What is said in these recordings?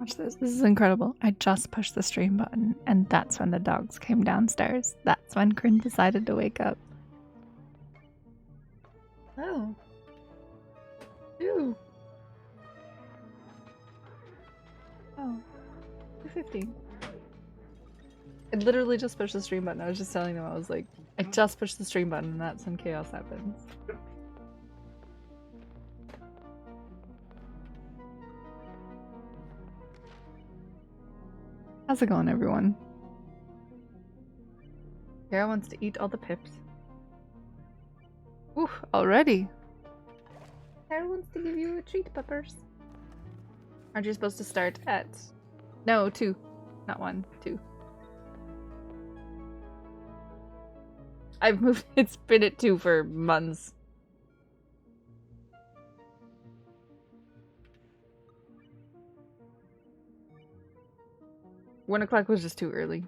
Watch this. This is incredible. I just pushed the stream button, and that's when the dogs came downstairs. That's when Kryn decided to wake up. Oh. Ew. Oh. 250. I literally just pushed the stream button. I was just telling them, I was like, I just pushed the stream button, and that's when chaos happens. How's it going, everyone? Kara wants to eat all the pips. Ooh, already. Kara wants to give you a treat, Peppers. Aren't you supposed to start at... No, 2. Not 1, 2. I've moved... It's been at 2 for months. One o'clock was just too early.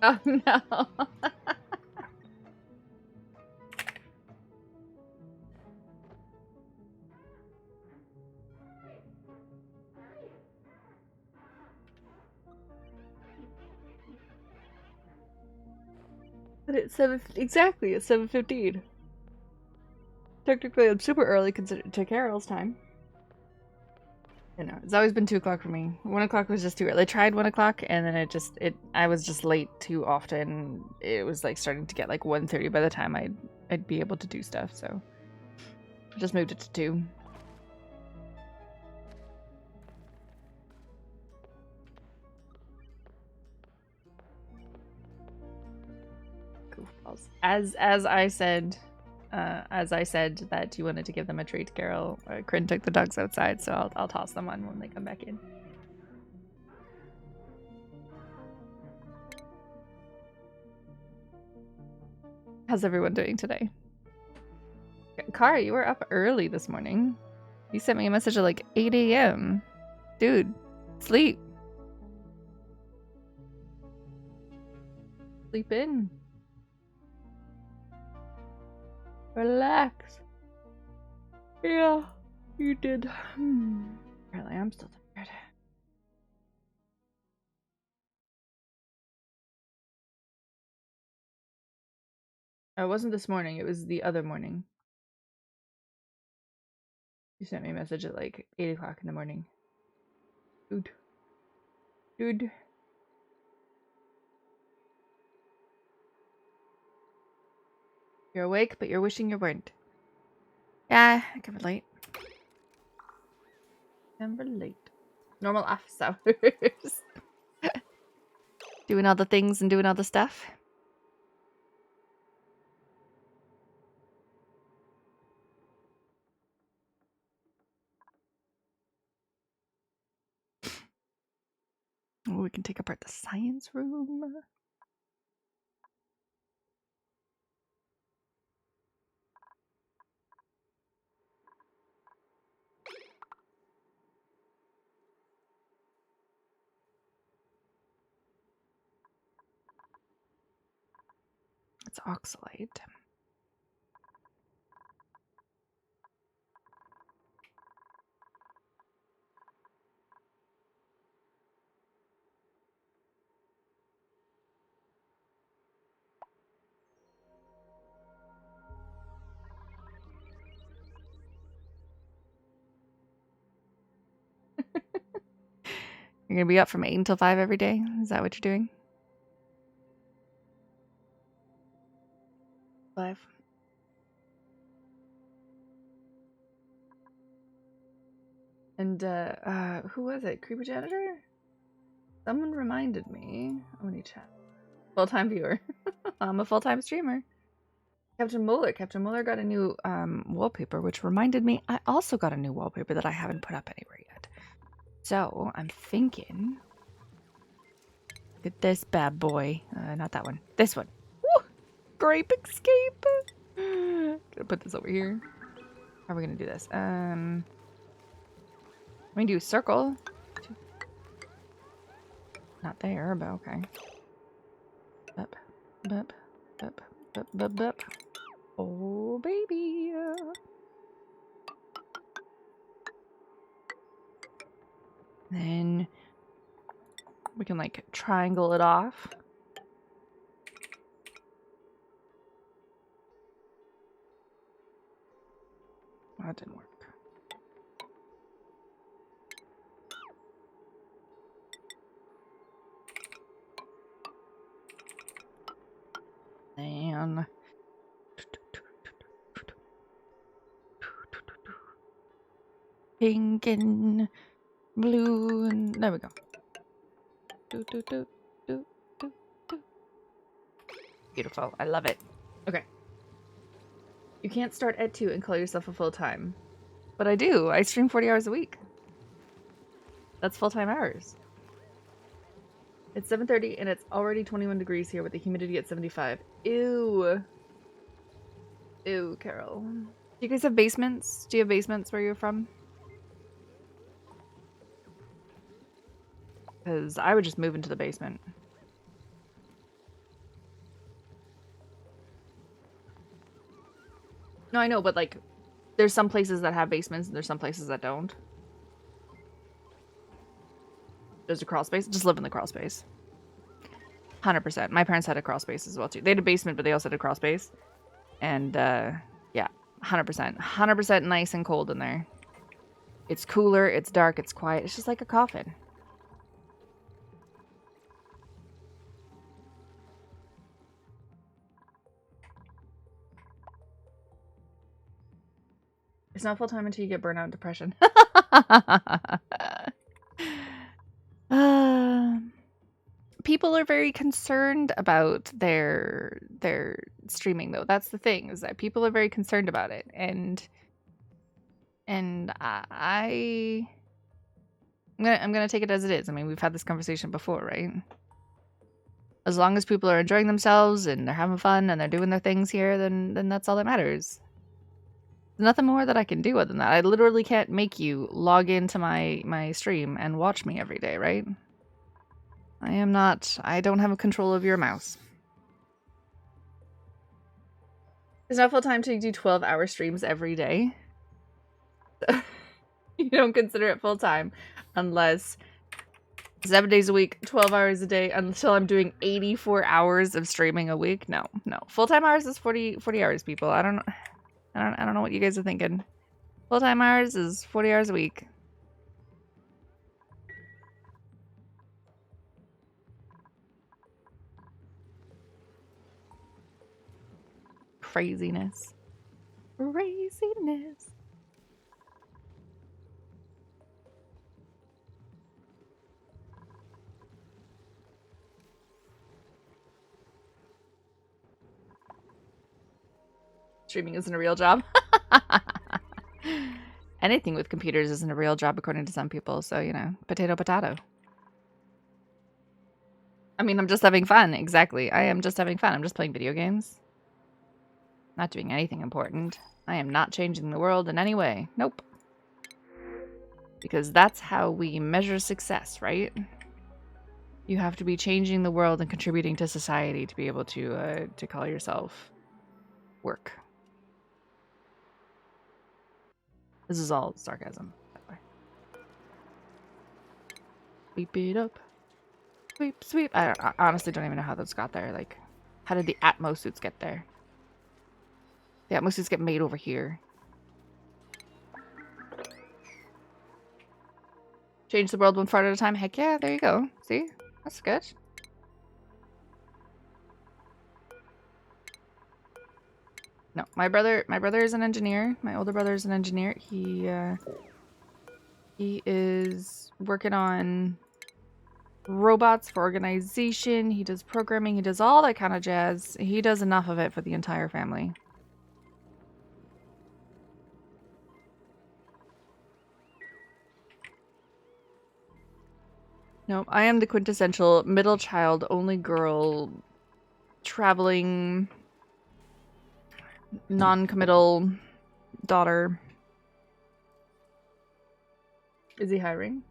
Oh no. But it's 7... Exactly, it's 7:15. Technically, I'm super early considered to Carol's time. You know, it's always been 2 o'clock for me. 1 o'clock was just too early. I tried 1 o'clock, and then I was just late too often. It was like starting to get like 1:30 by the time I'd be able to do stuff. So I just moved it to 2. Goofballs. As I said that you wanted to give them a treat, Carol. Kryn took the dogs outside, so I'll toss them on when they come back in. How's everyone doing today? Kara, you were up early this morning. You sent me a message at like 8 a.m. Dude, sleep. Sleep in. Relax. Yeah, you did. Apparently, I'm still tired. Oh, it wasn't this morning. It was the other morning. You sent me a message at like 8 o'clock in the morning. Dude. You're awake, but you're wishing you weren't. Yeah, I can relate. Can relate. Normal office hours. Doing all the things and doing all the stuff. Oh, we can take apart the science room. It's oxalate. You're gonna be up from 8 until 5 every day? Is that what you're doing? 5. And who was it? Creeper Janitor? Someone reminded me. ONI chat. Full-time viewer. I'm a full-time streamer. Captain Muller got a new wallpaper, which reminded me I also got a new wallpaper that I haven't put up anywhere yet. So I'm thinking, look at this bad boy. Not that one. This one. Woo! Grape escape. Gonna put this over here. How are we gonna do this? We can do circle. Not there, but okay. Bup, bup, bup, bup, bup. Oh, baby. Then we can like triangle it off. Oh, that didn't work. And pink and blue, and there we go. Do, do, do, do, do, do. Beautiful. I love it. Okay. You can't start at 2 and call yourself a full-time. But I do. I stream 40 hours a week. That's full-time hours. It's 7:30 and it's already 21 degrees here with the humidity at 75. Ew. Ew, Carol. Do you guys have basements? Do you have basements where you're from? Because I would just move into the basement. No, I know, but like, there's some places that have basements and there's some places that don't. There's a crawl space. Just live in the crawl space. 100%. My parents had a crawl space as well, too. They had a basement, but they also had a crawl space. And, yeah, 100%. 100% nice and cold in there. It's cooler, it's dark, it's quiet. It's just like a coffin. It's not full-time until you get burnout and depression. People are very concerned about their streaming, though. That's the thing, is that people are very concerned about it. And I'm gonna take it as it is. I mean, we've had this conversation before, right? As long as people are enjoying themselves and they're having fun and they're doing their things here, then that's all that matters. There's nothing more that I can do other than that. I literally can't make you log into my stream and watch me every day, right? I don't have a control of your mouse. It's not full-time to do 12-hour streams every day. You don't consider it full-time unless 7 days a week, 12 hours a day, until I'm doing 84 hours of streaming a week. No. Full-time hours is 40 hours, people. I don't know what you guys are thinking. Full-time hours is 40 hours a week. Craziness. Streaming isn't a real job. Anything with computers isn't a real job according to some people, so, you know, potato. I mean, I'm just having fun. Exactly. I am just having fun. I'm just playing video games. Not doing anything important. I am not changing the world in any way. Nope. Because that's how we measure success, right? You have to be changing the world and contributing to society to be able to call yourself work. This is all sarcasm, by the way. Sweep it up. Sweep. I honestly don't even know how those got there. Like, how did the Atmos suits get there? The Atmos suits get made over here. Change the world one fart at a time. Heck yeah, there you go. See? That's good. No, my brother is an engineer. My older brother is an engineer. He is working on robots for organization. He does programming. He does all that kind of jazz. He does enough of it for the entire family. No, I am the quintessential middle child, only girl, traveling, non-committal daughter. Is he hiring?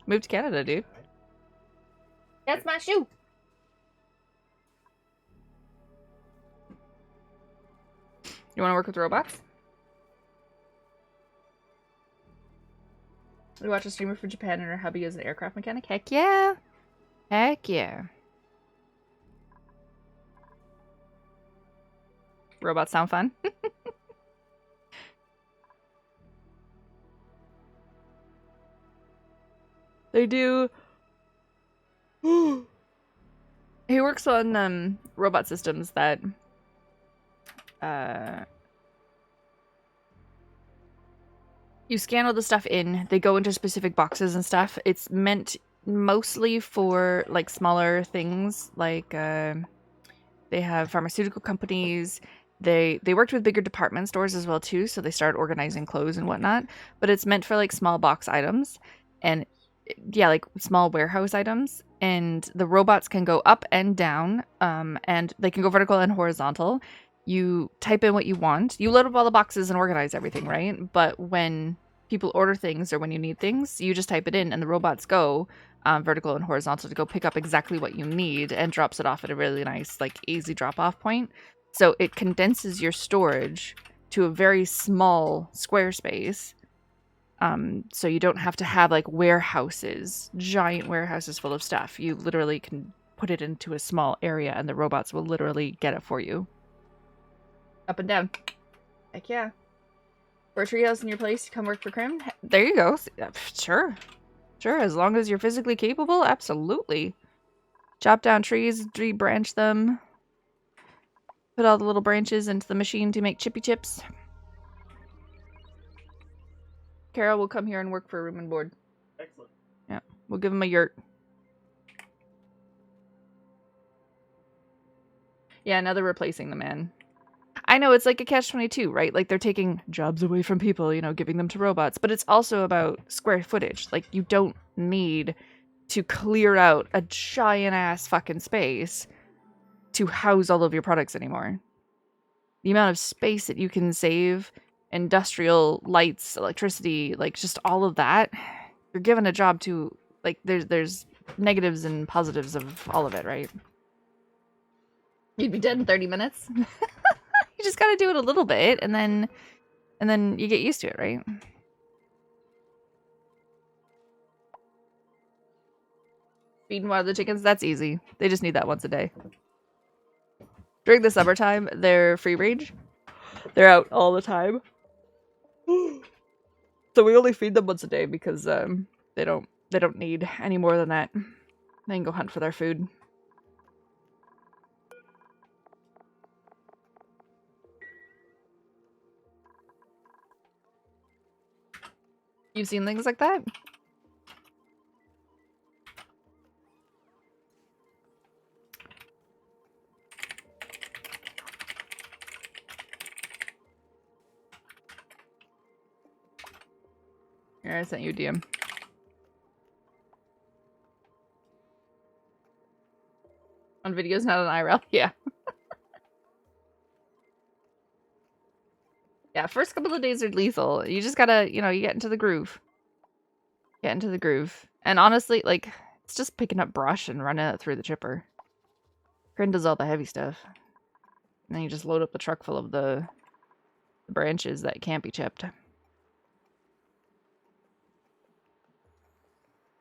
Move to Canada, dude. That's my shoe. You want to work with robots? We watch a streamer from Japan and her hubby is an aircraft mechanic. Heck yeah. Heck yeah. Robots sound fun. They do. He works on robot systems that you scan all the stuff in, they go into specific boxes and stuff. It's meant mostly for like smaller things, like they have pharmaceutical companies. They worked with bigger department stores as well too, so they started organizing clothes and whatnot. But it's meant for like small box items and yeah, like small warehouse items. And the robots can go up and down, and they can go vertical and horizontal. You type in what you want. You load up all the boxes and organize everything, right? But when people order things or when you need things, you just type it in and the robots go vertical and horizontal to go pick up exactly what you need and drops it off at a really nice, like, easy drop-off point. So it condenses your storage to a very small square space. So you don't have to have, like, warehouses, giant warehouses full of stuff. You literally can put it into a small area and the robots will literally get it for you. Up and down. Heck yeah. For a treehouse in your place, come work for Crim? There you go. Sure. Sure, as long as you're physically capable, absolutely. Chop down trees, rebranch them. Put all the little branches into the machine to make chippy chips. Carol will come here and work for room and board. Excellent. Yeah, we'll give him a yurt. Yeah, now they're replacing the man. I know, it's like a catch-22, right? Like, they're taking jobs away from people, you know, giving them to robots. But it's also about square footage. Like, you don't need to clear out a giant-ass fucking space to house all of your products anymore. The amount of space that you can save, industrial lights, electricity, like, just all of that, you're given a job to, like, there's negatives and positives of all of it, right? You'd be dead in 30 minutes. You just gotta do it a little bit, and then you get used to it, right? Feed and water the chickens, that's easy. They just need that once a day. During the summertime, they're free range. They're out all the time. So we only feed them once a day because they don't need any more than that. They can go hunt for their food. You've seen things like that? Here, I sent you a DM. On videos, not on IRL. Yeah. Yeah, first couple of days are lethal. You just gotta, you know, you get into the groove. Get into the groove. And honestly, like, it's just picking up brush and running it through the chipper. Corinne does all the heavy stuff. And then you just load up the truck full of the branches that can't be chipped.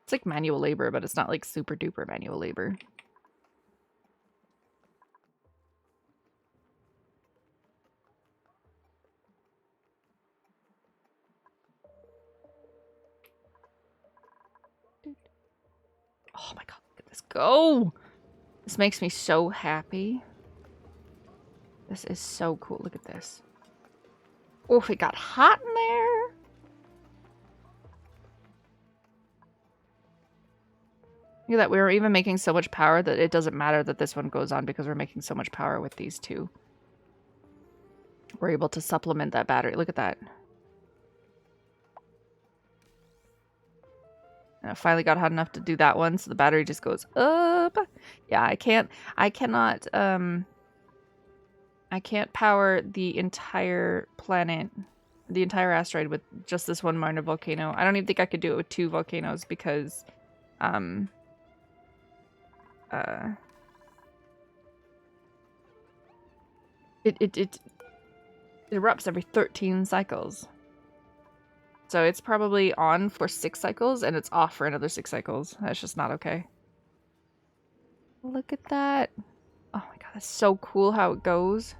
It's like manual labor, but it's not like super duper manual labor. Oh my god, look at this go! This makes me so happy. This is so cool. Look at this. Oh, it got hot in there. Look at that. We were even making so much power that it doesn't matter that this one goes on because we're making so much power with these two. We're able to supplement that battery. Look at that. And I finally got hot enough to do that one, so the battery just goes up. Yeah, I cannot power the entire planet, the entire asteroid with just this one minor volcano. I don't even think I could do it with 2 volcanoes because, It erupts every 13 cycles. So it's probably on for 6 cycles and it's off for another 6 cycles. That's just not okay. Look at that. Oh my god, that's so cool how it goes.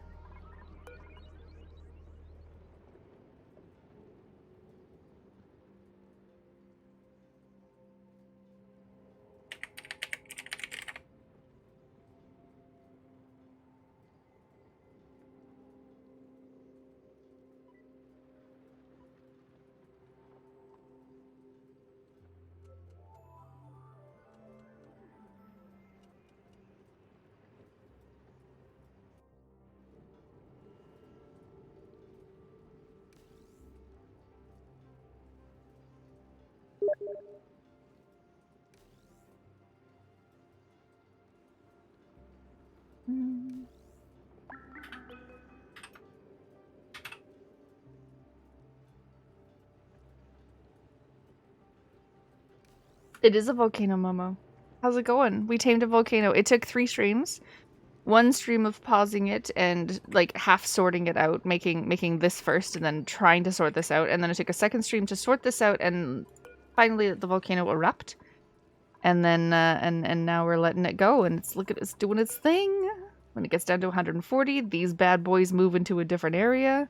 It is a volcano, Momo. How's it going? We tamed a volcano. It took 3 streams. 1 stream of pausing it and like half sorting it out, making this first and then trying to sort this out. And then it took a 2nd stream to sort this out and finally the volcano erupt. And then and now we're letting it go and it's doing its thing. When it gets down to 140, these bad boys move into a different area.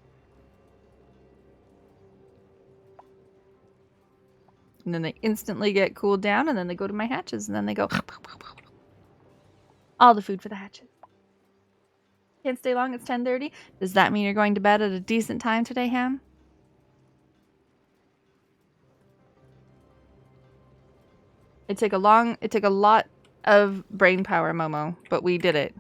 And then they instantly get cooled down, and then they go to my hatches, and then they go... All the food for the hatches. Can't stay long, it's 10:30. Does that mean you're going to bed at a decent time today, Ham? It took a lot of brain power, Momo, but we did it.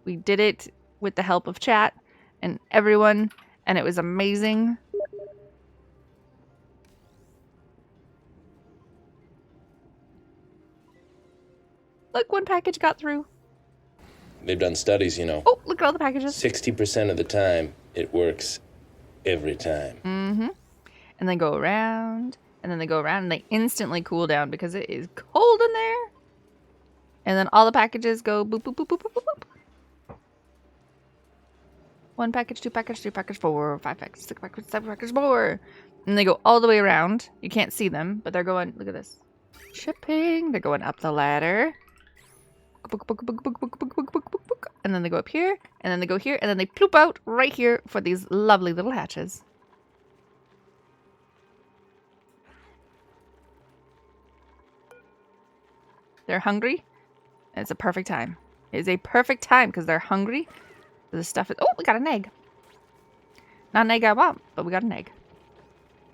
We did it with the help of chat and everyone, and it was amazing. Look, 1 package got through. They've done studies, you know. Oh, look at all the packages. 60% of the time, it works every time. Mm-hmm. And they go around, and then they go around, and they instantly cool down because it is cold in there. And then all the packages go boop, boop, boop, boop, boop, boop, boop. 1 package, 2 package, 3 package, 4, 5 package, 6 package, 7 package, more. And they go all the way around. You can't see them, but they're going, look at this. Shipping. They're going up the ladder. And then they go up here, and then they go here, and then they ploop out right here for these lovely little hatches. They're hungry. And it's a perfect time. It is a perfect time because they're hungry. The stuff is... Oh, we got an egg. Not an egg I want, but we got an egg.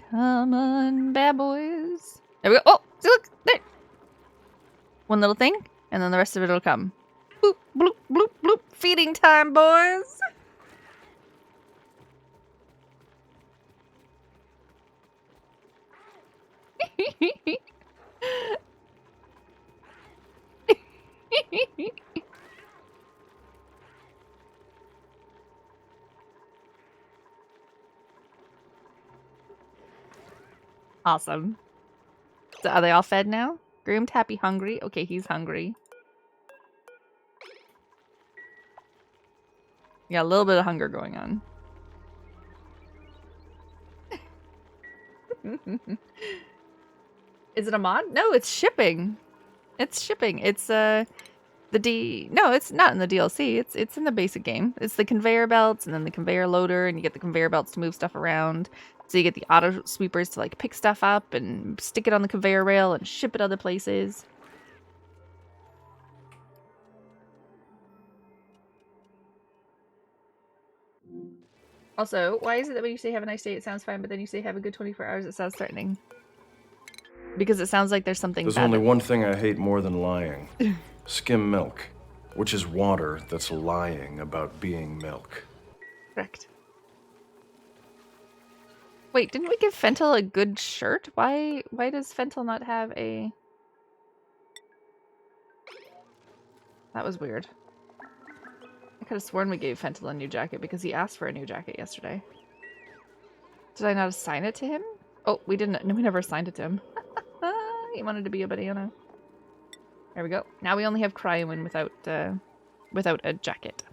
Come on, bad boys. There we go. Oh, see, look. There. 1 little thing. And then the rest of it will come. Boop, bloop, bloop, bloop. Feeding time, boys. Awesome. So are they all fed now? Groomed, happy, hungry. Okay, he's hungry. Yeah, a little bit of hunger going on. Is it a mod? No, it's shipping. It's shipping. It's no, it's not in the DLC. It's in the basic game. It's the conveyor belts and then the conveyor loader, and you get the conveyor belts to move stuff around. So you get the auto sweepers to like pick stuff up and stick it on the conveyor rail and ship it other places. Also, why is it that when you say have a nice day it sounds fine, but then you say have a good 24 hours it sounds threatening? Because it sounds like there's something There's only one thing I hate more than lying. Skim milk, which is water that's lying about being milk. Correct. Wait, didn't we give Fentel a good shirt? Why does Fentel not have a... That was weird. I could have sworn we gave Fentel a new jacket because he asked for a new jacket yesterday. Did I not assign it to him? Oh, we didn't. No, we never assigned it to him. He wanted to be a banana. There we go. Now we only have Cryoin without a jacket.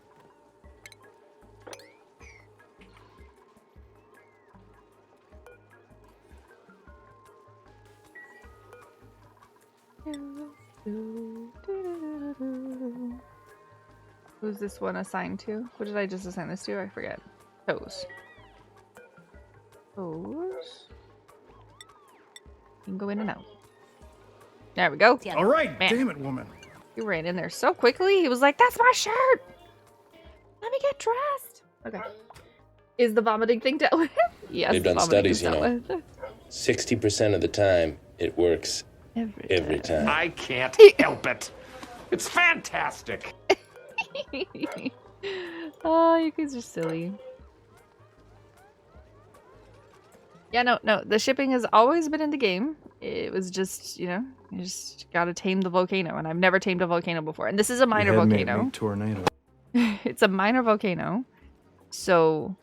Who's this one assigned to? What did I just assign this to? I forget. Toes. Toes. You can go in and out. There we go. Yeah. All right, Man. damn it, woman. He ran in there so quickly. He was like, "That's my shirt. Let me get dressed." Okay. Is the vomiting thing dealt with? Yes. They've the done vomiting studies, is dealt you know. 60% of the time, it works every time. I can't help it. It's fantastic. Oh, you guys are silly. Yeah, no. The shipping has always been in the game. It was just, you know, you just gotta tame the volcano, and I've never tamed a volcano before. And this is a minor You had me at volcano. meat tornado. It's a minor volcano, so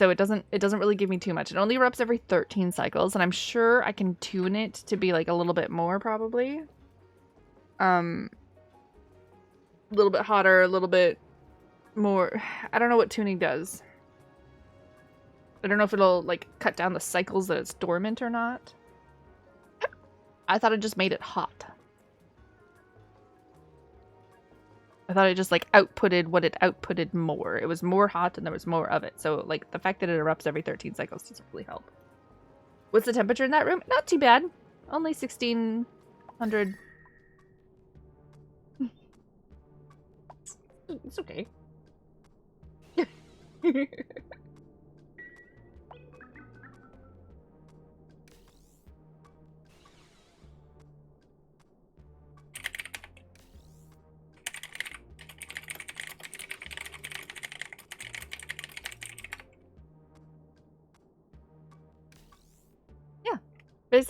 so it doesn't really give me too much. It only erupts every 13 cycles, and I'm sure I can tune it to be like a little bit more, probably. A little bit hotter, a little bit more. I don't know what tuning does. I don't know if it'll like cut down the cycles that it's dormant or not. I thought it just made it hot. I thought it just like outputted what it outputted more. It was more hot and there was more of it. So like the fact that it erupts every 13 cycles doesn't really help. What's the temperature in that room? Not too bad. Only 1600. It's okay.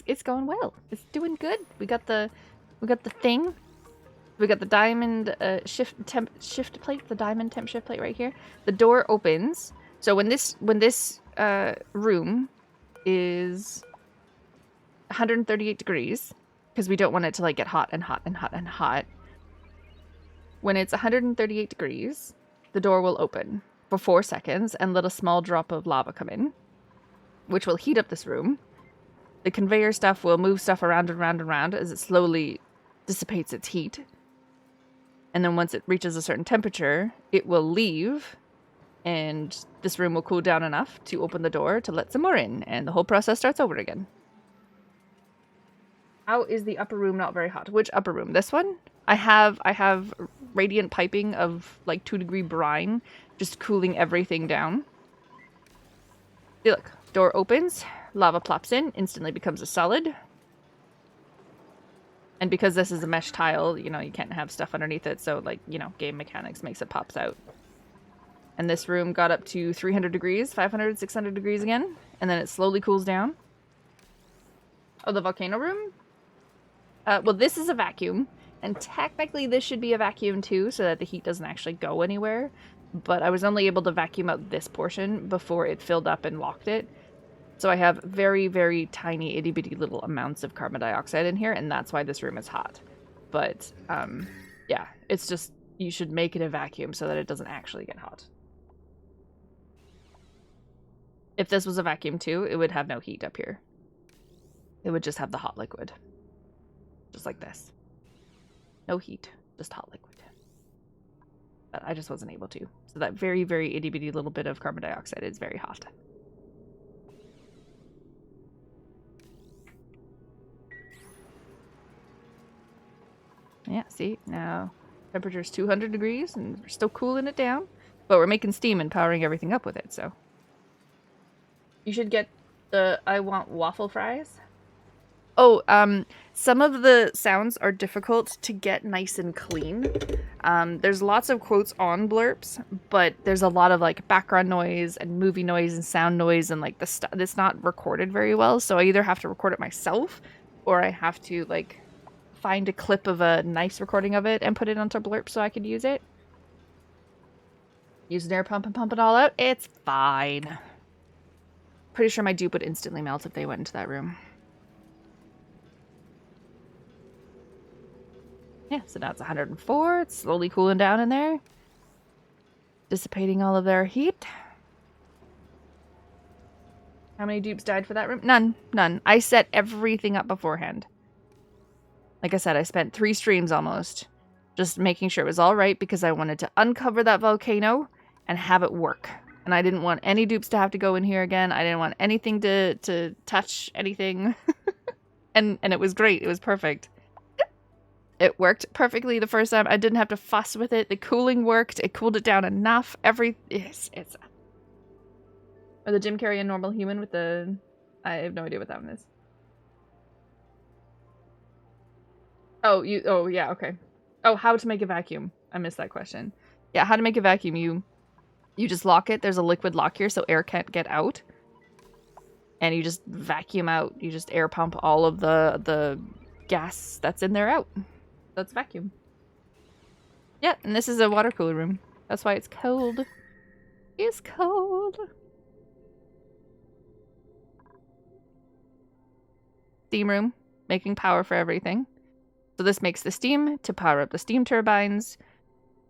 It's going well. It's doing good. We got the thing. We got the diamond shift plate, the diamond temp shift plate right here. The door opens. So when this room is 138 degrees, because we don't want it to like get hot and hot and hot and hot. When it's 138 degrees, the door will open for 4 seconds and let a small drop of lava come in, which will heat up this room. The conveyor stuff will move stuff around and around and around as it slowly dissipates its heat. And then once it reaches a certain temperature, it will leave, and this room will cool down enough to open the door to let some more in, and the whole process starts over again. How is the upper room not very hot? Which upper room? This one? I have radiant piping of like 2-degree brine, just cooling everything down. See, look, door opens, lava plops in, instantly becomes a solid. And because this is a mesh tile, you know, you can't have stuff underneath it, so like, you know, game mechanics makes it pops out. And this room got up to 300 degrees, 500, 600 degrees again, and then it slowly cools down. Oh, the volcano room? Well, this is a vacuum, and technically this should be a vacuum too, so that the heat doesn't actually go anywhere. But I was only able to vacuum out this portion before it filled up and locked it. So I have very, very tiny, itty-bitty little amounts of carbon dioxide in here, and that's why this room is hot. But, yeah, it's just, you should make it a vacuum so that it doesn't actually get hot. If this was a vacuum too, it would have no heat up here. It would just have the hot liquid. Just like this. No heat, just hot liquid. But I just wasn't able to. So that very, very itty-bitty little bit of carbon dioxide is very hot. Yeah, see, now temperature's 200 degrees and we're still cooling it down, but we're making steam and powering everything up with it, so. You should get the I want waffle fries. Oh, some of the sounds are difficult to get nice and clean. There's lots of quotes on blurps, but there's a lot of like background noise and movie noise and sound noise and like the stuff that's not recorded very well, so I either have to record it myself or I have to like find a clip of a nice recording of it and put it onto blurp so I could use it. Use an air pump and pump it all out. It's fine. Pretty sure my dupe would instantly melt if they went into that room. Yeah, so now it's 104. It's slowly cooling down in there. Dissipating all of their heat. How many dupes died for that room? None. None. I set everything up beforehand. Like I said, I spent 3 streams almost just making sure it was all right because I wanted to uncover that volcano and have it work. And I didn't want any dupes to have to go in here again. I didn't want anything to touch anything. and it was great. It was perfect. It worked perfectly the first time. I didn't have to fuss with it. The cooling worked. It cooled it down enough. It's or the Jim Carrey and normal human with the... I have no idea what that one is. Oh, yeah, okay. Oh, how to make a vacuum. I missed that question. Yeah, how to make a vacuum. You just lock it. There's a liquid lock here, so air can't get out. And you just vacuum out. You just air pump all of the gas that's in there out. That's vacuum. Yeah, and this is a water cooler room. That's why it's cold. It's cold. Steam room, making power for everything. So this makes the steam to power up the steam turbines,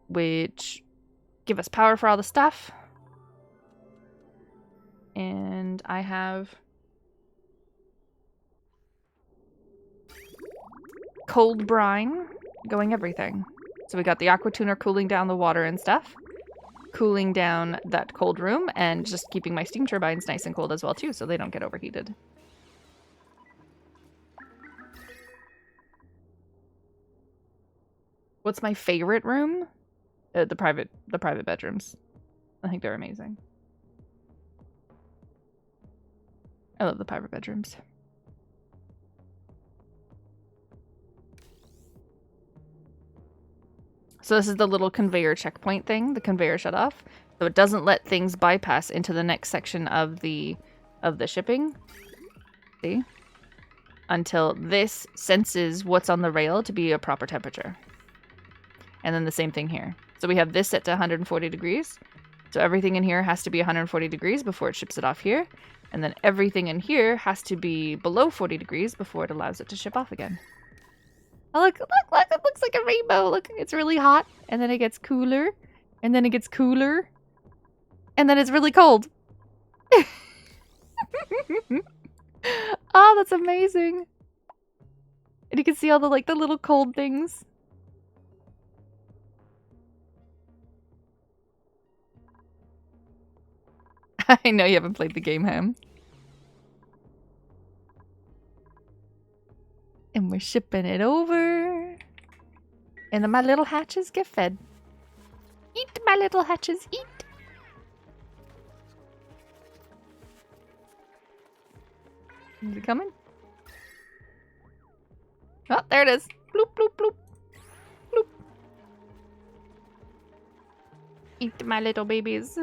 which give us power for all the stuff. And I have cold brine going everything. So we got the aqua tuner cooling down the water and stuff, cooling down that cold room, and just keeping my steam turbines nice and cold as well too, so they don't get overheated. What's my favorite room? The private bedrooms. I think they're amazing. I love the private bedrooms. So this is the little conveyor checkpoint thing, the conveyor shut off. So it doesn't let things bypass into the next section of the shipping. See? Until this senses what's on the rail to be a proper temperature. And then the same thing here. So we have this set to 140 degrees. So everything in here has to be 140 degrees before it ships it off here. And then everything in here has to be below 40 degrees before it allows it to ship off again. Oh, look, it looks like a rainbow. Look, it's really hot. And then it gets cooler. And then it gets cooler. And then it's really cold. Oh, that's amazing. And you can see all the, the little cold things. I know you haven't played the game, Ham. And we're shipping it over. And then my little hatches get fed. Eat, my little hatches, eat. Is it coming? Oh, there it is. Bloop, bloop, bloop. Bloop. Eat, my little babies.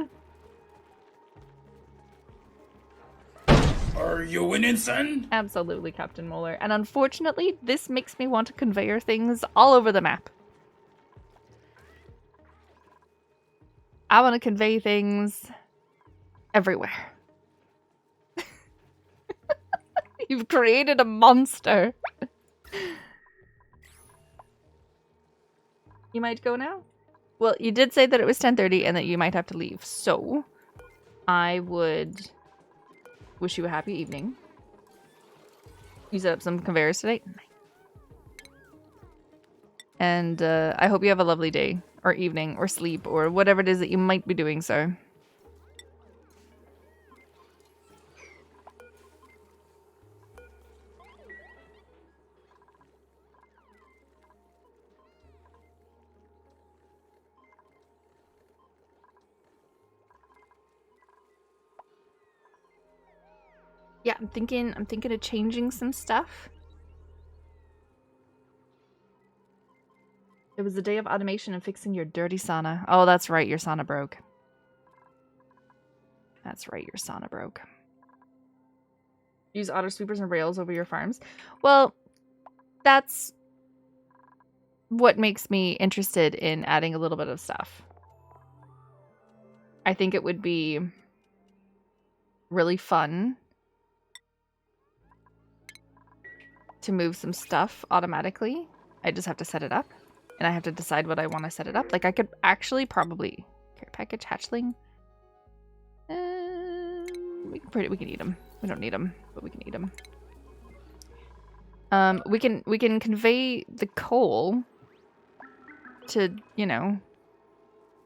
Are you winning, son? Absolutely, Captain Moeller. And unfortunately, this makes me want to conveyor things all over the map. I want to convey things everywhere. You've created a monster. You might go now? Well, you did say that it was 10:30 and that you might have to leave. So, I would wish you a happy evening. You set up some conveyors today? And I hope you have a lovely day, or evening, or sleep, or whatever it is that you might be doing, sir. Yeah, I'm thinking of changing some stuff. It was the day of automation and fixing your dirty sauna. Oh, that's right, your sauna broke. That's right, your sauna broke. Use auto sweepers and rails over your farms. Well, that's what makes me interested in adding a little bit of stuff. I think it would be really fun to move some stuff automatically. I just have to set it up, and I have to decide what I want to set it up. Like, I could actually probably care package hatchling. We can eat them. We don't need them, but we can eat them. We can convey the coal to, you know,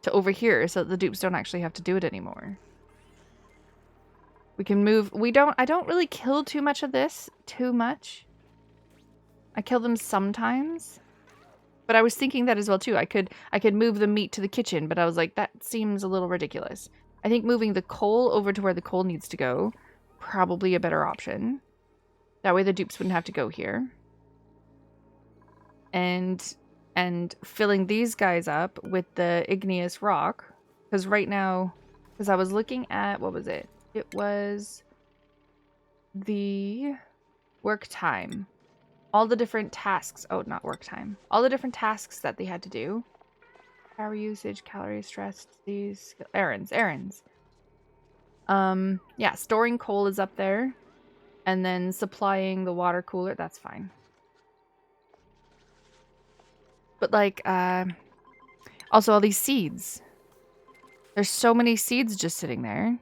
to over here so that the dupes don't actually have to do it anymore. We can move. I don't really kill too much of this. Too much. I kill them sometimes. But I was thinking that as well too. I could move the meat to the kitchen, but I was like, that seems a little ridiculous. I think moving the coal over to where the coal needs to go, probably a better option. That way the dupes wouldn't have to go here. And filling these guys up with the igneous rock. Because right now, because I was looking at, what was it? It was the work time. All the different tasks. Oh, not work time. All the different tasks that they had to do. Power usage, calorie stress, disease, errands. Yeah, storing coal is up there. And then supplying the water cooler, that's fine. But like, also all these seeds. There's so many seeds just sitting there.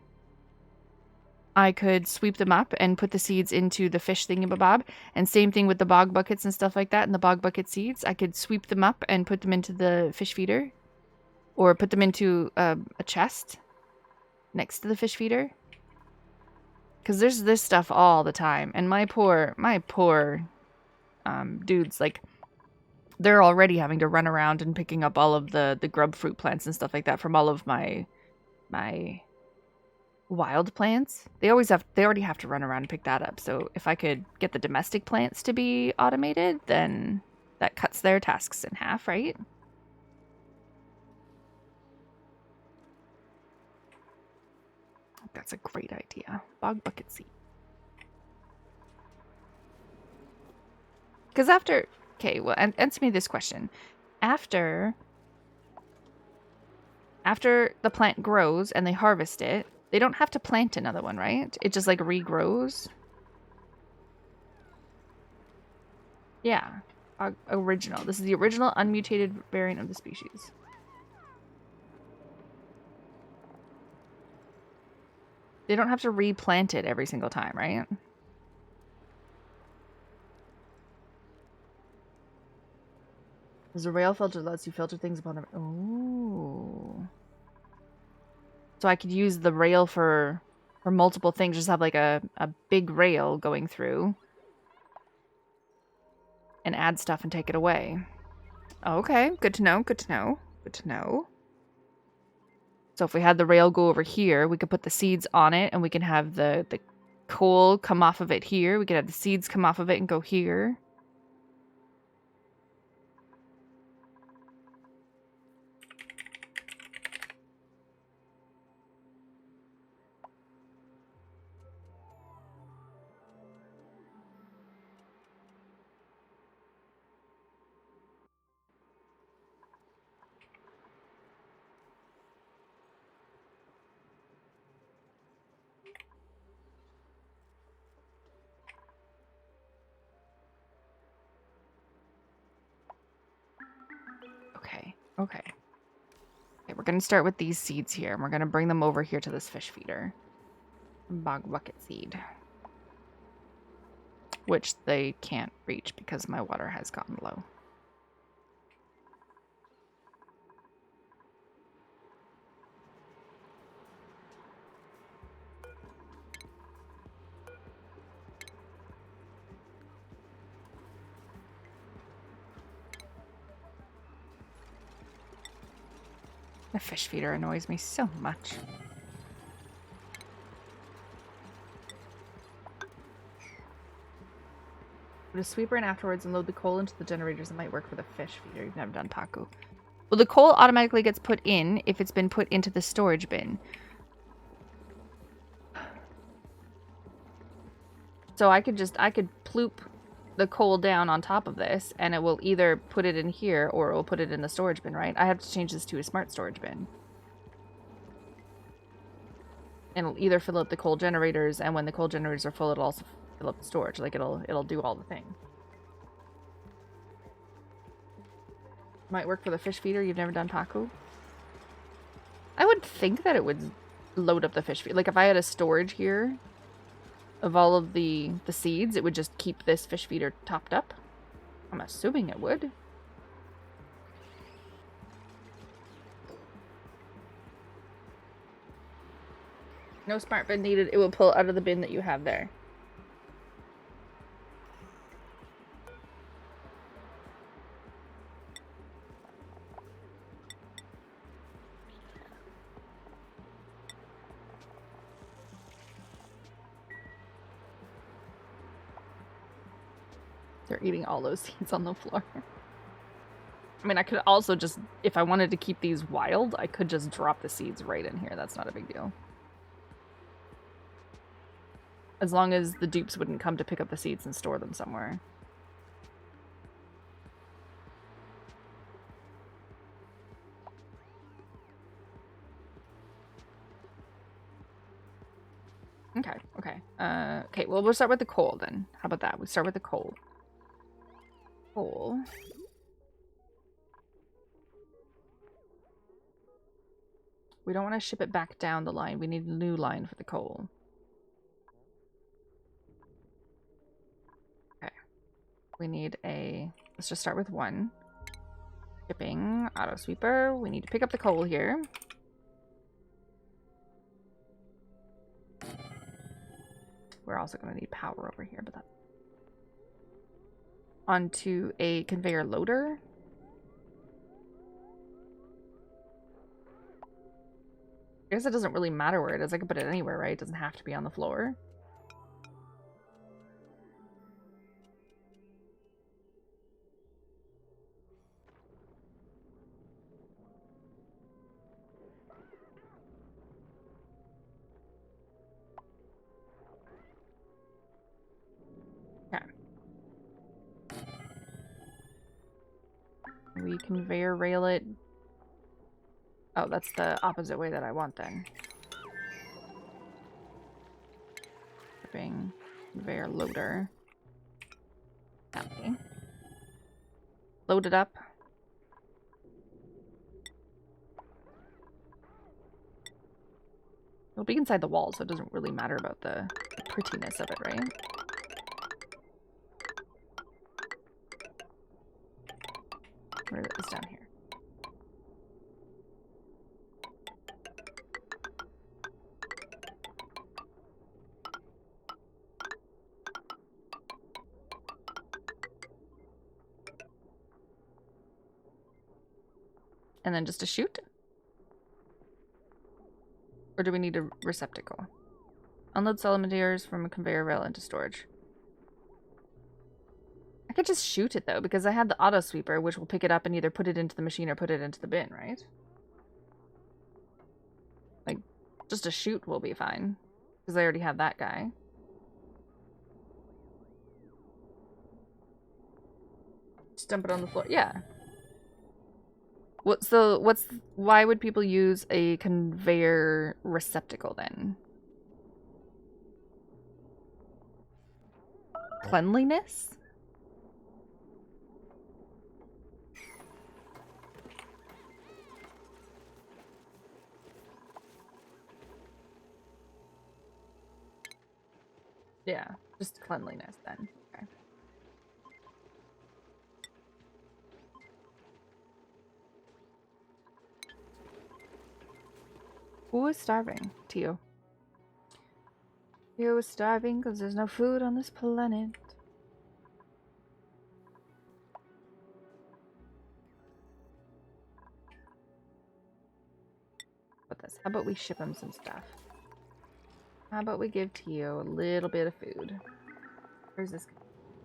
I could sweep them up and put the seeds into the fish thingamabob. And same thing with the bog buckets and stuff like that. And the bog bucket seeds, I could sweep them up and put them into the fish feeder. Or put them into a chest next to the fish feeder. Because there's this stuff all the time. And my poor dudes, like, they're already having to run around and picking up all of the grub fruit plants and stuff like that from all of my wild plants. They already have to run around and pick that up. So if I could get the domestic plants to be automated, then that cuts their tasks in half, right? That's a great idea. Bog bucket seed. Because after... Okay, well, answer me this question. After the plant grows and they harvest it, they don't have to plant another one, right? It just, like, regrows? Yeah. Original. This is the original unmutated variant of the species. They don't have to replant it every single time, right? There's a rail filter that lets you filter things upon a... Oh. So I could use the rail for multiple things. Just have like a big rail going through. And add stuff and take it away. Okay, good to know, good to know, good to know. So if we had the rail go over here, we could put the seeds on it and we can have the coal come off of it here. We could have the seeds come off of it and go here. Okay, we're going to start with these seeds here, and we're going to bring them over here to this fish feeder. Bog bucket seed. Which they can't reach because my water has gotten low. The fish feeder annoys me so much. Put a sweeper in afterwards and load the coal into the generators. It might work for the fish feeder. You've never done taco. Well, the coal automatically gets put in if it's been put into the storage bin. So I could ploop the coal down on top of this, and it will either put it in here or it will put it in the storage bin, right? I have to change this to a smart storage bin. And it'll either fill up the coal generators, and when the coal generators are full, it'll also fill up the storage. Like, it'll do all the thing. Might work for the fish feeder. You've never done taco? I would think that it would load up the fish feed. Like if I had a storage here of all of the seeds, it would just keep this fish feeder topped up. I'm assuming it would. No smart bin needed. It will pull out of the bin that you have there. They're eating all those seeds on the floor. I mean, I could also just, if I wanted to keep these wild, I could just drop the seeds right in here. That's not a big deal. As long as the dupes wouldn't come to pick up the seeds and store them somewhere. Okay, okay. Okay, well, we'll start with the coal then. How about that? We start with the coal. Coal. We don't want to ship it back down the line. We need a new line for the coal. Okay. We need a... Let's just start with one. Shipping. Auto sweeper. We need to pick up the coal here. We're also going to need power over here, but that's... Onto a conveyor loader. I guess it doesn't really matter where it is. I can put it anywhere, right? It doesn't have to be on the floor. Okay. We conveyor rail it. Oh, that's the opposite way that I want then. Shipping conveyor loader. That way. Load it up. It'll be inside the wall, so it doesn't really matter about the prettiness of it, right? Where is it? Down here. And then just a chute? Or do we need a receptacle? Unload cemeteries from a conveyor rail into storage. I could just shoot it though, because I had the auto sweeper, which will pick it up and either put it into the machine or put it into the bin, right? Like, just a chute will be fine. Because I already have that guy. Just dump it on the floor. Yeah. Why would people use a conveyor receptacle then? Cleanliness? Yeah, just cleanliness then. Okay. Who is starving? Tio. Tio is starving because there's no food on this planet. What this? How about we ship him some stuff? How about we give Tio a little bit of food? Where's this?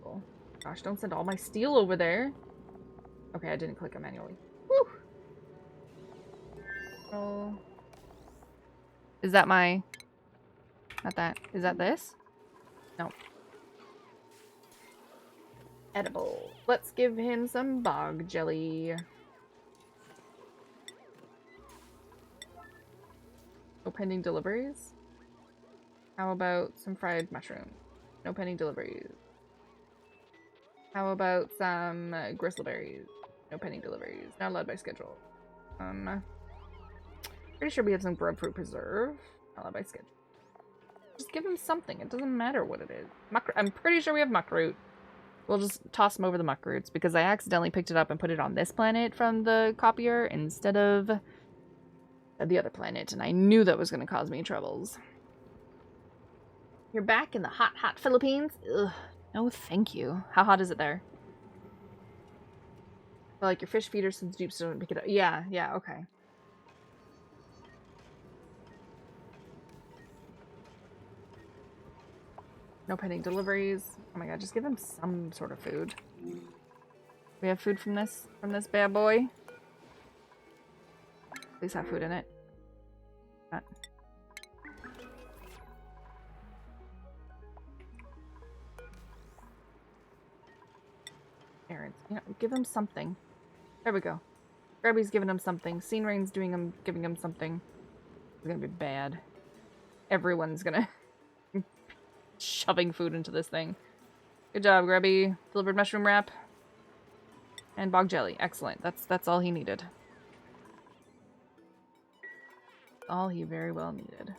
Oh, gosh, don't send all my steel over there. Okay, I didn't click it manually. Whew. Oh. Is that my... Not that. Is that this? No. Edible. Let's give him some bog jelly. No pending deliveries? How about some fried mushrooms? No pending deliveries. How about some gristleberries? No pending deliveries. Not allowed by schedule. Pretty sure we have some grub fruit preserve. I'll have my schedule. Just give him something. It doesn't matter what it is. I'm pretty sure we have muckroot. We'll just toss him over the muckroots because I accidentally picked it up and put it on this planet from the copier instead of the other planet, and I knew that was going to cause me troubles. You're back in the hot, hot Philippines? Ugh. No, thank you. How hot is it there? Well, like your fish feeder since Jeeps don't pick it up. Yeah, okay. No pending deliveries. Oh my god, just give him some sort of food. We have food from this bad boy. Please have food in it. Aaron, you know, give him something. There we go. Grabby's giving him something. Scene Rain's giving him something. It's gonna be bad. Everyone's gonna shoving food into this thing. Good job, Grabby. Delivered mushroom wrap. And bog jelly. Excellent. That's all he needed. All he very well needed.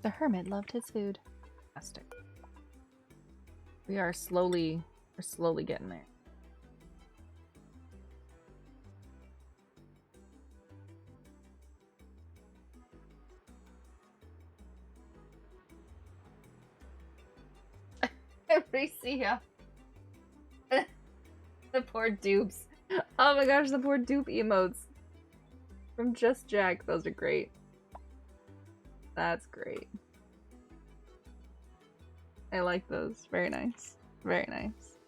The hermit loved his food. Fantastic. We're slowly getting there. Recia. The poor dupes. Oh my gosh, the poor dupe emotes. From Just Jack. Those are great. That's great. I like those. Very nice. Very nice.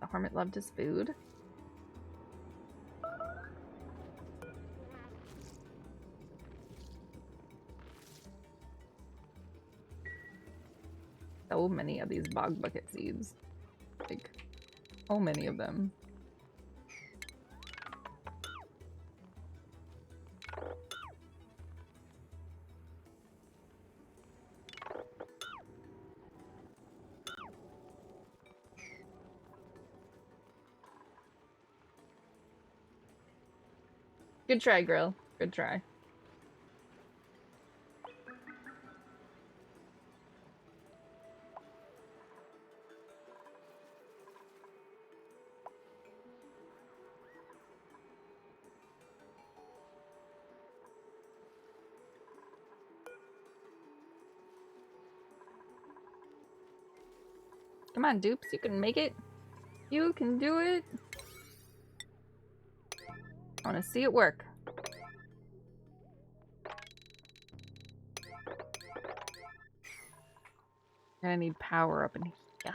The hermit loved his food. So many of these bog bucket seeds. Like, so many of them. Good try, Grill. Good try. Come on, dupes. You can make it. You can do it. I want to see it work. I'm gonna need power up in here.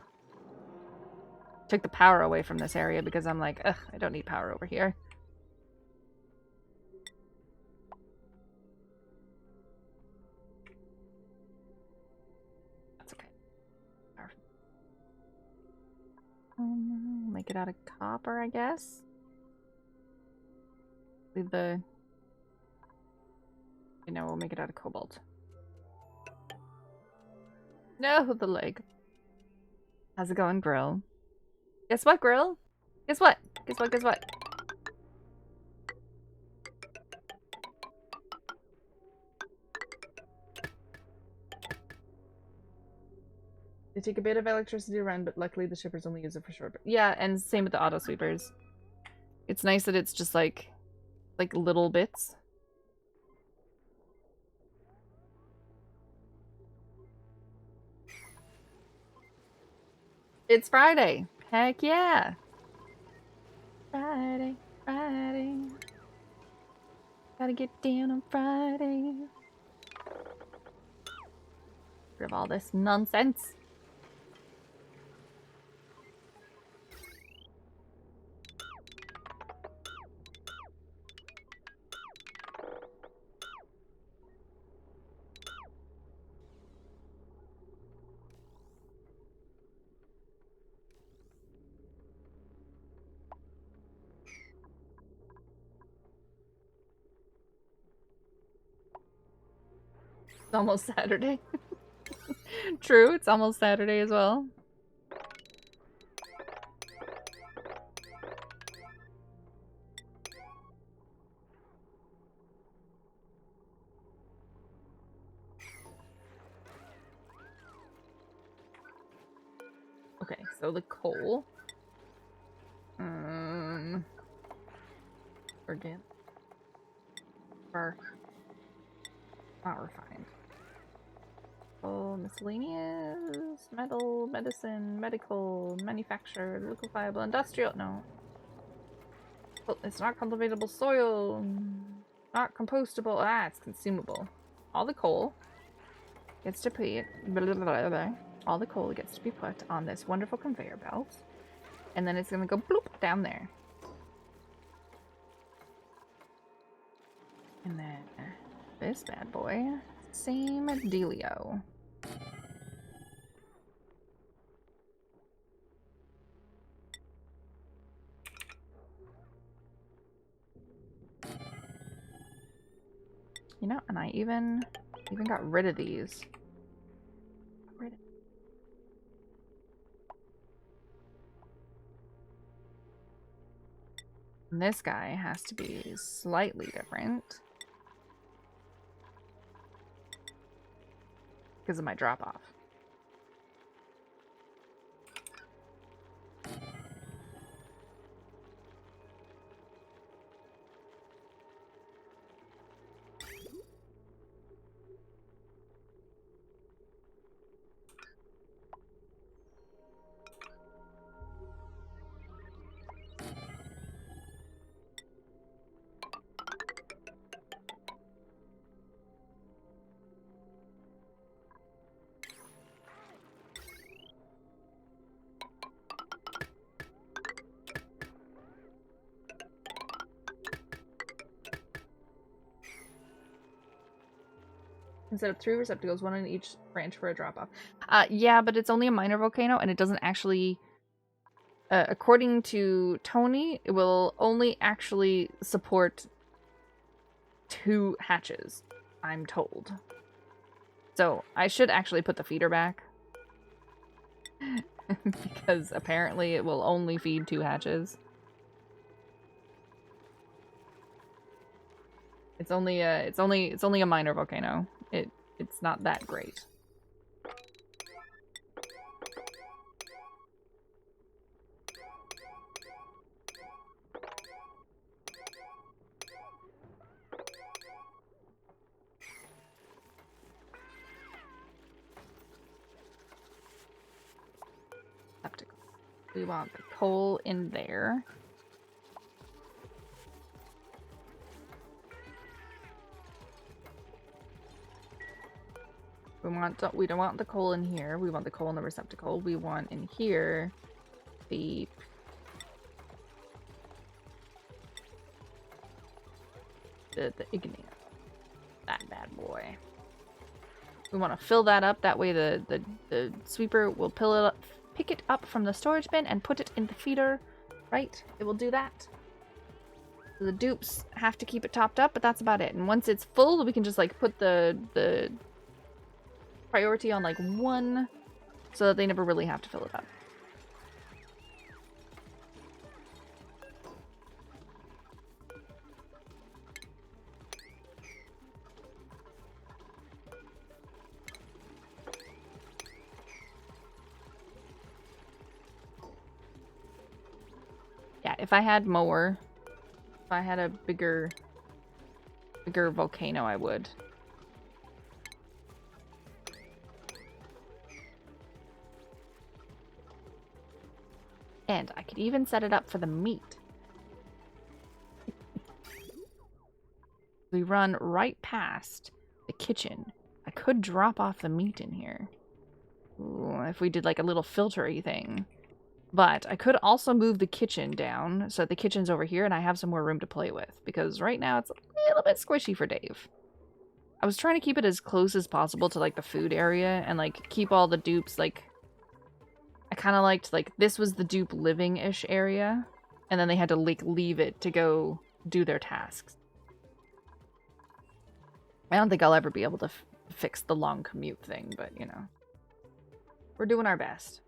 Took the power away from this area because I'm like, ugh, I don't need power over here. That's okay. Make it out of copper, I guess. Leave the... You know, we'll make it out of cobalt. No, the leg. How's it going, Grill? Guess what, Grill? Guess what? Guess what? Guess what? They take a bit of electricity to run, but luckily the shippers only use it for short. Yeah, and same with the auto sweepers. It's nice that it's just like little bits. It's Friday. Heck yeah. Friday, Friday. Gotta get down on Friday. Rid of all this nonsense. It's almost Saturday. True, it's almost Saturday as well. Okay, so the coal. Organic. Bark. Not refined. Oh, miscellaneous, metal, medicine, medical, manufactured, liquefiable, industrial. No. Well, it's not cultivatable soil. Not compostable. Ah, it's consumable. All the coal gets to be all the coal gets to be put on this wonderful conveyor belt, and then it's gonna go bloop down there. And then this bad boy, same dealio. You know, and I even got rid of these. And this guy has to be slightly different because of my drop off. Instead of 3 receptacles, 1 in each branch for a drop-off. Yeah, but it's only a minor volcano, and it doesn't actually... according to Tony, it will only actually support 2 hatches, I'm told. So, I should actually put the feeder back. Because apparently it will only feed 2 hatches. It's only a minor volcano. It's not that great. We want the coal in there. We don't want the coal in here. We want the coal in the receptacle. We want in here the igneous. That bad boy. We want to fill that up. That way the sweeper will pick it up from the storage bin and put it in the feeder. Right? It will do that. So the dupes have to keep it topped up, but that's about it. And once it's full, we can just like put the priority on like 1 so that they never really have to fill it up. Yeah, if I had more, if I had a bigger volcano, I would. And I could even set it up for the meat. We run right past the kitchen. I could drop off the meat in here. Ooh, if we did like a little filtery thing. But I could also move the kitchen down so the kitchen's over here and I have some more room to play with. Because right now it's a little bit squishy for Dave. I was trying to keep it as close as possible to like the food area and like keep all the dupes like... I kind of liked, like, this was the dupe living-ish area, and then they had to, like, leave it to go do their tasks. I don't think I'll ever be able to fix the long commute thing, but you know, we're doing our best.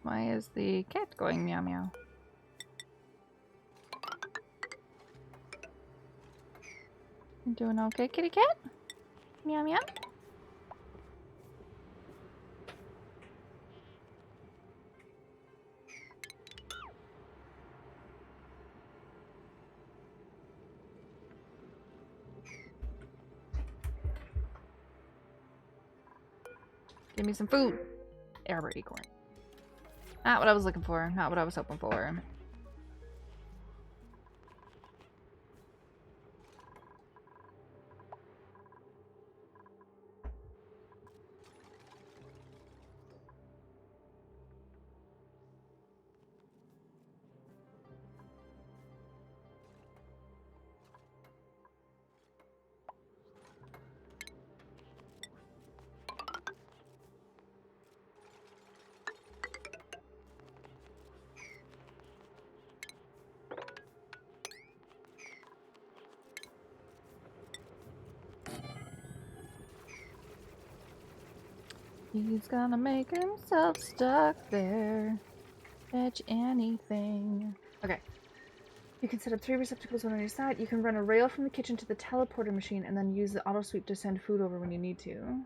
Why is the cat going meow meow? You doing okay, kitty cat? Meow meow? Give me some food. Arbor acorn. Not what I was looking for. Not what I was hoping for. He's gonna make himself stuck there. Fetch anything. Okay. You can set up 3 receptacles, one on each side. You can run a rail from the kitchen to the teleporter machine and then use the auto sweep to send food over when you need to.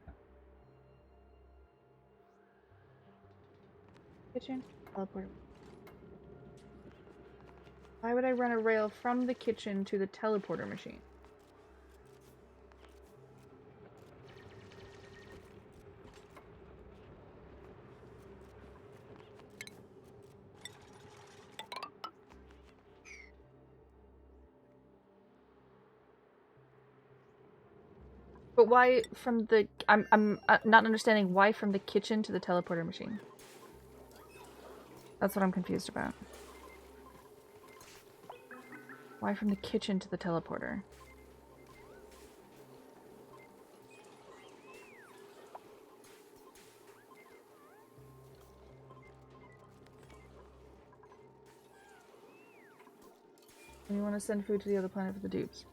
Kitchen, teleporter. Why would I run a rail from the kitchen to the teleporter machine? But why from the... I'm not understanding why from the kitchen to the teleporter machine. That's what I'm confused about. Why from the kitchen to the teleporter? You want to send food to the other planet for the dupes.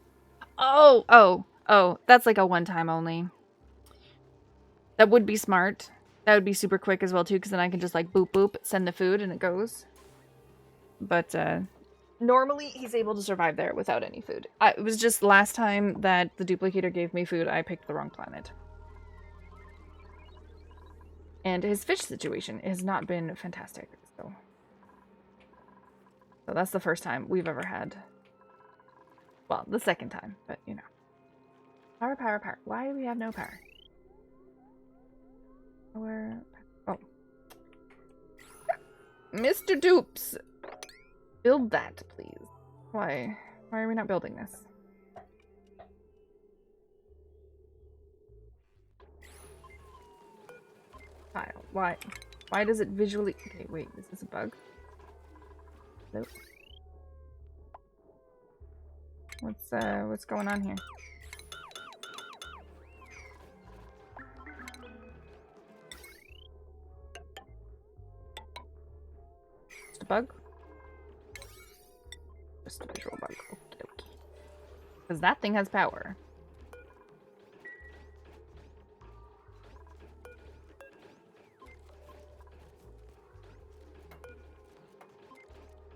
Oh, that's like a one-time only. That would be smart. That would be super quick as well too, because then I can just like boop boop, send the food and it goes. But normally he's able to survive there without any food. It was just last time that the duplicator gave me food, I picked the wrong planet. And his fish situation has not been fantastic, so that's the first time we've ever had. Well, the second time, but you know. Power, power, power. Why do we have no power? Power. Oh. Mr. Dupes! Build that, please. Why? Why are we not building this? Tile. Why? Why does it visually... Okay, wait. Is this a bug? Nope. What's going on here? Just a bug? Just a visual bug. Okie dokie. Because that thing has power.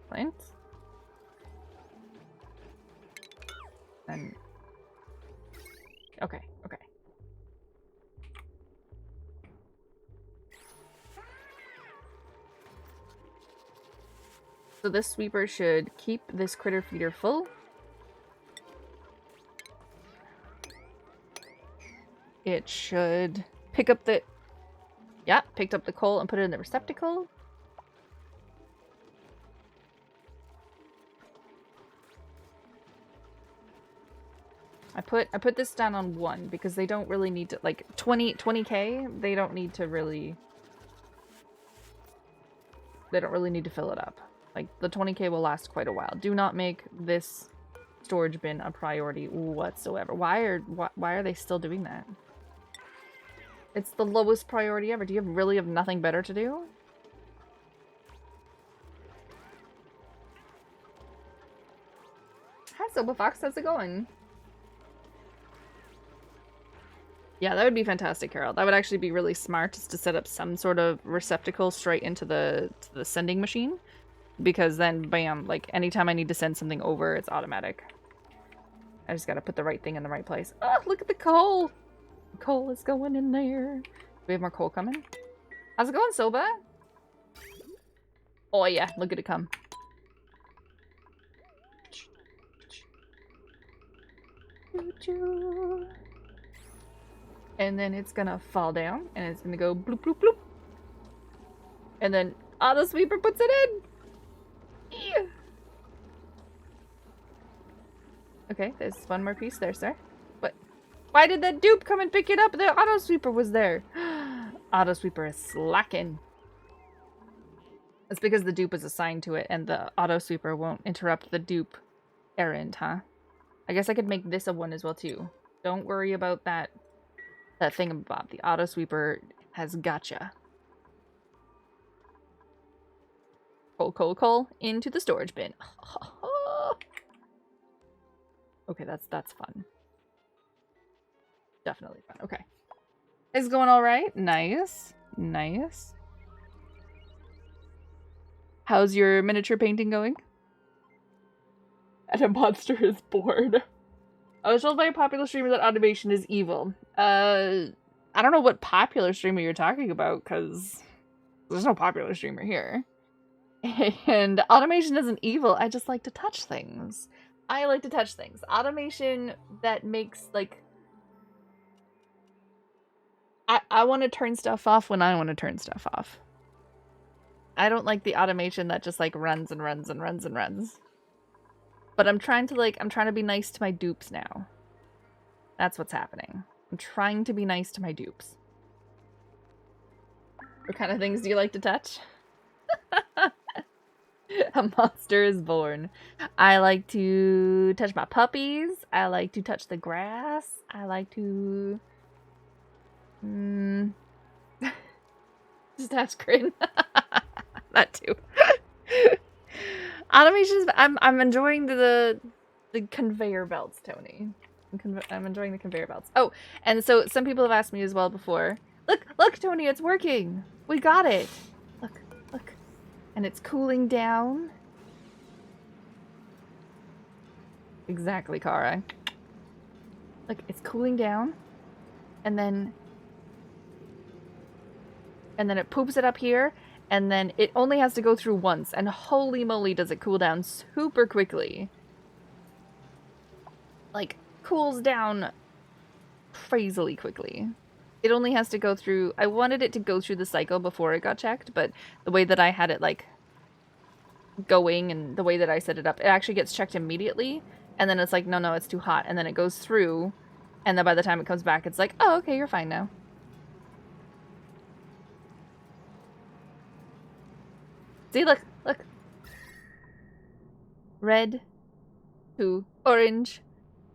Plants? So this sweeper should keep this critter feeder full. It should pick up the... Yeah, picked up the coal and put it in the receptacle. I put this down on 1 because they don't really need to, like, 20k, they don't need to really... They don't really need to fill it up. Like, the 20k will last quite a while. Do not make this storage bin a priority whatsoever. Why are they still doing that? It's the lowest priority ever. Do you really have nothing better to do? Hi, Soba Fox. How's it going? Yeah, that would be fantastic, Carol. That would actually be really smart, is to set up some sort of receptacle straight into the sending machine. Because then, bam, like, anytime I need to send something over, it's automatic. I just gotta put the right thing in the right place. Oh, look at the coal! The coal is going in there. Do we have more coal coming? How's it going, Soba? Oh yeah, look at it come. Choo-choo. And then it's gonna fall down, and it's gonna go bloop, bloop, bloop. And then Auto Sweeper puts it in! Yeah. Okay, there's one more piece there, sir. What? Why did that dupe come and pick it up? The Auto Sweeper was there. Auto Sweeper is slacking. It's because the dupe is assigned to it, and the Auto Sweeper won't interrupt the dupe errand, huh? I guess I could make this a 1 as well, too. Don't worry about that thing about the Auto Sweeper has gotcha. Coal, coal, coal into the storage bin. Okay, that's fun. Definitely fun. Okay. It's going all right. Nice. Nice. How's your miniature painting going? And a monster is bored. I was told by a popular streamer that automation is evil. I don't know what popular streamer you're talking about, because there's no popular streamer here. And automation isn't evil, I just like to touch things. I like to touch things. Automation that makes, like... I want to turn stuff off when I want to turn stuff off. I don't like the automation that just, like, runs and runs and runs and runs. But I'm trying to be nice to my dupes now. That's what's happening. I'm trying to be nice to my dupes. What kind of things do you like to touch? A monster is born. I like to touch my puppies. I like to touch the grass. I like to... just touch Grin. That too. Automations. I'm enjoying the conveyor belts, Tony. I'm enjoying the conveyor belts. Oh, and so some people have asked me as well before. Look, Tony, it's working. We got it. Look. And it's cooling down. Exactly, Kara. Look, it's cooling down. And then it poops it up here. And then it only has to go through once. And holy moly, does it cool down super quickly. Like, cools down crazily quickly. It only has to go through... I wanted it to go through the cycle before it got checked, but the way that I had it, like, going and the way that I set it up, it actually gets checked immediately, and then it's like, no, it's too hot, and then it goes through, and then by the time it comes back, it's like, oh, okay, you're fine now. See, look. Red to orange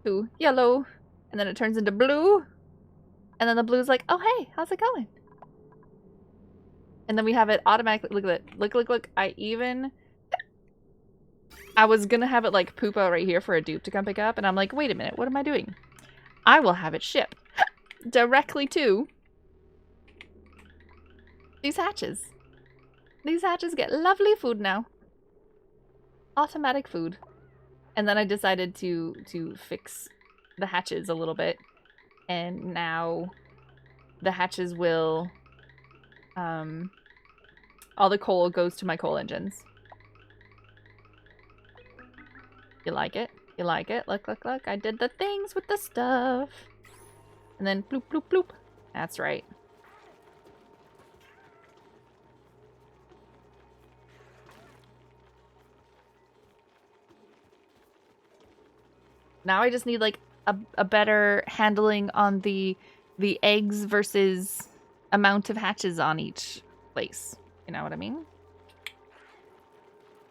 to yellow, and then it turns into blue. And then the blue's like, oh, hey, how's it going? And then we have it automatically, look at it, look. I was gonna have it, like, poop out right here for a dupe to come pick up, and I'm like, wait a minute, what am I doing? I will have it ship directly to these hatches. These hatches get lovely food now. Automatic food. And then I decided to fix the hatches a little bit. And now the hatches will... all the coal goes to my coal engines. You like it? You like it? Look, look, look. I did the things with the stuff. And then bloop, bloop, bloop. That's right. Now I just need like a better handling on the eggs versus amount of hatches on each place. You know what I mean?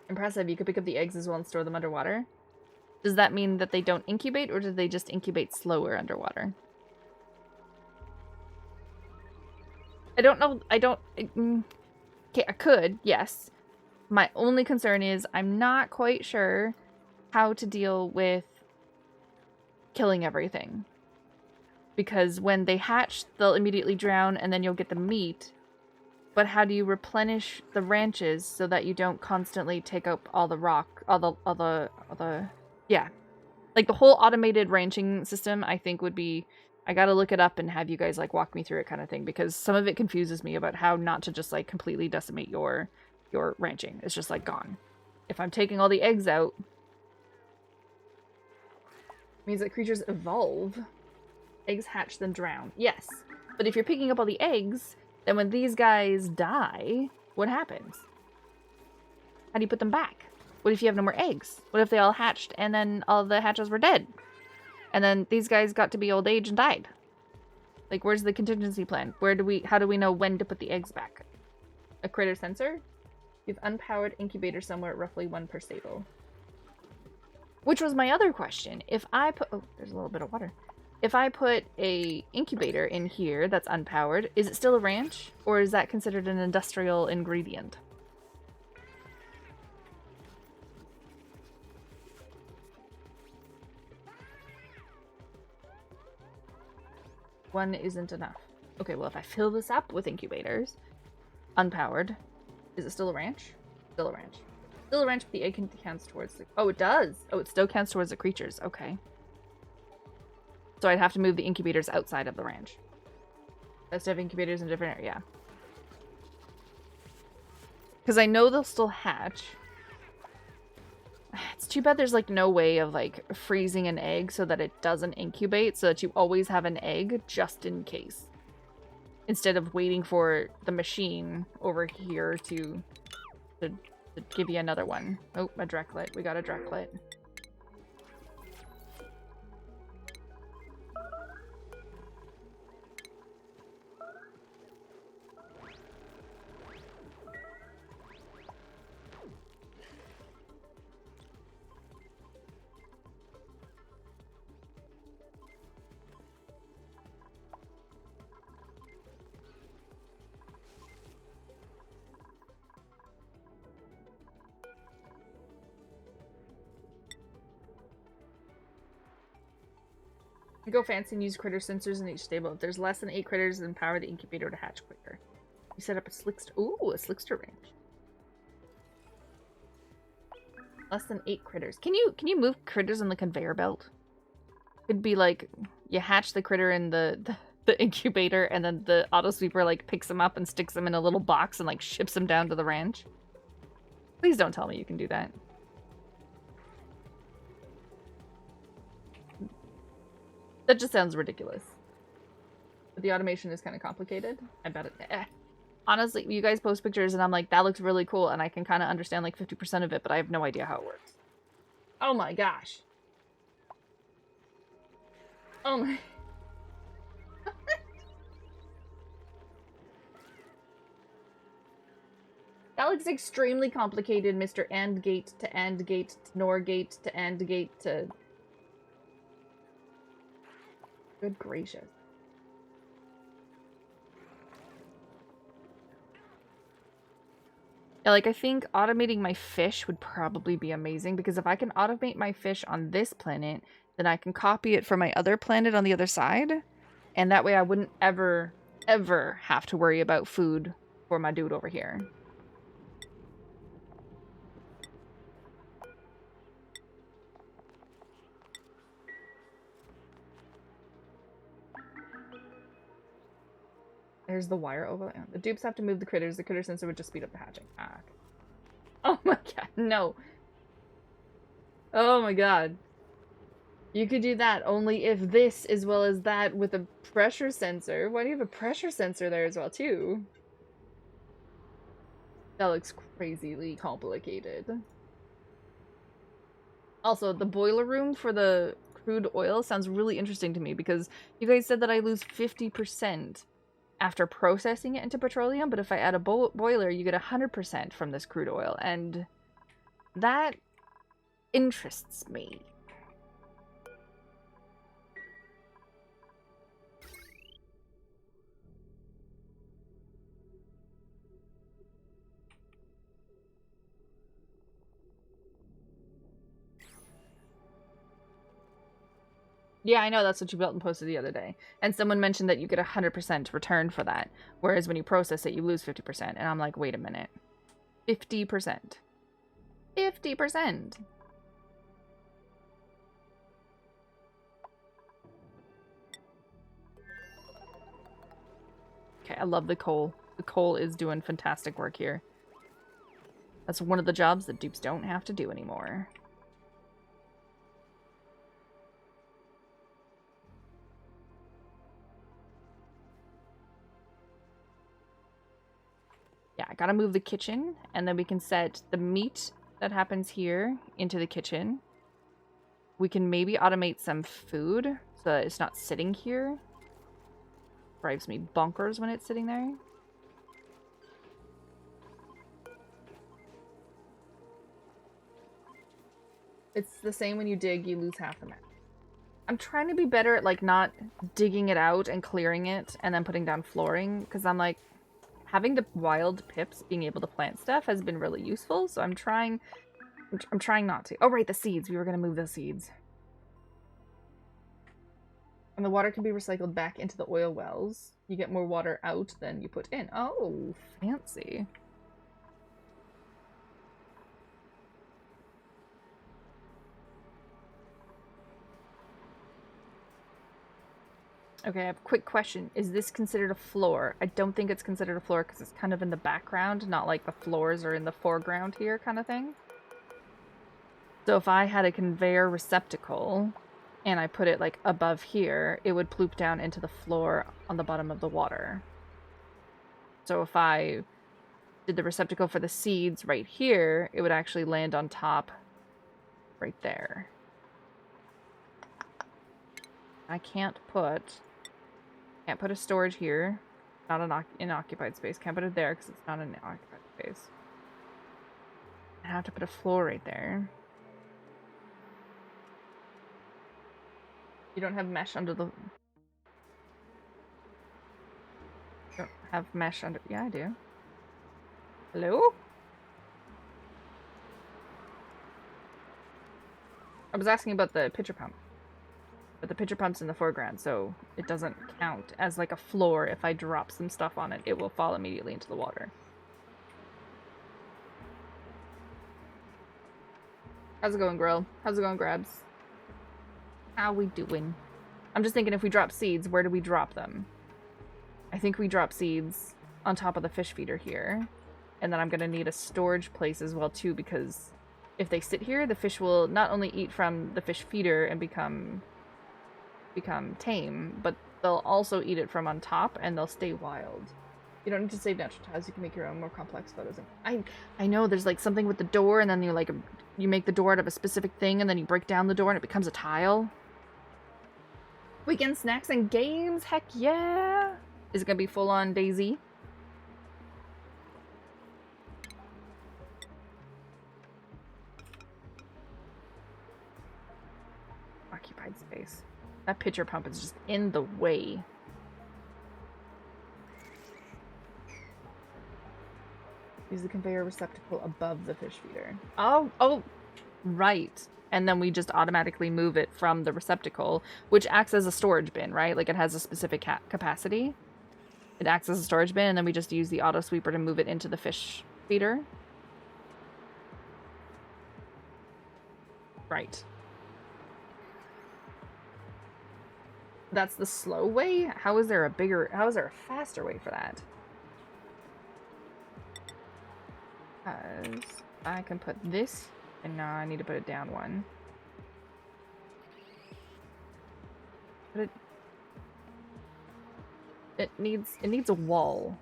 Impressive. You could pick up the eggs as well and store them underwater. Does that mean that they don't incubate, or do they just incubate slower underwater? I don't know. I don't... Okay, I could, yes. My only concern is I'm not quite sure how to deal with killing everything. Because when they hatch, they'll immediately drown, and then you'll get the meat. But how do you replenish the ranches so that you don't constantly take up all the rock, all the yeah. Like the whole automated ranching system, I think would be, I gotta look it up and have you guys like walk me through it kind of thing, because some of it confuses me about how not to just like completely decimate your ranching. It's just like gone. If I'm taking all the eggs out, it means that creatures evolve. Eggs hatch then drown. Yes. But if you're picking up all the eggs, then when these guys die, what happens? How do you put them back? What if you have no more eggs? What if they all hatched and then all the hatches were dead? And then these guys got to be old age and died? Like, where's the contingency plan? How do we know when to put the eggs back? A critter sensor? You have unpowered incubator somewhere, roughly 1 per stable. Which was my other question. If I put... Oh, there's a little bit of water. If I put a incubator in here that's unpowered, is it still a ranch? Or is that considered an industrial ingredient? One isn't enough. Okay, well, if I fill this up with incubators, unpowered, is it still a ranch? Still a ranch. Still a ranch, but the egg counts towards the... Oh, it does! Oh, it still counts towards the creatures. Okay. So I'd have to move the incubators outside of the ranch. Best to have incubators in different areas. Yeah. Because I know they'll still hatch. It's too bad there's like no way of like freezing an egg so that it doesn't incubate, so that you always have an egg just in case. Instead of waiting for the machine over here to give you another one. Oh, a Dreklet. We got a Dreklet. You go fancy and use critter sensors in each stable. If there's less than 8 critters, then power the incubator to hatch quicker. You set up a slickster. Ooh, a slickster range. Less than 8 critters. Can you move critters on the conveyor belt? Could be like you hatch the critter in the incubator, and then the auto sweeper like picks them up and sticks them in a little box and like ships them down to the ranch. Please don't tell me you can do that. That just sounds ridiculous. But the automation is kind of complicated. I bet it... Honestly, you guys post pictures and I'm like, that looks really cool, and I can kind of understand like 50% of it, but I have no idea how it works. Oh my gosh. Oh my... That looks extremely complicated, Mr. AND gate to AND gate to NOR gate to AND gate to... Good gracious. Yeah, like, I think automating my fish would probably be amazing, because if I can automate my fish on this planet, then I can copy it for my other planet on the other side, and that way I wouldn't ever, ever have to worry about food for my dude over here. There's the wire over. The dupes have to move the critters. The critter sensor would just speed up the hatching. Ah. Oh my god, no. Oh my god. You could do that only if this as well as that with a pressure sensor. Why do you have a pressure sensor there as well, too? That looks crazily complicated. Also, the boiler room for the crude oil sounds really interesting to me because you guys said that I lose 50% after processing it into petroleum, but if I add a boiler, you get 100% from this crude oil, and that interests me. Yeah, I know, that's what you built and posted the other day. And someone mentioned that you get 100% return for that, whereas when you process it, you lose 50%. And I'm like, wait a minute. 50%. 50%! Okay, I love the coal. The coal is doing fantastic work here. That's one of the jobs that dupes don't have to do anymore. Yeah, I gotta move the kitchen, and then we can set the meat that happens here into the kitchen. We can maybe automate some food so that it's not sitting here. Drives me bonkers when it's sitting there. It's the same when you dig, you lose half the map. I'm trying to be better at, like, not digging it out and clearing it and then putting down flooring, because I'm like, having the wild pips being able to plant stuff has been really useful, so I'm trying not to. Oh, right, the seeds. We were going to move the seeds. And the water can be recycled back into the oil wells. You get more water out than you put in. Oh, fancy. Okay, I have a quick question. Is this considered a floor? I don't think it's considered a floor because it's kind of in the background, not like the floors are in the foreground here kind of thing. So if I had a conveyor receptacle and I put it like above here, it would ploop down into the floor on the bottom of the water. So if I did the receptacle for the seeds right here, it would actually land on top right there. I can't put a storage here. Not an occupied space. Can't put it there because it's not an occupied space. I have to put a floor right there. You don't have mesh under the... You don't have mesh under... Yeah, I do. Hello? I was asking about the pitcher pump. But the pitcher pump's in the foreground, so it doesn't count as like a floor. If I drop some stuff on it, it will fall immediately into the water. How's it going, Grill? How's it going, Grabs? How we doing? I'm just thinking if we drop seeds, where do we drop them? I think we drop seeds on top of the fish feeder here. And then I'm going to need a storage place as well, too, because if they sit here, the fish will not only eat from the fish feeder and become tame, but they'll also eat it from on top, and they'll stay wild. You don't need to save natural tiles. You can make your own more complex photos. I know there's like something with the door, and then you make the door out of a specific thing, and then you break down the door, and it becomes a tile. Weekend snacks and games? Heck yeah! Is it gonna be full on Daisy? Occupied space. That pitcher pump is just in the way. Use the conveyor receptacle above the fish feeder. Oh, right. And then we just automatically move it from the receptacle, which acts as a storage bin, right? Like it has a specific capacity. It acts as a storage bin, and then we just use the auto sweeper to move it into the fish feeder. Right. That's the slow way? How is there a faster way for that? Because I can put this, and now I need to put it down one. But it needs a wall.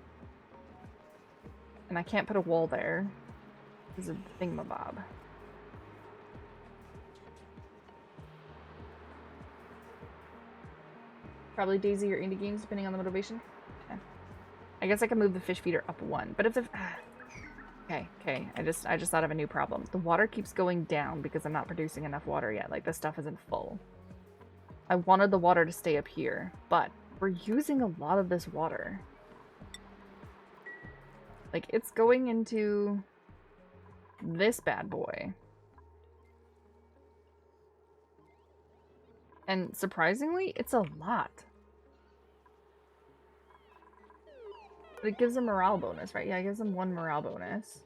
And I can't put a wall there. It's a thingamabob. Probably Daisy or indie games, depending on the motivation. Okay. I guess I can move the fish feeder up one, but if the okay. I just thought of a new problem. The water keeps going down because I'm not producing enough water yet. Like, the stuff isn't full. I wanted the water to stay up here, but we're using a lot of this water. Like, it's going into this bad boy. And surprisingly, it's a lot. But it gives a morale bonus, right? Yeah, it gives them 1 morale bonus.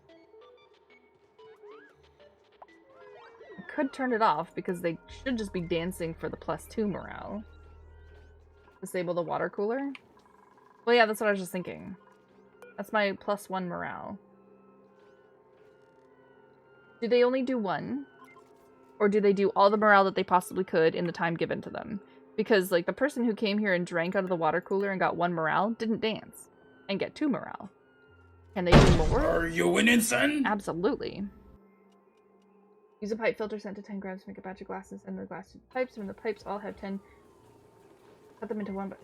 I could turn it off because they should just be dancing for the +2 morale. Disable the water cooler? Well, yeah, that's what I was just thinking. That's my +1 morale. Do they only do 1? Or do they do all the morale that they possibly could in the time given to them? Because, like, the person who came here and drank out of the water cooler and got 1 morale didn't dance and get 2 morale. Can they do more? Are you winning, son? Absolutely. Use a pipe filter sent to 10 grams to make a batch of glasses and the glass pipes. When the pipes all have 10, cut them into one. But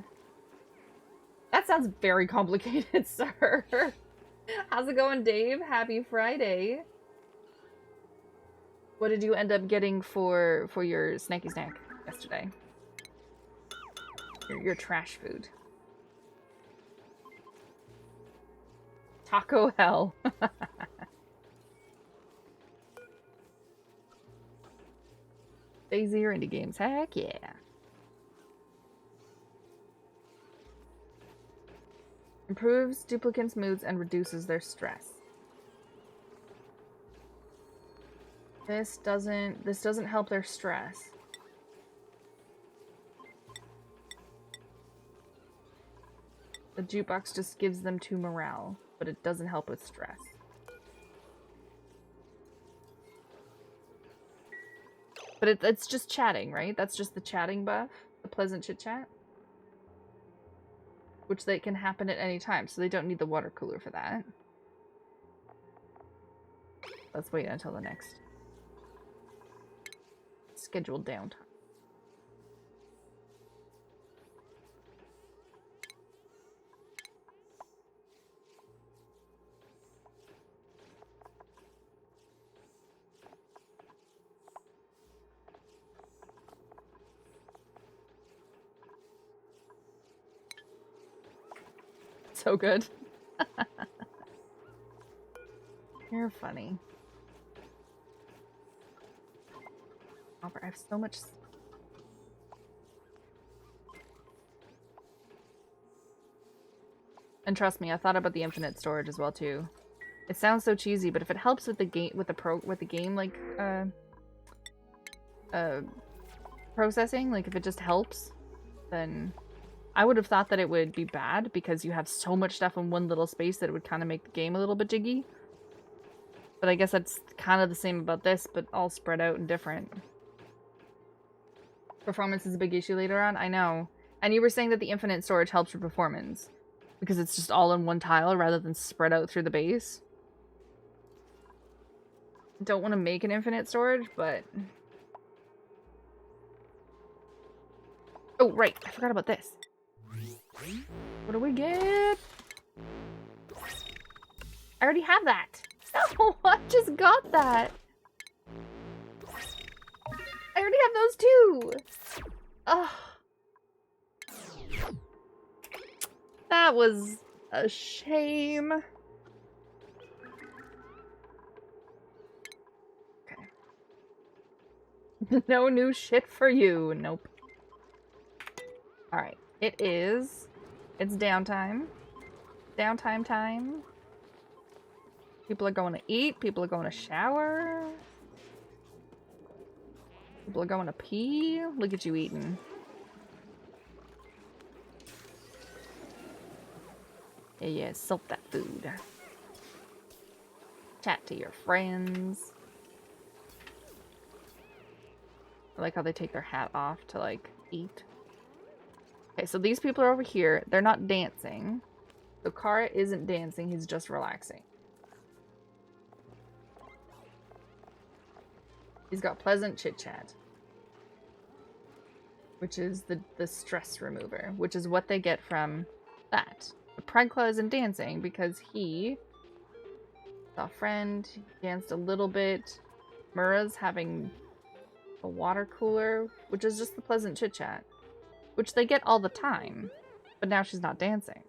that sounds very complicated, sir. How's it going, Dave? Happy Friday. What did you end up getting for your snacky snack yesterday? Your trash food. Taco hell. Daisy or indie games. Heck yeah. Improves duplicants' moods and reduces their stress. This doesn't help their stress. The jukebox just gives them 2 morale, but it doesn't help with stress. But it's just chatting, right? That's just the chatting buff, the pleasant chit chat, which they can happen at any time, so they don't need the water cooler for that. Let's wait until the next scheduled downtime. So good. You're funny. I have so much. And trust me, I thought about the infinite storage as well too. It sounds so cheesy, but if it helps with the game, with the game like processing, like if it just helps, then I would have thought that it would be bad because you have so much stuff in one little space that it would kind of make the game a little bit jiggy. But I guess that's kind of the same about this, but all spread out and different. Performance is a big issue later on, I know. And you were saying that the infinite storage helps with performance because it's just all in one tile rather than spread out through the base. Don't want to make an infinite storage, but... Oh, right. I forgot about this. What do we get? I already have that. No, I just got that. I already have those too. Ugh. That was a shame. Okay. No new shit for you. Nope. Alright. It's downtime. Downtime time. People are going to eat. People are going to shower. People are going to pee. Look at you eating. Yeah, soak that food. Chat to your friends. I like how they take their hat off to, like, eat. Okay, so these people are over here. They're not dancing. So Kara isn't dancing, he's just relaxing. He's got pleasant chit-chat. Which is the stress remover. Which is what they get from that. But Pregclaw isn't dancing because he saw a friend, he danced a little bit. Mura's having a water cooler, which is just the pleasant chit-chat. Which they get all the time. But now she's not dancing.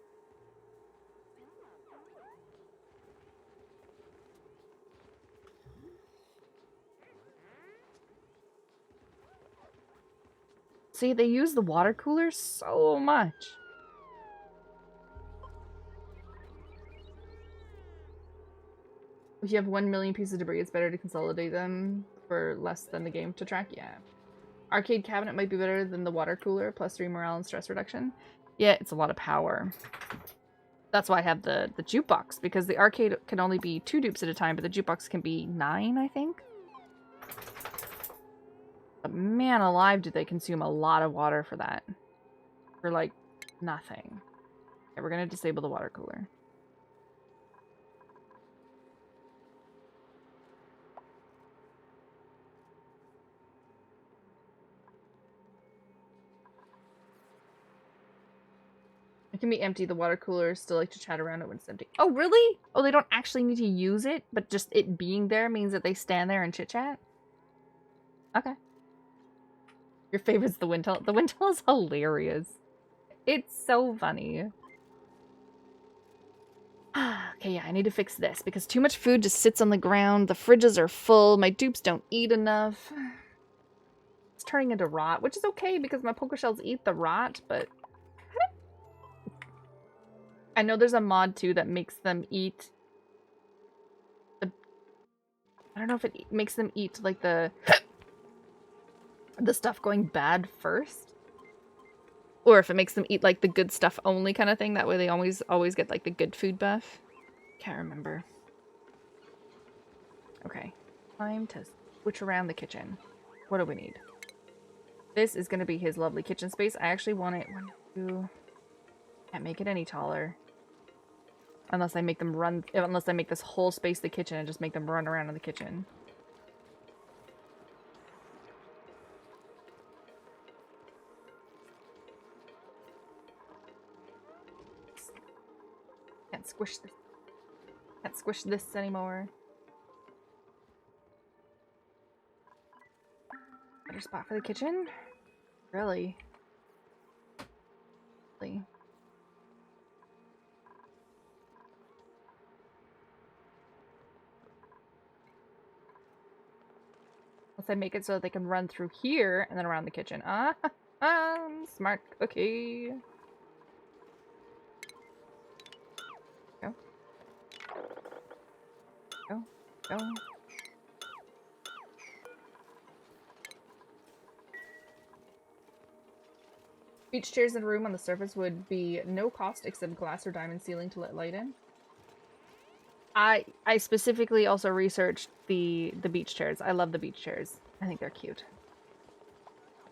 See, they use the water cooler so much. If you have 1 million pieces of debris, it's better to consolidate them for less than the game to track. Yeah. Arcade cabinet might be better than the water cooler, +3 morale and stress reduction. Yeah, it's a lot of power. That's why I have the jukebox, because the arcade can only be 2 dupes at a time, but the jukebox can be 9, I think. But man alive, do they consume a lot of water for that. For, like, nothing. Okay, we're gonna disable the water cooler. It can be empty. The water coolers still like to chat around it when it's empty. Oh, really? Oh, they don't actually need to use it, but just it being there means that they stand there and chit-chat? Okay. Your favorite's the Wintel. The Wintel is hilarious. It's so funny. Okay, yeah, I need to fix this because too much food just sits on the ground. The fridges are full. My dupes don't eat enough. It's turning into rot, which is okay because my poker shells eat the rot, but I know there's a mod too that makes them eat the... I don't know if it makes them eat like the stuff going bad first. Or if it makes them eat like the good stuff only kind of thing. That way they always get like the good food buff. Can't remember. Okay. Time to switch around the kitchen. What do we need? This is going to be his lovely kitchen space. I actually want it... 1, 2... Can't make it any taller. Unless I make them run... Unless I make this whole space the kitchen and just make them run around in the kitchen. Can't squish this. Can't squish this anymore. Better spot for the kitchen? Really? Really? Unless I make it so that they can run through here and then around the kitchen. Smart cookie. Go. Go. Go. Beach chairs in a room on the surface would be no cost except glass or diamond ceiling to let light in. I specifically also researched the beach chairs. I love the beach chairs. I think they're cute.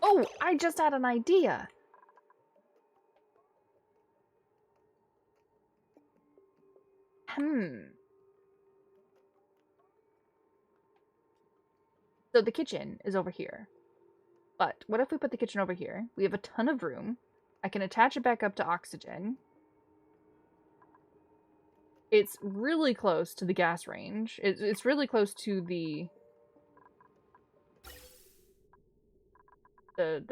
Oh, I just had an idea. So the kitchen is over here. But what if we put the kitchen over here? We have a ton of room. I can attach it back up to oxygen. It's really close to the gas range. It's really close to the But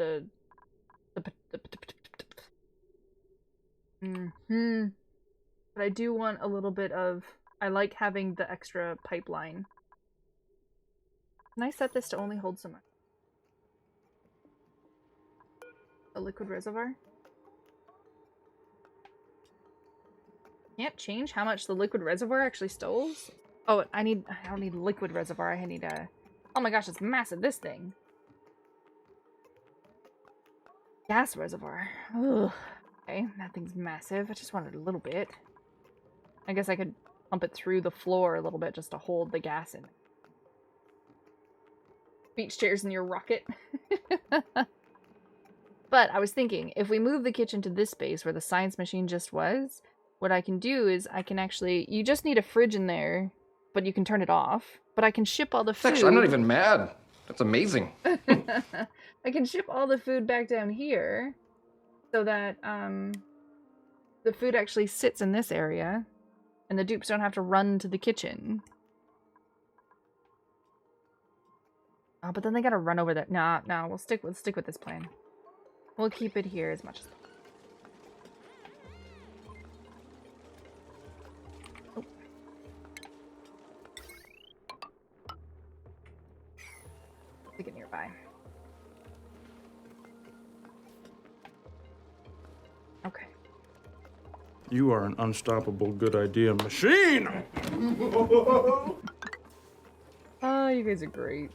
I do want a little bit of... I like having the extra pipeline. Can I set this to only hold so much? A liquid reservoir? Can't change how much the liquid reservoir actually stores? Oh, I don't need liquid reservoir, I need a... Oh my gosh, it's massive, this thing. Gas reservoir. Ugh. Okay, that thing's massive. I just wanted a little bit. I guess I could pump it through the floor a little bit just to hold the gas in it. Beach chairs in your rocket. But I was thinking, if we move the kitchen to this space where the science machine just was, what I can do is I can actually... You just need a fridge in there, but you can turn it off. But I can ship all the food... Actually, I'm not even mad. That's amazing. I can ship all the food back down here so that the food actually sits in this area and the dupes don't have to run to the kitchen. Oh, but then they gotta run over there. Nah, we'll stick with this plan. We'll keep it here as much as possible. Oh. Stick it nearby. Okay. You are an unstoppable good idea machine! Oh, you guys are great.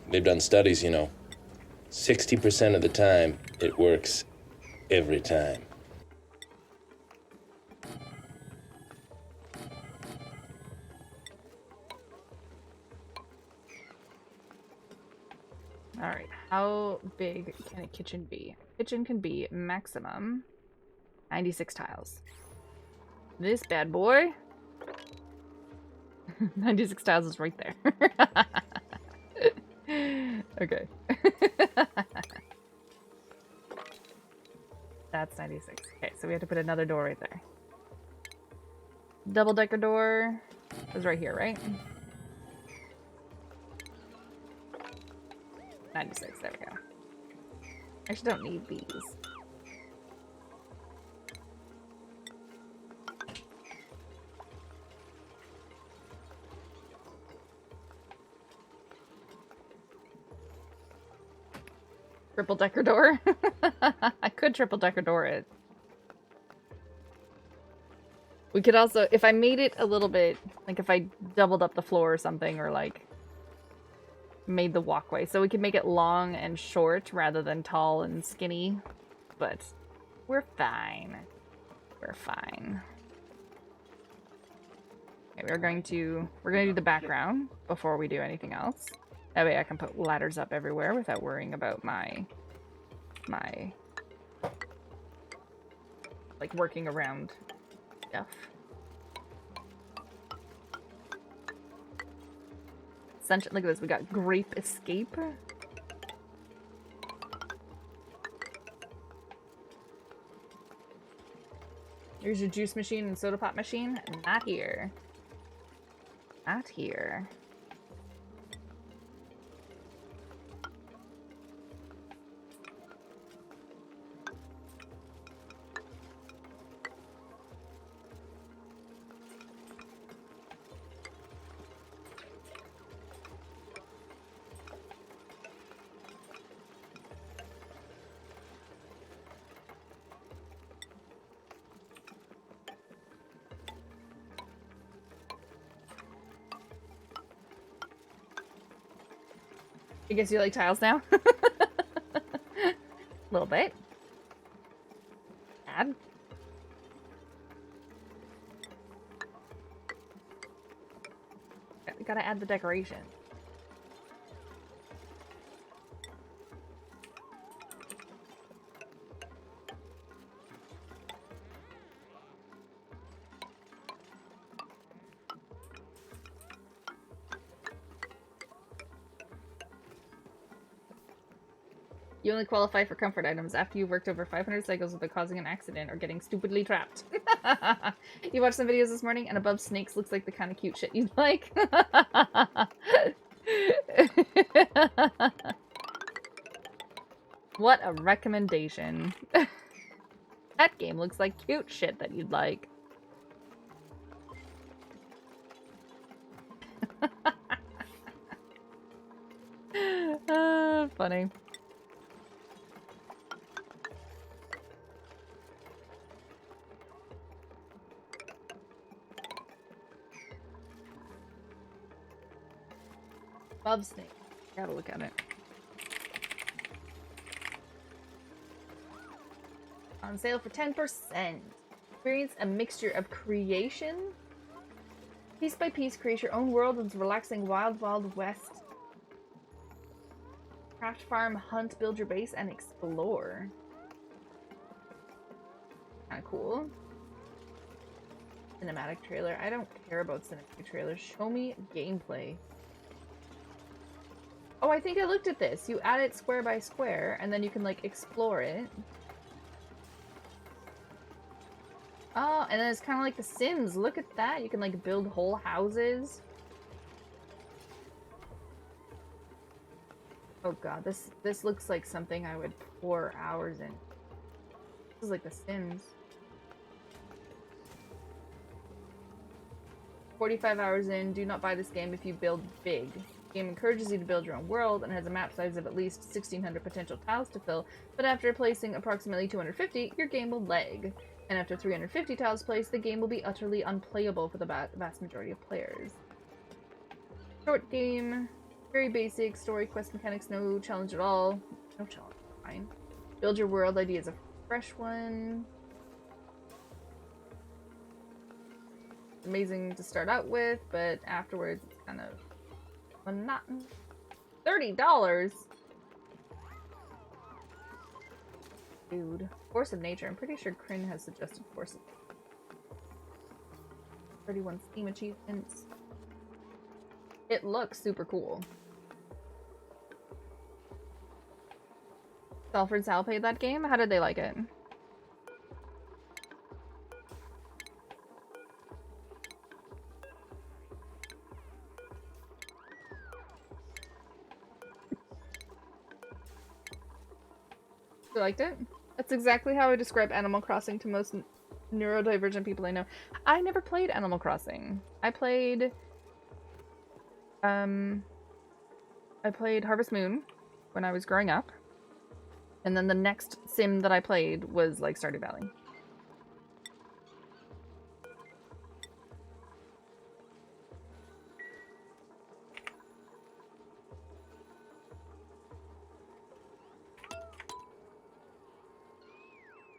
They've done studies, you know. 60% of the time, it works every time. Alright, how big can a kitchen be? Kitchen can be maximum 96 tiles. This bad boy... 96 tiles is right there. Okay. That's 96. Okay, so we have to put another door right there. Double-decker door is right here, right? 96, there we go. Actually, don't need these. Triple-decker door? I could triple-decker door it. We could also, if I made it a little bit, like if I doubled up the floor or something, or like made the walkway, so we could make it long and short rather than tall and skinny. But we're fine. We're fine. Okay, we're gonna do the background before we do anything else. That way I can put ladders up everywhere without worrying about my like working around stuff. Sunshine, look at this, we got grape escape. Here's your juice machine and soda pop machine. Not here. Not here. I guess you like tiles now? A little bit. Add. We gotta add the decoration. You only qualify for comfort items after you've worked over 500 cycles without causing an accident or getting stupidly trapped. You watched some videos this morning and above snakes looks like the kind of cute shit you'd like. What a recommendation. That game looks like cute shit that you'd like. Funny. Above snake. Gotta look at it. On sale for 10%. Experience a mixture of creation. Piece by piece, create your own world with relaxing wild west. Craft, farm, hunt, build your base, and explore. Kinda cool. Cinematic trailer. I don't care about cinematic trailers. Show me gameplay. Oh, I think I looked at this. You add it square by square, and then you can, like, explore it. Oh, and then it's kind of like The Sims. Look at that. You can, like, build whole houses. Oh god, this looks like something I would pour hours in. This is like The Sims. 45 hours in, do not buy this game if you build big. The game encourages you to build your own world and has a map size of at least 1,600 potential tiles to fill, but after placing approximately 250, your game will lag. And after 350 tiles placed, the game will be utterly unplayable for the vast majority of players. Short game, very basic, story, quest mechanics, no challenge at all. No challenge, fine. Build your world idea is a fresh one. Amazing to start out with, but afterwards it's kind of monotonous. $30? Dude. Force of Nature. I'm pretty sure Kryn has suggested Force of Nature. 31 Steam achievements. It looks super cool. Salford Sal played that game? How did they like it? You liked it? That's exactly how I describe Animal Crossing to most neurodivergent people I know. I never played Animal Crossing. I played Harvest Moon when I was growing up. And then the next sim that I played was like Stardew Valley.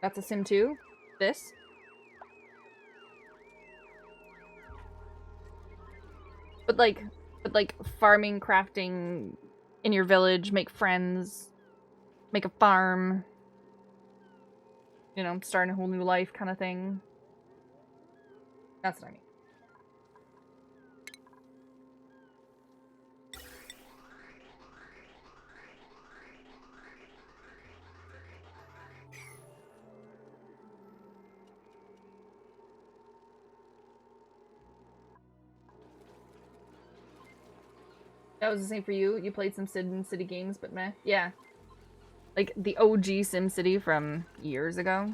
That's a sim too? This? But like farming, crafting in your village, make friends, make a farm, you know, starting a whole new life kind of thing. That's what I mean. That was the same for you? You played some SimCity games, but meh? Yeah. Like the OG SimCity from years ago.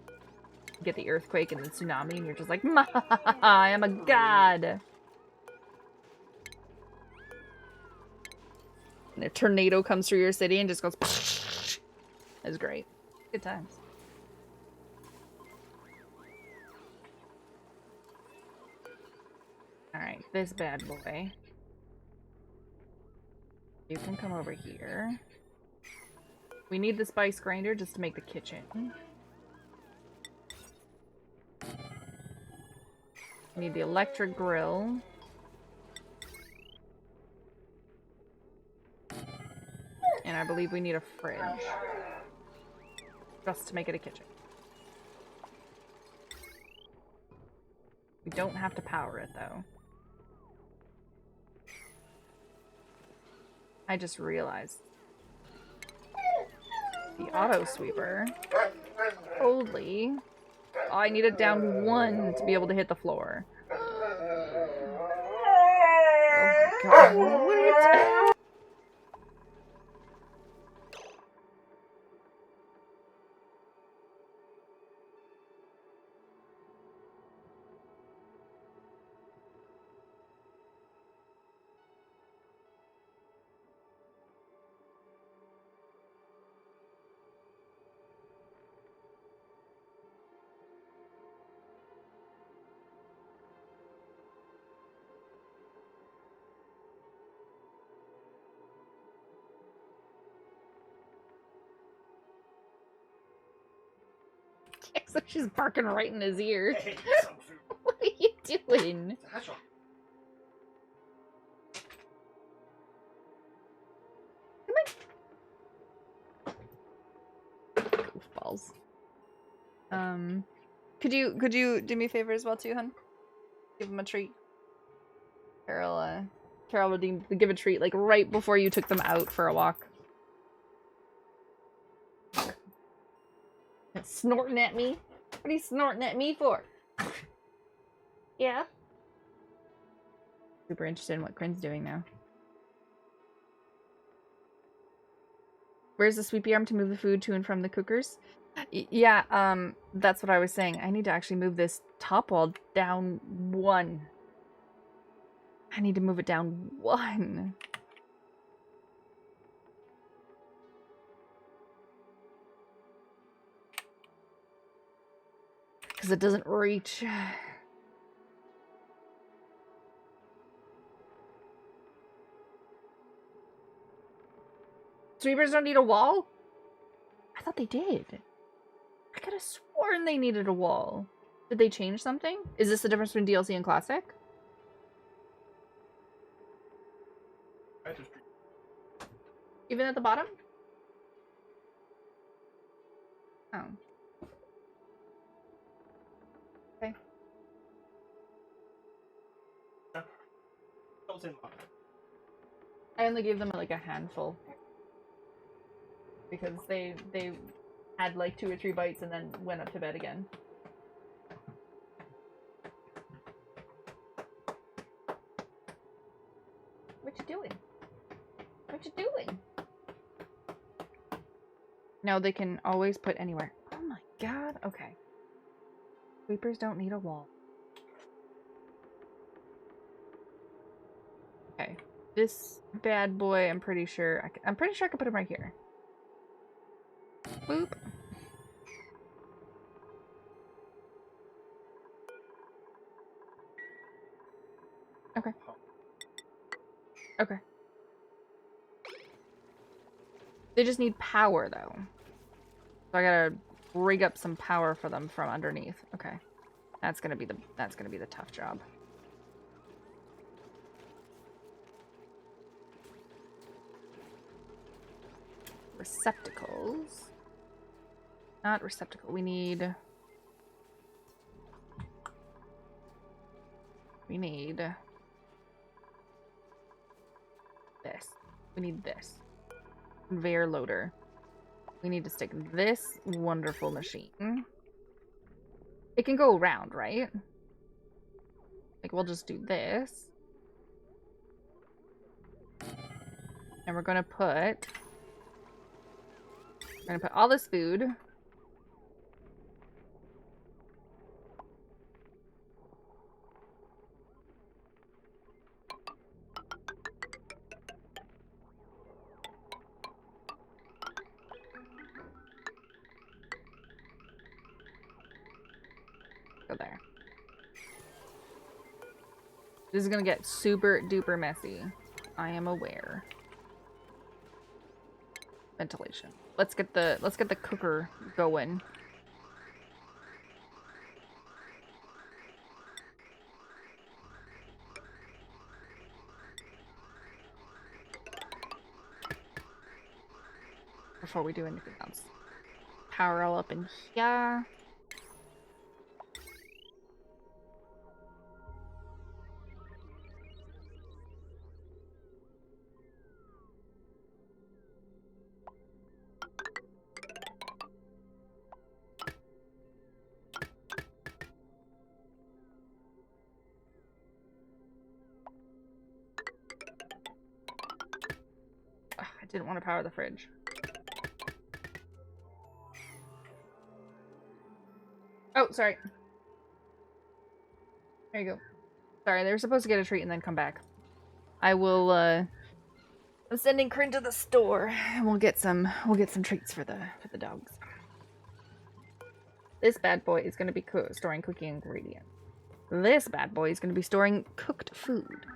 You get the earthquake and the tsunami and you're just like, I am a god! And a tornado comes through your city and just goes It's great. Good times. Alright, this bad boy. You can come over here. We need the spice grinder just to make the kitchen. We need the electric grill. And I believe we need a fridge. Just to make it a kitchen. We don't have to power it, though. I just realized. The auto sweeper. Holy. Oh, I need it down 1 to be able to hit the floor. Oh my god. What? So she's barking right in his ear. What are you doing? Goofballs. Could you do me a favor as well too, hun? Give him a treat. Carol would give a treat like right before you took them out for a walk. Snorting at me? What are you snorting at me for? Yeah. Super interested in what Crin's doing now. Where's the sweepy arm to move the food to and from the cookers? Yeah, that's what I was saying. I need to actually move this top wall down 1. I need to move it down 1. Because it doesn't reach. Sweepers don't need a wall? I thought they did. I could have sworn they needed a wall. Did they change something? Is this the difference between DLC and Classic? Even at the bottom? Oh. Okay. I only gave them like a handful. Because they had like 2 or 3 bites and then went up to bed again. What you doing? What you doing? No, they can always put anywhere. Oh my god. Okay. Sweepers don't need a wall. Okay. This bad boy, I'm pretty sure I could put him right here. Boop. Okay. Okay. They just need power though. So I gotta rig up some power for them from underneath. Okay. That's gonna be the tough job. Receptacles. Not receptacle. We need this. We need this. Conveyor loader. We need to stick this wonderful machine. It can go around, right? Like, we'll just do this. And we're gonna put all this food. Go there. This is gonna get super duper messy. I am aware. Ventilation. Let's get the cooker going. Before we do anything else. Power all up in here. I didn't want to power the fridge. Oh, sorry. There you go. Sorry, they were supposed to get a treat and then come back. I will, I'm sending Corinne to the store and we'll get some treats for the dogs. This bad boy is going to be storing cooking ingredients. This bad boy is going to be storing cooked food.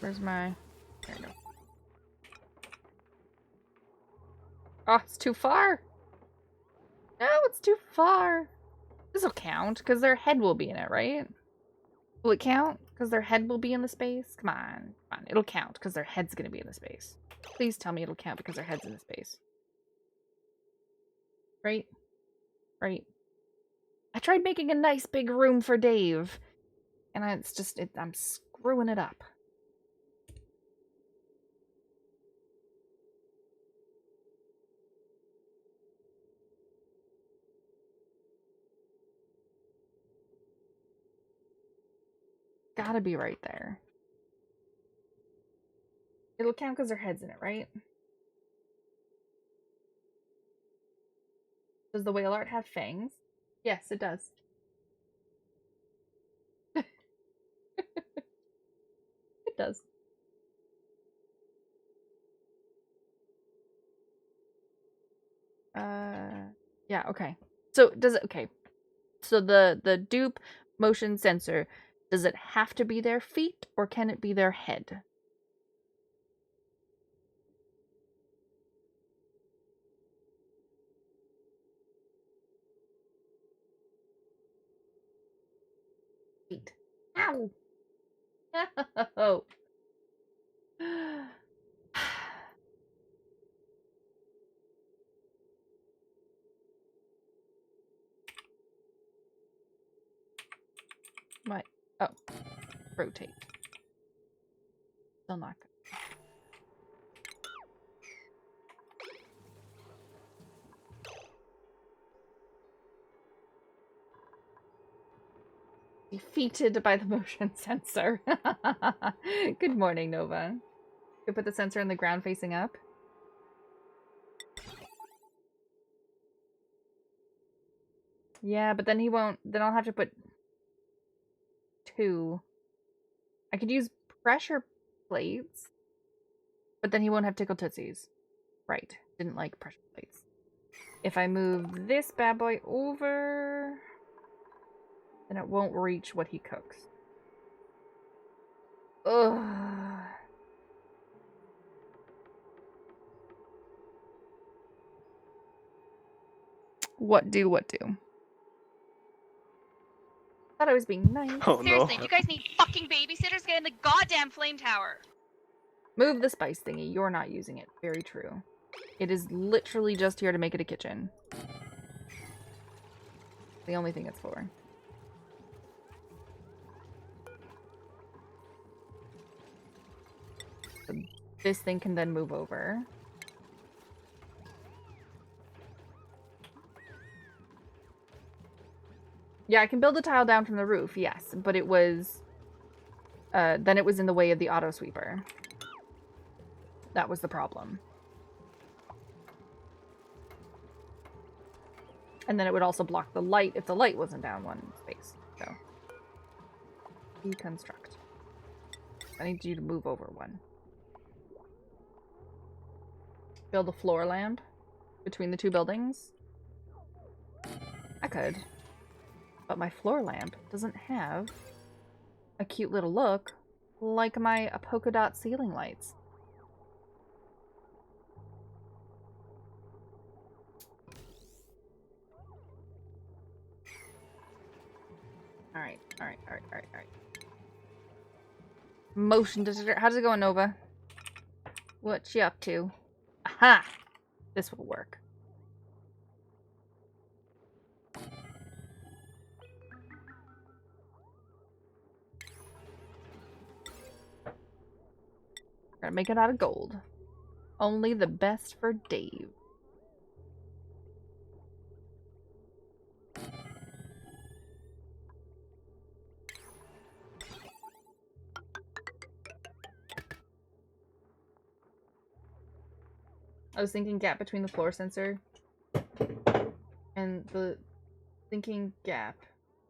Where's my... There you go. Oh, it's too far. No, it's too far. This'll count, because their head will be in it, right? Will it count? Because their head will be in the space? Come on. Come on. It'll count, because their head's going to be in the space. Please tell me it'll count because their head's in the space. Right? Right. I tried making a nice big room for Dave. And it's just, I'm screwing it up. Gotta be right there. It'll count because their head's in it, right? Does the whale art have fangs? Yes, it does. It does. Yeah, okay. So does it, okay. So the dupe motion sensor, does it have to be their feet or can it be their head? Feet. Ow! No! What? Oh. Rotate. Still not good. Defeated by the motion sensor. Good morning, Nova. You put the sensor in the ground facing up. Yeah, but then he won't. Then I'll have to put 2. I could use pressure plates, but then he won't have tickle tootsies. Right. Didn't like pressure plates. If I move this bad boy over, then it won't reach what he cooks. Ugh. What do? Thought I was being nice. Oh Seriously, no. do you guys need fucking babysitters? Get in the goddamn flame tower. Move the spice thingy. You're not using it. Very true. It is literally just here to make it a kitchen. The only thing it's for. So this thing can then move over. Yeah, I can build a tile down from the roof, yes, but it was... then it was in the way of the auto sweeper. That was the problem. And then it would also block the light if the light wasn't down one space. So, deconstruct. I need you to move over one. Build a floor lamp between the 2 buildings. I could. But my floor lamp doesn't have a cute little look like my polka dot ceiling lights. Alright. Motion detector. How does it go, Nova? What you up to? Aha! This will work. Gotta make it out of gold. Only the best for Dave. I was thinking gap between the floor sensor and the thinking gap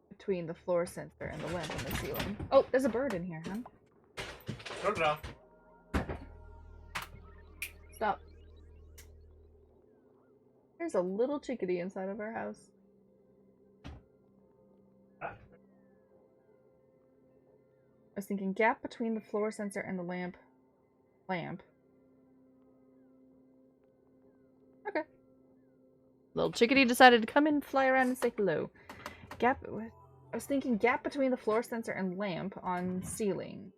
between the floor sensor and the lamp on the ceiling. Oh, there's a bird in here, huh? Stop. There's a little chickadee inside of our house. I was thinking gap between the floor sensor and the lamp. Okay. Little chickadee decided to come in, fly around, and say hello. I was thinking gap between the floor sensor and lamp on ceiling.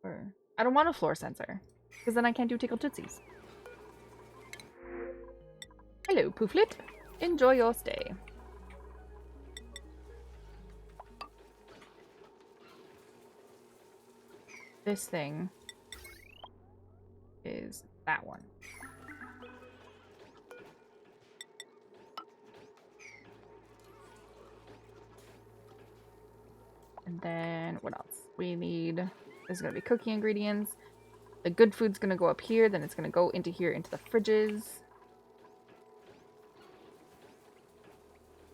Or I don't want a floor sensor, because then I can't do tickle tootsies. Hello, Pooflet. Enjoy your stay. This thing is that one. And then what else? We need, there's gonna be cooking ingredients. The good food's gonna go up here, then it's gonna go into here into the fridges.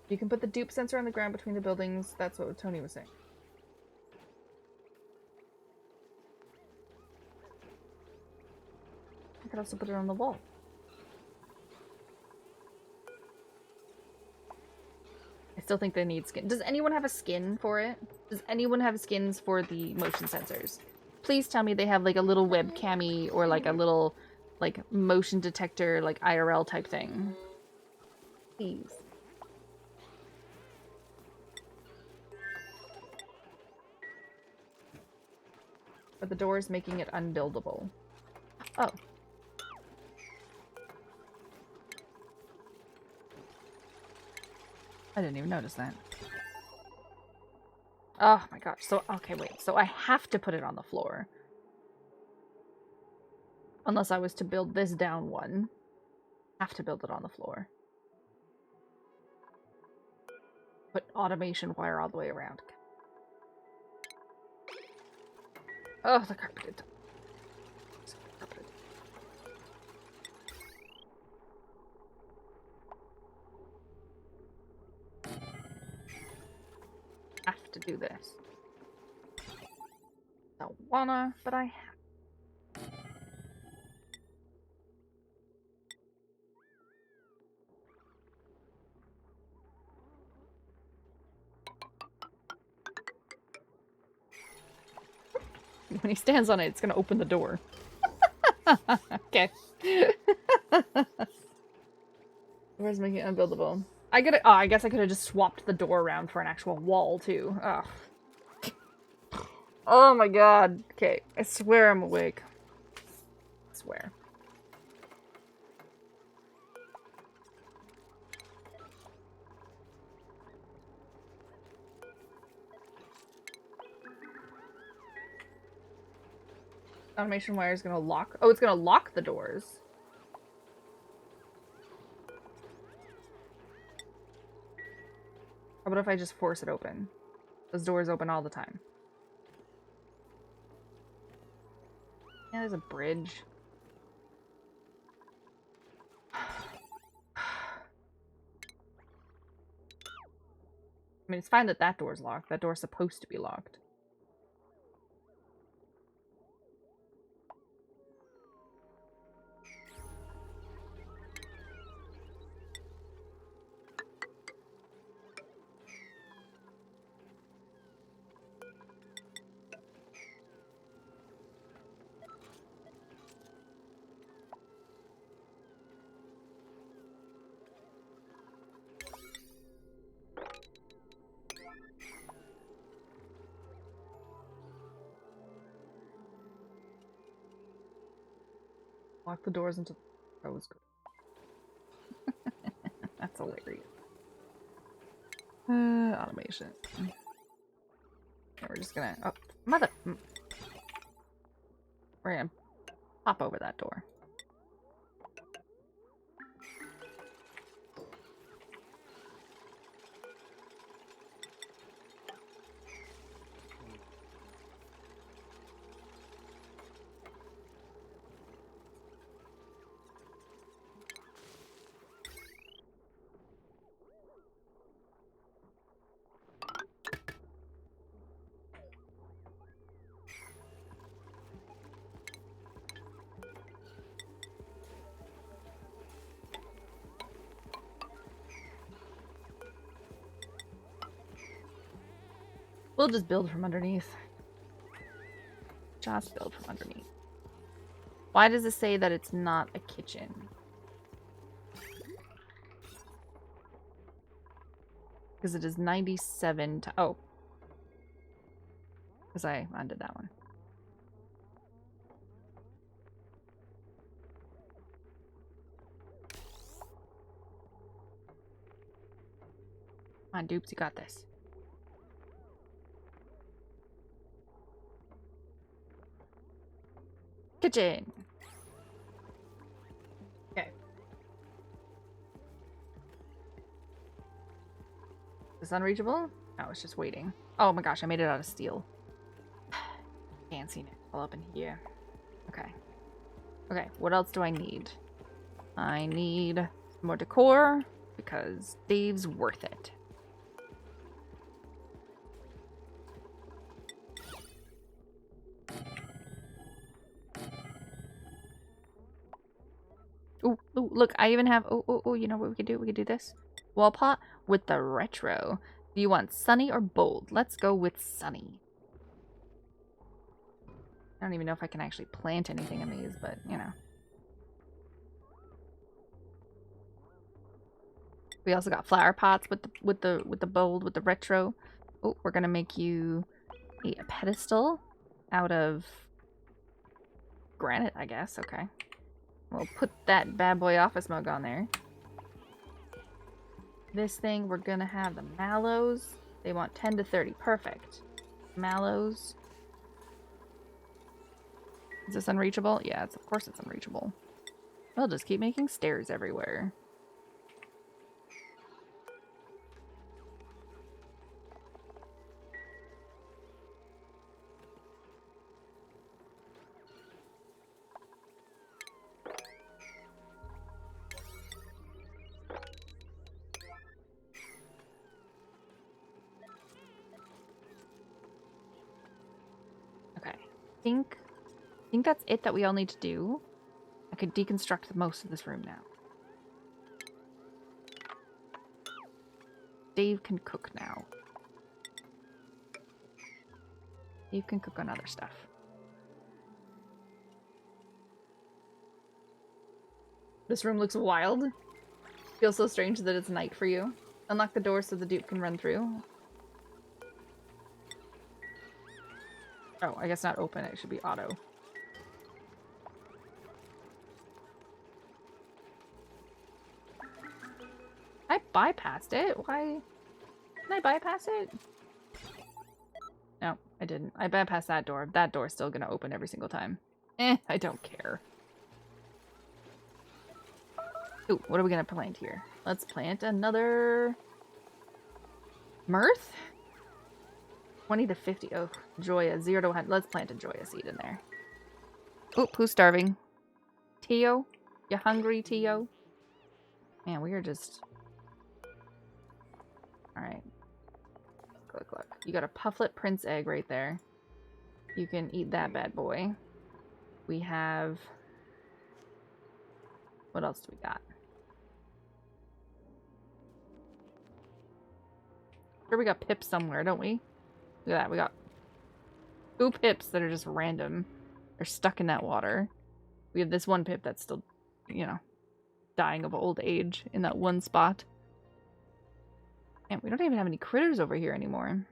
You can put the dupe sensor on the ground between the buildings. That's what Tony was saying. I could also put it on the wall. I still think they need skin. Does anyone have a skin for it? Does anyone have skins for the motion sensors? Please tell me they have like a little webcammy or like a little like motion detector like IRL type thing. Please. But the door is making it unbuildable. Oh. I didn't even notice that. Oh my gosh. So, okay, wait. So I have to put it on the floor. Unless I was to build this down one. Have to build it on the floor. Put automation wire all the way around. Oh, the carpeted. Carpeted. Have to do this. Don't wanna, but I have. When he stands on it, it's gonna open the door. Okay. Where's making it unbuildable? I guess I could have just swapped the door around for an actual wall, too. Ugh. Oh my god. Okay, I swear I'm awake. I swear. Automation wire is gonna lock. Oh, it's gonna lock the doors. How about if I just force it open? Those doors open all the time. Yeah, there's a bridge. I mean, it's fine that that door's locked. That door's supposed to be locked. Lock the doors into the rose garden. That's hilarious. Automation. Okay, we're just gonna... Oh, mother... We're gonna pop over that door. We'll just build from underneath. Just build from underneath. Why does it say that it's not a kitchen? Because it is 97 to... Oh. Because I undid that one. Come on, Dupes, you got this. Kitchen! Okay. Is this unreachable? No, it's just waiting. Oh my gosh, I made it out of steel. Fancy it all up in here. Okay. Okay, what else do I need? I need more decor, because Dave's worth it. Ooh, ooh, look, I even have... Oh, you know what we could do? We could do this. Wall pot with the retro. Do you want sunny or bold? Let's go with sunny. I don't even know if I can actually plant anything in these, but, you know. We also got flower pots with the bold, with the retro. Oh, we're gonna make you a pedestal out of granite, I guess. Okay. We'll put that bad boy office mug on there. This thing, we're gonna have the mallows. They want 10 to 30. Perfect. Mallows. Is this unreachable? Yeah, of course it's unreachable. We'll just keep making stairs everywhere. I think that's it that we all need to do. I could deconstruct most of this room now. Dave can cook now. Dave can cook on other stuff. This room looks wild. Feels so strange that it's night for you. Unlock the door so the dupe can run through. Oh, I guess not open. It should be auto. I bypassed it. Why? Didn't I bypass it? No, I didn't. I bypassed that door. That door's still gonna open every single time. I don't care. Ooh, what are we gonna plant here? Let's plant another... Mirth? 20 to 50. Oh, Joya. 0 to 100. Let's plant a Joya seed in there. Oh, who's starving? Tio? You hungry, Tio? Man, we are just... Alright. Look. You got a Pufflet Prince egg right there. You can eat that bad boy. We have... What else do we got? Sure, we got pips somewhere, don't we? Look at that, we got 2 pips that are just random. They're stuck in that water. We have this one pip that's still, you know, dying of old age in that one spot. And we don't even have any critters over here anymore.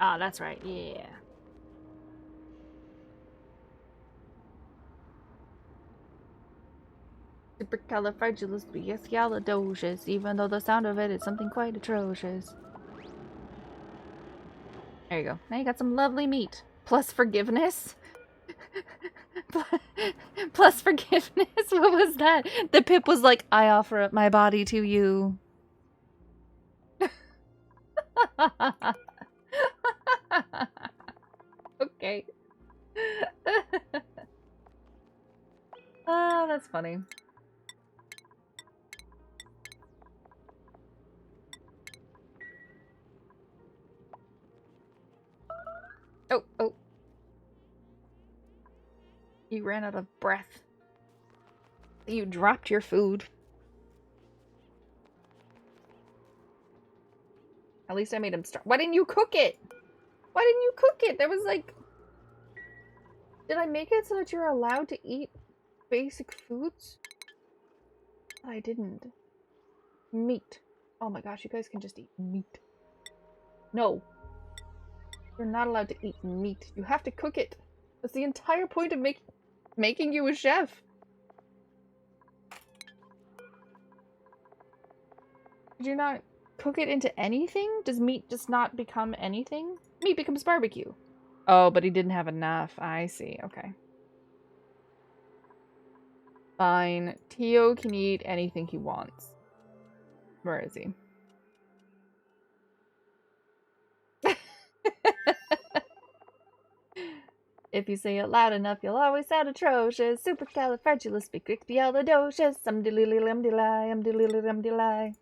Ah, that's right, yeah. Supercalifragilisticexpialidocious, even though the sound of it is something quite atrocious. There you go. Now you got some lovely meat. Plus forgiveness. Plus forgiveness. What was that? The pip was like, I offer up my body to you. Okay. Oh, that's funny. Oh, oh. You ran out of breath. You dropped your food. At least I made him start. Why didn't you cook it? Why didn't you cook it? There was like... Did I make it so that you're allowed to eat basic foods? I didn't. Meat. Oh my gosh, you guys can just eat meat. No. You're not allowed to eat meat. You have to cook it. That's the entire point of making you a chef. Did you not cook it into anything? Does meat just not become anything? Meat becomes barbecue. Oh, but he didn't have enough. I see. Okay. Fine. Tio can eat anything he wants. Where is he? If you say it loud enough, you'll always sound atrocious. Supercalifragilisticexpialidocious. Umdilly-lim-dilly, umdilly-lim-dilly.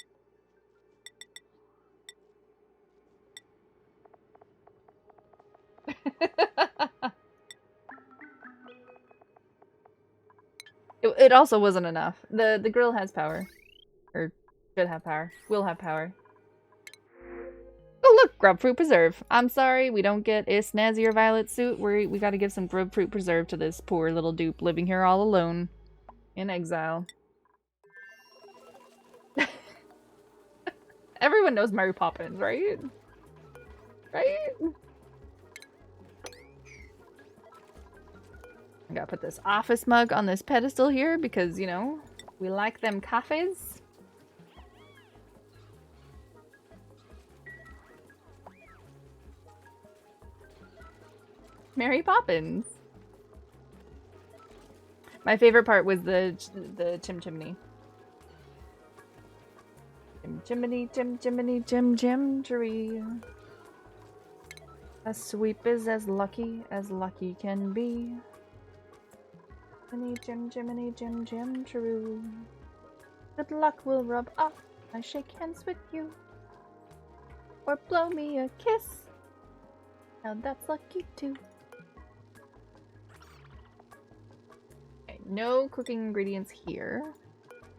It also wasn't enough. The grill has power. Or should have power. Will have power. Oh look, grub fruit preserve. I'm sorry, we don't get a snazzier violet suit. We gotta give some grub fruit preserve to this poor little dupe living here all alone. In exile. Everyone knows Mary Poppins, right? Right? I gotta put this office mug on this pedestal here because, you know, we like them coffees. Mary Poppins. My favorite part was the chimney. Chimney, chim tree. A sweep is as lucky can be. Chimney, chim true. Good luck will rub off. I shake hands with you. Or blow me a kiss. Now that's lucky too. Okay, no cooking ingredients here.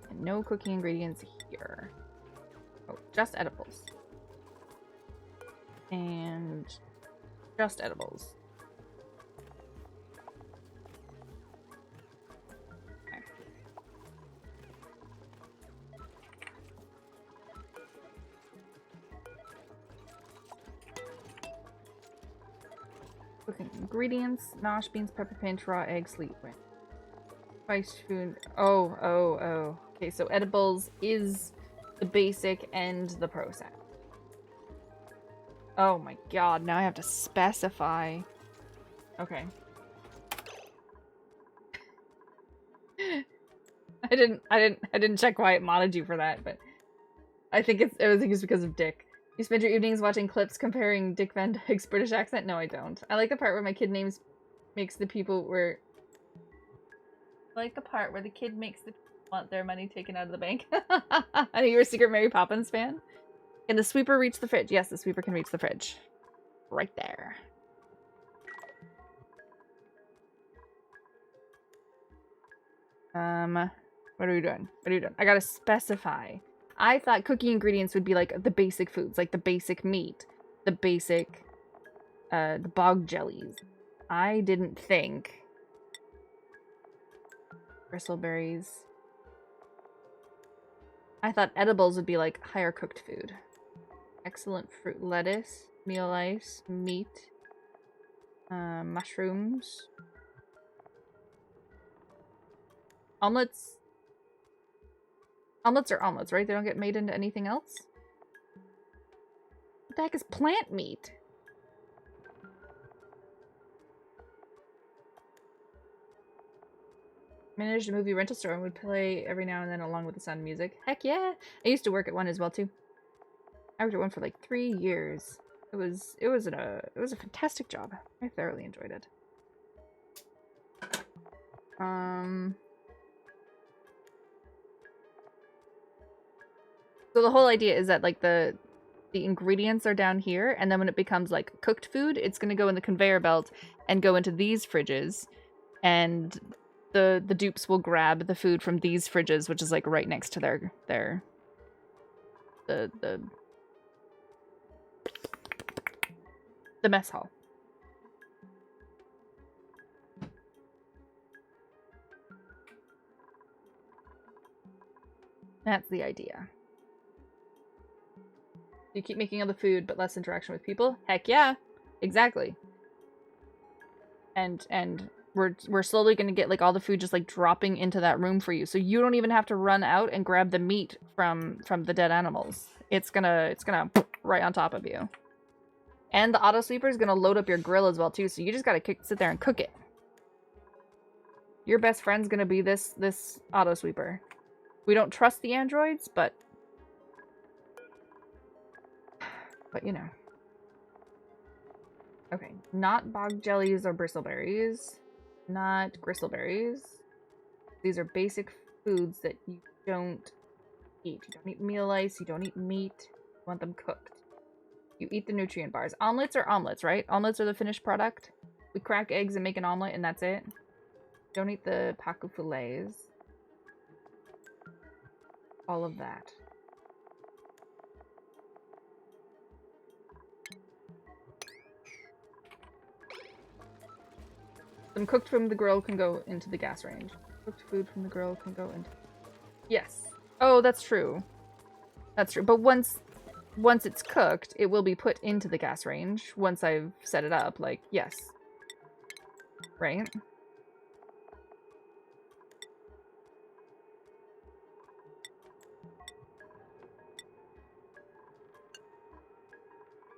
And no cooking ingredients here. Oh, just edibles. And just edibles. Okay. Cooking ingredients: nosh beans, pepper pinch, raw egg, sleet wing. Spice food. Oh. Okay, so edibles is the basic and the process. Oh my god, now I have to specify. Okay. I didn't check why it modded you for that, but I think it's because of Dick. You spend your evenings watching clips comparing Dick Van Dyke's British accent? No, I don't. I like the part where my kid makes the people where I like the part where the kid makes the people want their money taken out of the bank. I know you're a secret Mary Poppins fan. Can the sweeper reach the fridge? Yes, the sweeper can reach the fridge. Right there. What are we doing? I gotta specify. I thought cooking ingredients would be like the basic foods, like the basic meat, the basic, the bog jellies. I didn't think bristleberries. I thought edibles would be like higher cooked food. Excellent fruit, lettuce, meal ice, meat, mushrooms, omelets. Omelets are omelets, right? They don't get made into anything else? What the heck is plant meat? Managed a movie rental store and would play every now and then along with the sound of music. Heck yeah! I used to work at one as well, too. I worked at one for like 3 years. It was a fantastic job. I thoroughly enjoyed it. So the whole idea is that like the ingredients are down here, and then when it becomes like cooked food, it's gonna go in the conveyor belt and go into these fridges, and the dupes will grab the food from these fridges, which is like right next to their the mess hall. That's the idea. You keep making other food, but less interaction with people? Heck yeah, exactly. And we're slowly gonna get like all the food just like dropping into that room for you, so you don't even have to run out and grab the meat from the dead animals. It's gonna right on top of you. And the auto sweeper is gonna load up your grill as well too, so you just gotta sit there and cook it. Your best friend's gonna be this auto sweeper. We don't trust the androids, but you know. Okay, not bog jellies or bristleberries. Not gristleberries. These are basic foods that you don't eat. You don't eat meal ice, you don't eat meat. You want them cooked. You eat the nutrient bars. Omelets are omelets, right? Omelets are the finished product. We crack eggs and make an omelet and that's it. Don't eat the pacu fillets. All of that. Some cooked from the grill can go into the gas range. Cooked food from the grill can go into... Yes. Oh, that's true. That's true. But once it's cooked, it will be put into the gas range once I've set it up. Like, yes. Right?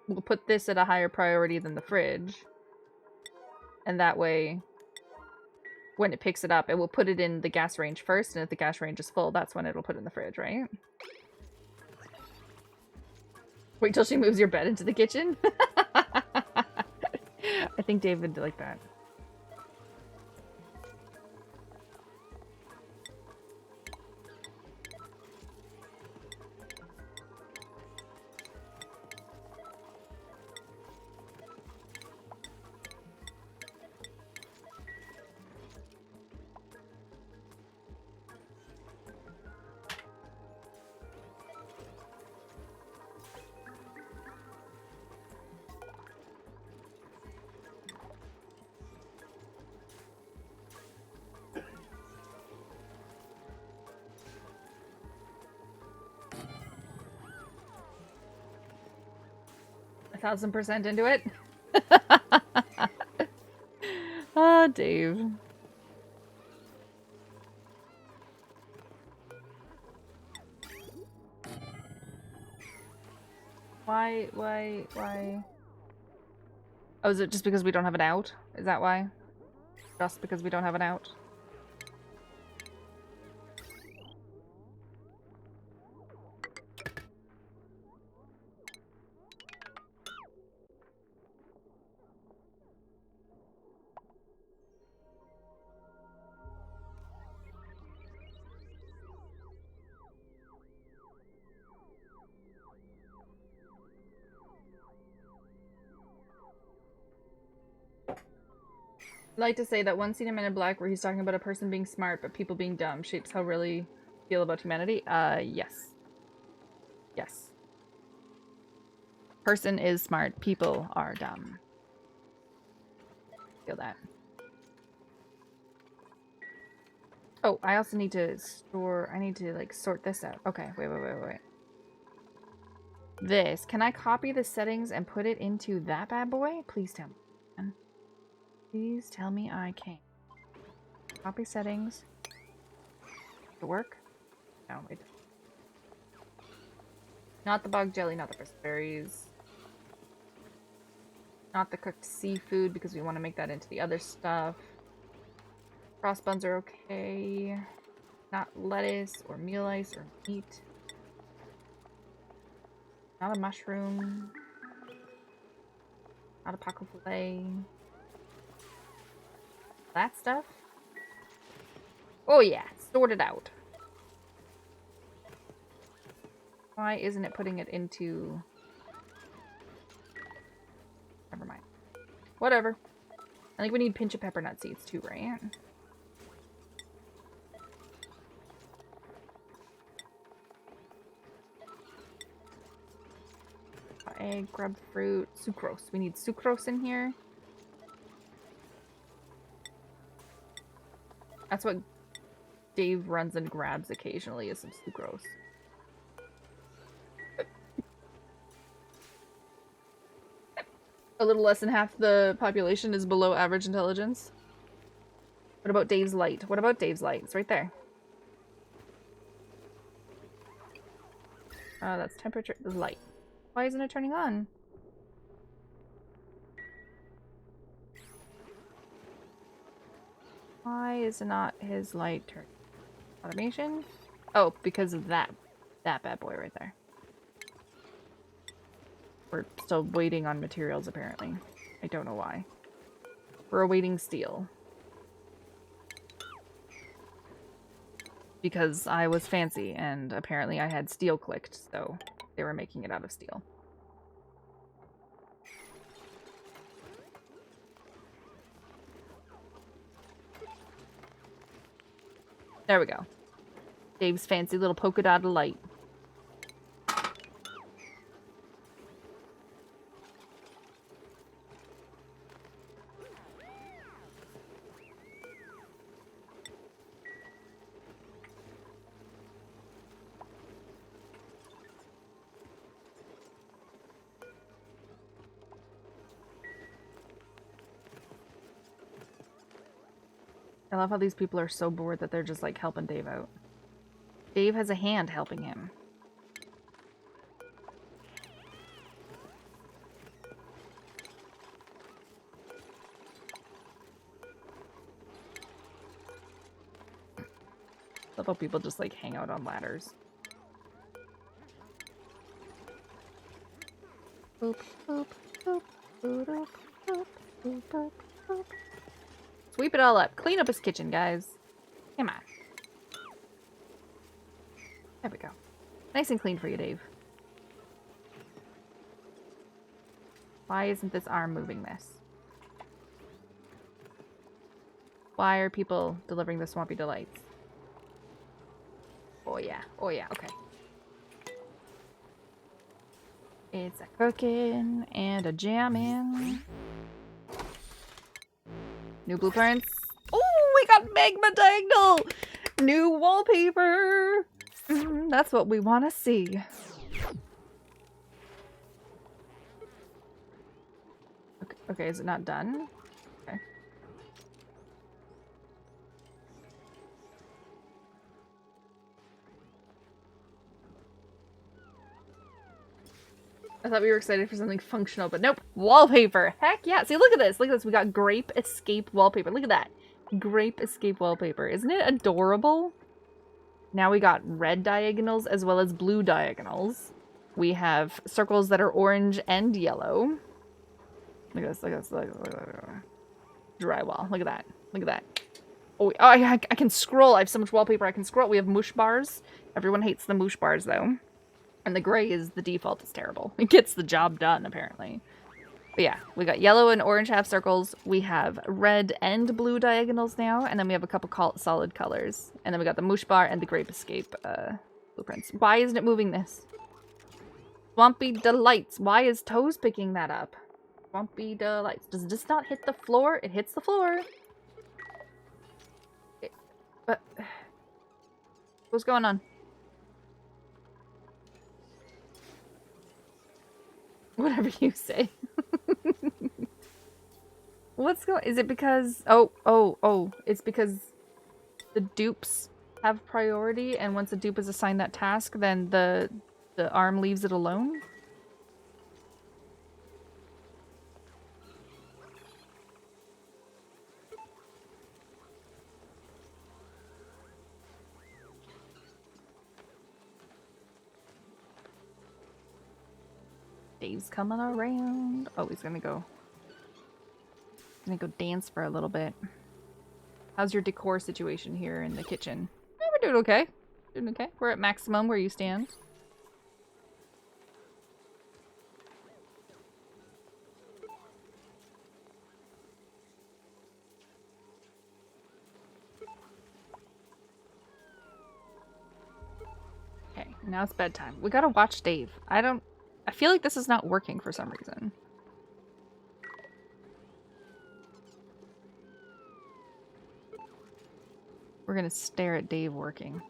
We'll put this at a higher priority than the fridge. And that way, when it picks it up, it will put it in the gas range first, and if the gas range is full, that's when it'll put it in the fridge, right? Wait till she moves your bed into the kitchen? I think David would like that. A 1000% into it. Ah, Dave. Why? Oh, is it just because we don't have an out? Is that why? Just because we don't have an out? I like to say that one scene in Men in Black where he's talking about a person being smart but people being dumb shapes how really feel about humanity. Yes. Yes. Person is smart, people are dumb. Feel that. Oh, I also need to I need to like sort this out. Okay, wait. This, can I copy the settings and put it into that bad boy? Please tell me. Please tell me I can. Copy settings. Does it work? No, it doesn't. Not the bug jelly, not the berries. Not the cooked seafood because we want to make that into the other stuff. Cross buns are okay. Not lettuce or meal ice or meat. Not a mushroom. Atapaco filet. That stuff. Oh yeah, sort it out. Why isn't it putting it into... Never mind. Whatever. I think we need pinch of peppernut seeds too, right? Egg, grub fruit, sucrose. We need sucrose in here. That's what Dave runs and grabs occasionally, is some sucrose. A little less than half the population is below average intelligence. What about Dave's light? What about Dave's light? It's right there. That's temperature. Light. Why isn't it turning on? Why is not his light turning? Automation? Oh, because of that bad boy right there. We're still waiting on materials, apparently. I don't know why. We're awaiting steel. Because I was fancy, and apparently I had steel clicked, so they were making it out of steel. There we go. Dave's fancy little polka dot light. I love how these people are so bored that they're just like helping Dave out. Dave has a hand helping him. Love how people just like hang out on ladders. Boop, boop, boop, boop, boop, boop, boop, boop, boop. Sweep it all up. Clean up his kitchen, guys. Come on. There we go. Nice and clean for you, Dave. Why isn't this arm moving this? Why are people delivering the Swampy Delights? Oh yeah. Oh yeah. Okay. It's a cooking and a jamming. New blueprints. Oh, we got magma diagonal! New wallpaper! That's what we want to see. Okay, is it not done? Okay. I thought we were excited for something functional, but nope. Wallpaper! Heck yeah! See, look at this! Look at this! We got Grape Escape wallpaper. Look at that! Grape Escape wallpaper. Isn't it adorable? Now we got red diagonals as well as blue diagonals. We have circles that are orange and yellow. Look at this, look at this, look at this. Drywall. Look at that. Look at that. Oh, I can scroll. I have so much wallpaper I can scroll. We have mush bars. Everyone hates the mush bars, though. And the gray is the default. It's terrible. It gets the job done, apparently. But yeah, we got yellow and orange half circles. We have red and blue diagonals now. And then we have a couple solid colors. And then we got the mush bar and the grape escape blueprints. Why isn't it moving this? Swampy Delights. Why is Toes picking that up? Swampy Delights. Does this not hit the floor? It hits the floor. But what's going on? Whatever you say. What's going? Is it because? Oh! It's because the dupes have priority, and once a dupe is assigned that task, then the arm leaves it alone. Dave's coming around. Oh, he's gonna go Gonna go dance for a little bit. How's your decor situation here in the kitchen? We're doing okay. Doing okay. We're at maximum where you stand. Okay, now it's bedtime. We gotta watch Dave. I feel like this is not working for some reason. We're gonna stare at Dave working.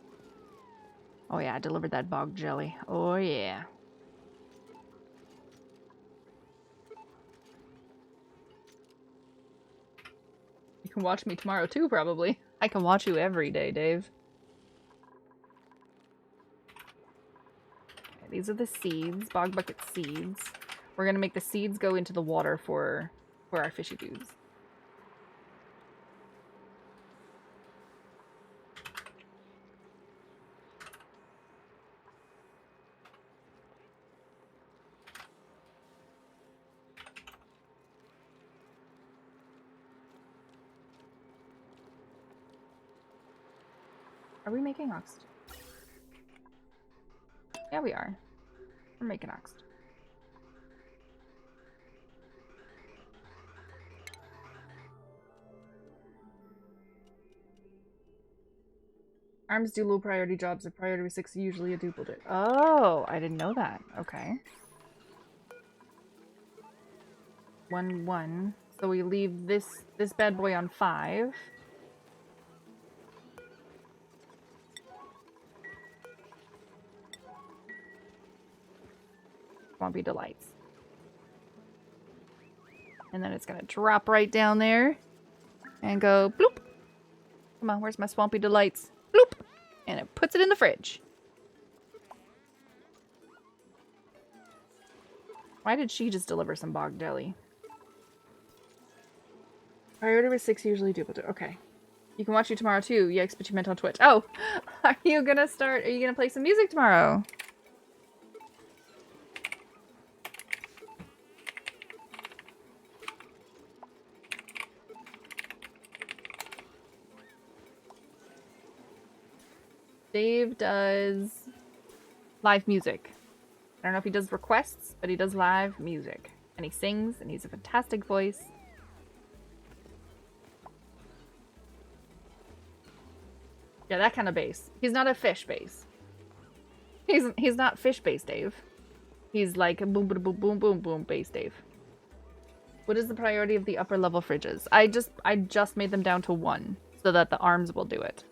Oh yeah, I delivered that bog jelly. Oh yeah. You can watch me tomorrow too, probably. I can watch you every day, Dave. Okay, these are the seeds, bog bucket seeds. We're gonna make the seeds go into the water for our fishy dudes. Are we making oxygen? Yeah, we are. We're making oxygen. Arms do low priority jobs. If priority 6 usually a duplicate. Oh, I didn't know that. Okay. 1-1. So we leave this bad boy on 5. Swampy Delights. And then it's gonna drop right down there and go bloop. Come on, where's my Swampy Delights? Bloop! And it puts it in the fridge. Why did she just deliver some bog jelly? Priority was 6 usually duplicate. Okay. You can watch you tomorrow too. Yikes, but you meant on Twitch. Oh! Are you gonna play some music tomorrow? Dave does live music. I don't know if he does requests, but he does live music. And he sings, and he's a fantastic voice. Yeah, that kind of bass. He's not a fish bass. He's not fish bass Dave. He's like a boom boom boom boom boom boom bass Dave. What is the priority of the upper level fridges? I just made them down to 1 so that the arms will do it.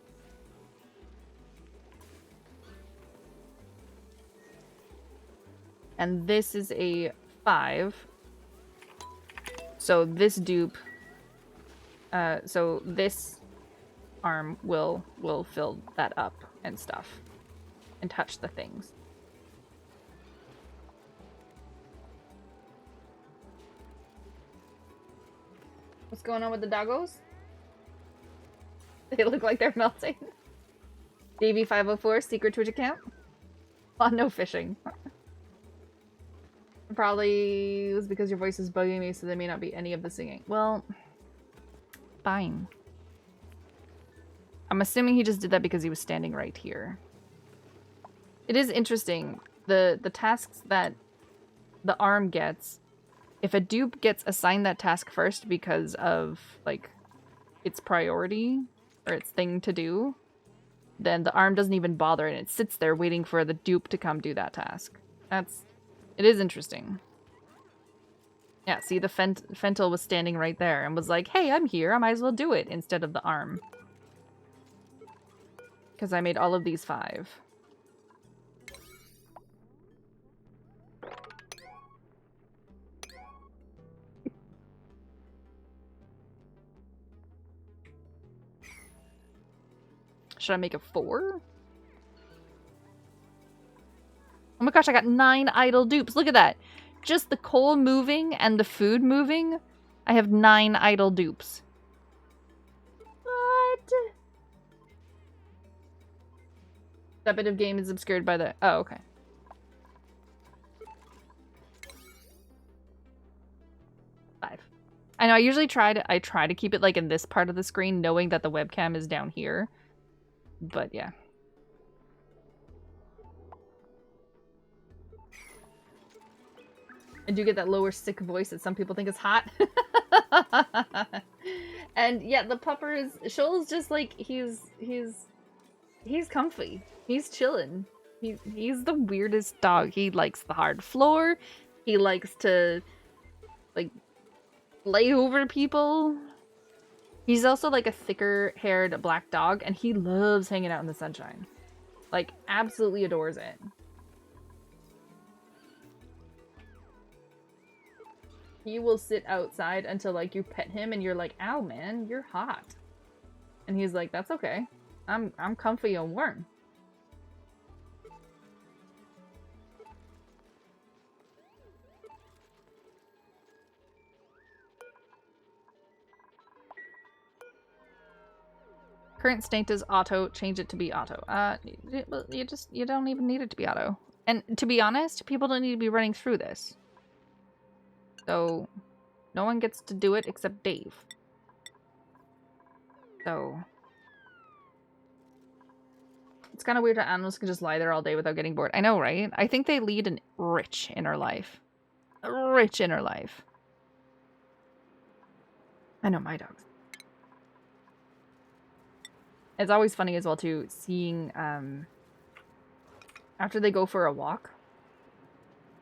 And this is a 5. So this dupe, so this arm will fill that up and stuff. And touch the things. What's going on with the doggos? They look like they're melting. Davey504, secret Twitch account? Oh, no fishing. Probably was because your voice is bugging me, so there may not be any of the singing. Well, fine. I'm assuming he just did that because he was standing right here. It is interesting. The tasks that the arm gets, if a dupe gets assigned that task first because of, like, its priority or its thing to do, then the arm doesn't even bother and it sits there waiting for the dupe to come do that task. It is interesting. Yeah, see, the Fentil was standing right there and was like, hey, I'm here, I might as well do it, instead of the arm. Because I made all of these 5. Should I make a 4? Oh my gosh, I got 9 idle dupes. Look at that. Just the coal moving and the food moving. I have 9 idle dupes. What? That bit of game is obscured by the... Oh, okay. Five. I know I usually try to keep it like in this part of the screen, knowing that the webcam is down here. But yeah. I do get that lower sick voice that some people think is hot. And yeah, the pupper is Shoal's just like he's comfy. He's chilling. He's the weirdest dog. He likes the hard floor. He likes to like lay over people. He's also like a thicker haired black dog, and he loves hanging out in the sunshine. Like absolutely adores it. He will sit outside until like you pet him and you're like, ow man, you're hot. And he's like, that's okay. I'm comfy and warm. Current state is auto. Change it to be auto. You don't even need it to be auto. And to be honest, people don't need to be running through this. So, no one gets to do it except Dave. So, it's kind of weird that animals can just lie there all day without getting bored. I know, right? I think they lead a rich inner life. A rich inner life. I know my dogs. It's always funny as well, too, seeing, after they go for a walk.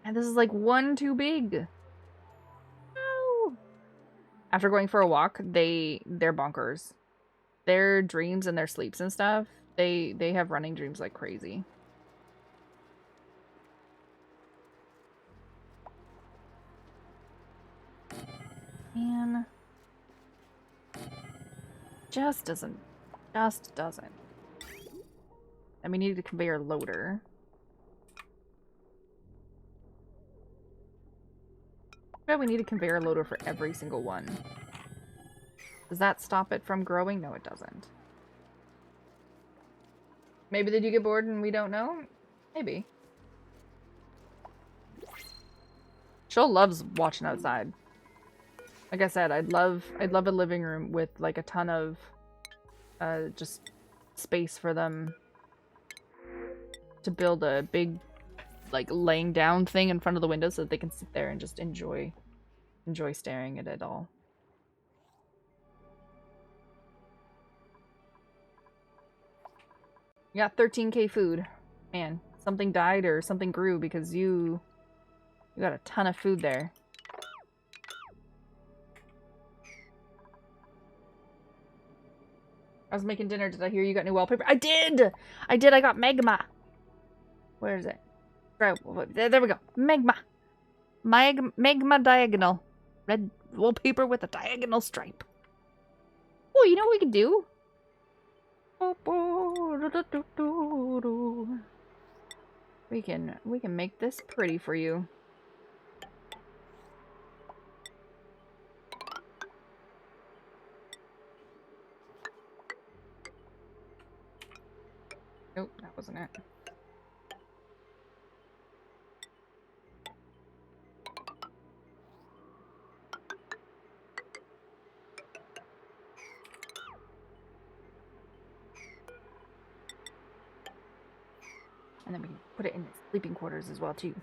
And this is like one too big. No! After going for a walk, they're bonkers. Their dreams and their sleeps and stuff, they have running dreams like crazy. Man. Just doesn't. And we need a conveyor loader. But we need a conveyor loader for every single one. Does that stop it from growing? No, it doesn't. Maybe they do get bored and we don't know? Maybe. She'll loves watching outside. Like I said, I'd love a living room with like a ton of just space for them to build a big like laying down thing in front of the window so that they can sit there and just enjoy staring at it all. You got 13k food. Man, something died or something grew because you got a ton of food there. I was making dinner. Did I hear you got new wallpaper? I did! I got magma. Where is it? Right, there we go. Magma. Magma diagonal. Red wallpaper with a diagonal stripe. Oh, you know what we can do? We can make this pretty for you. Nope, that wasn't it. And then we can put it in the sleeping quarters as well, too.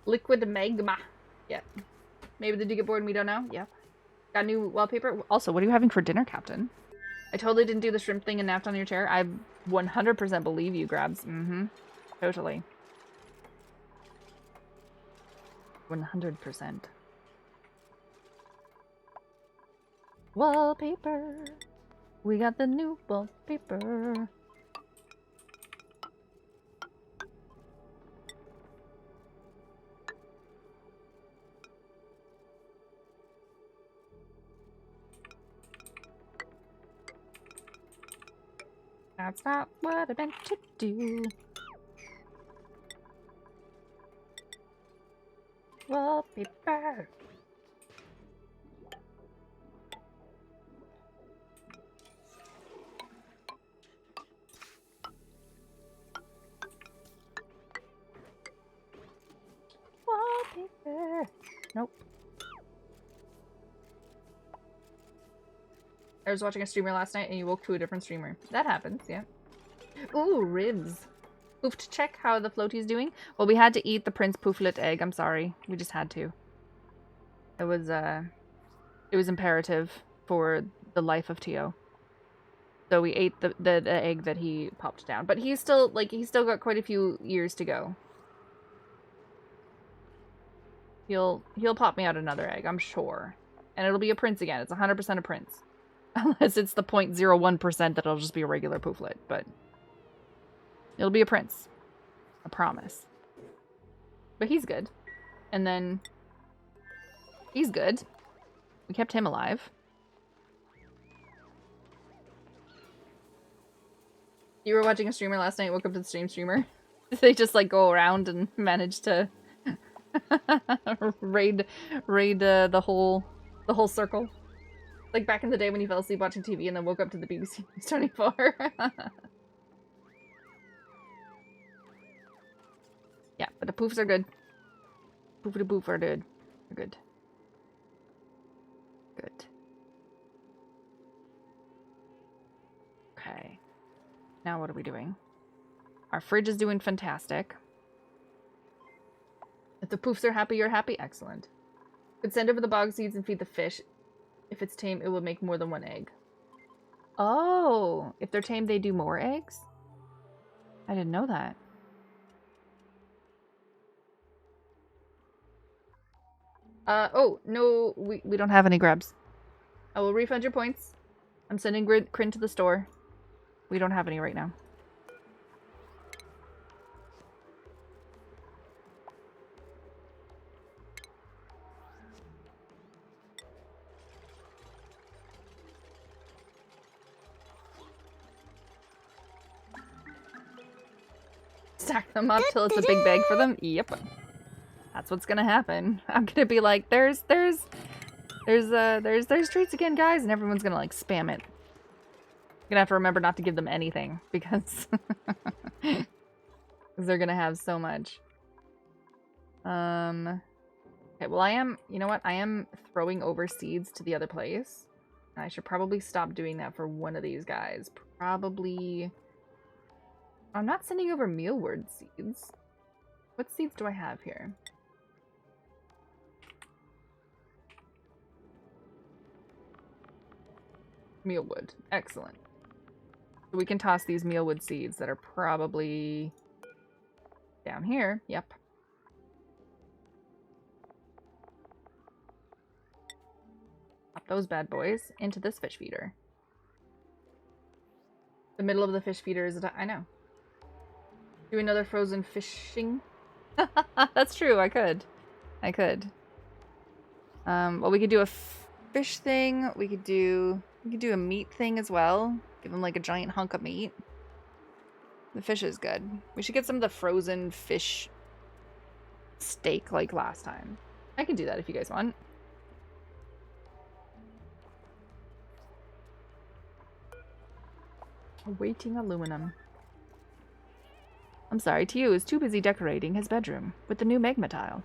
Liquid magma. Yep. Maybe they do get bored and we don't know. Yep. Got new wallpaper. Also, what are you having for dinner, Captain? I totally didn't do the shrimp thing and napped on your chair. I 100% believe you, Grabs. Mm-hmm. Totally. 100%. Wallpaper. We got the new wallpaper. That's not what I meant to do. Peter! Wallpaper! Nope. I was watching a streamer last night and you woke to a different streamer. That happens, yeah. Ooh, ribs. Poofed check how the floaty's doing. Well, we had to eat the Prince Pooflet egg. I'm sorry. We just had to. It was imperative for the life of Tio. So we ate the egg that he popped down. But he's still, like, he's still got quite a few years to go. He'll pop me out another egg, I'm sure. And it'll be a prince again. It's 100% a prince. Unless it's the 0.01% that it'll just be a regular Pooflet, but it'll be a prince. I promise. But he's good. And then he's good. We kept him alive. You were watching a streamer last night, woke up to the streamer. They just like go around and manage to raid the whole circle. Like back in the day when you fell asleep watching TV and then woke up to the BBC News 24. Yeah, but the poofs are good. Poofy poof are good. They're good. Good. Okay. Now what are we doing? Our fridge is doing fantastic. If the poofs are happy, you're happy? Excellent. Could send over the bog seeds and feed the fish. If it's tame, it will make more than one egg. Oh! If they're tame, they do more eggs? I didn't know that. Oh, no, we don't have any grubs. I will refund your points. I'm sending Crin to the store. We don't have any right now. Stack them up till it's a big bag for them? Yep. That's what's gonna happen. I'm gonna be like, there's treats again, guys, and everyone's gonna like spam it. I'm gonna have to remember not to give them anything because they're gonna have so much. Okay, well you know what? I am throwing over seeds to the other place. I should probably stop doing that for one of these guys. Probably. I'm not sending over mealworm seeds. What seeds do I have here? Mealwood. Excellent. So we can toss these mealwood seeds that are probably down here. Yep. Pop those bad boys into this fish feeder. The middle of the fish feeder is I know. Do another frozen fishing. That's true. I could. Well, we could do a fish thing. We could do a meat thing as well. Give them like a giant hunk of meat. The fish is good. We should get some of the frozen fish steak like last time. I can do that if you guys want. Awaiting aluminum. I'm sorry, Tio is too busy decorating his bedroom with the new magma tile.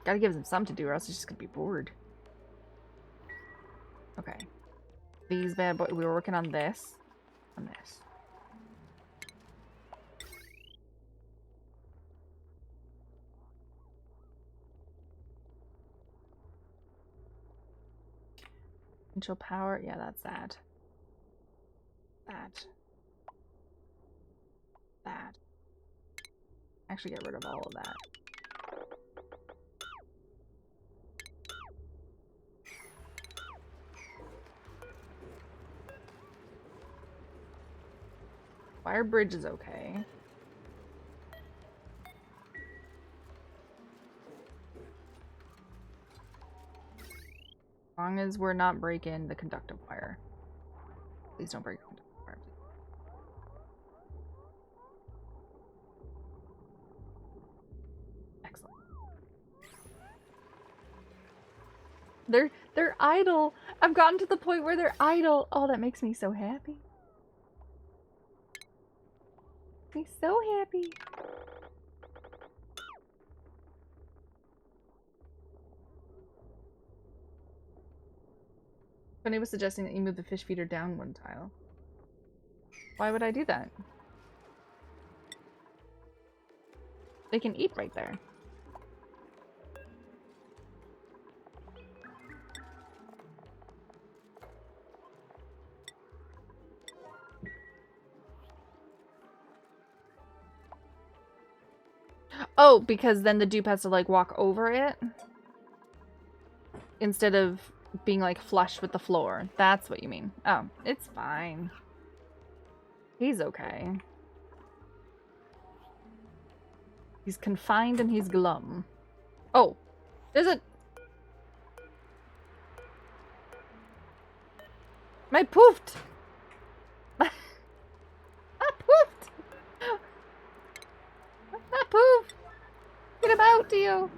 Gotta give him something to do or else he's just gonna be bored. Okay. These bad boys, we were working on this. On this. Potential power, yeah, that's that. That. Actually get rid of all of that. Fire bridge is okay. As long as we're not breaking the conductive wire. Please don't break the conductive wire. They're idle. I've gotten to the point where they're idle. Oh, that makes me so happy. Makes me so happy. Tony was suggesting that you move the fish feeder down one tile. Why would I do that? They can eat right there. Oh, because then the dupe has to like walk over it instead of being like flush with the floor. That's what you mean. Oh, it's fine. He's okay. He's confined and he's glum. Oh, there's a... My poofed! I poofed! I poofed! Get him out to you!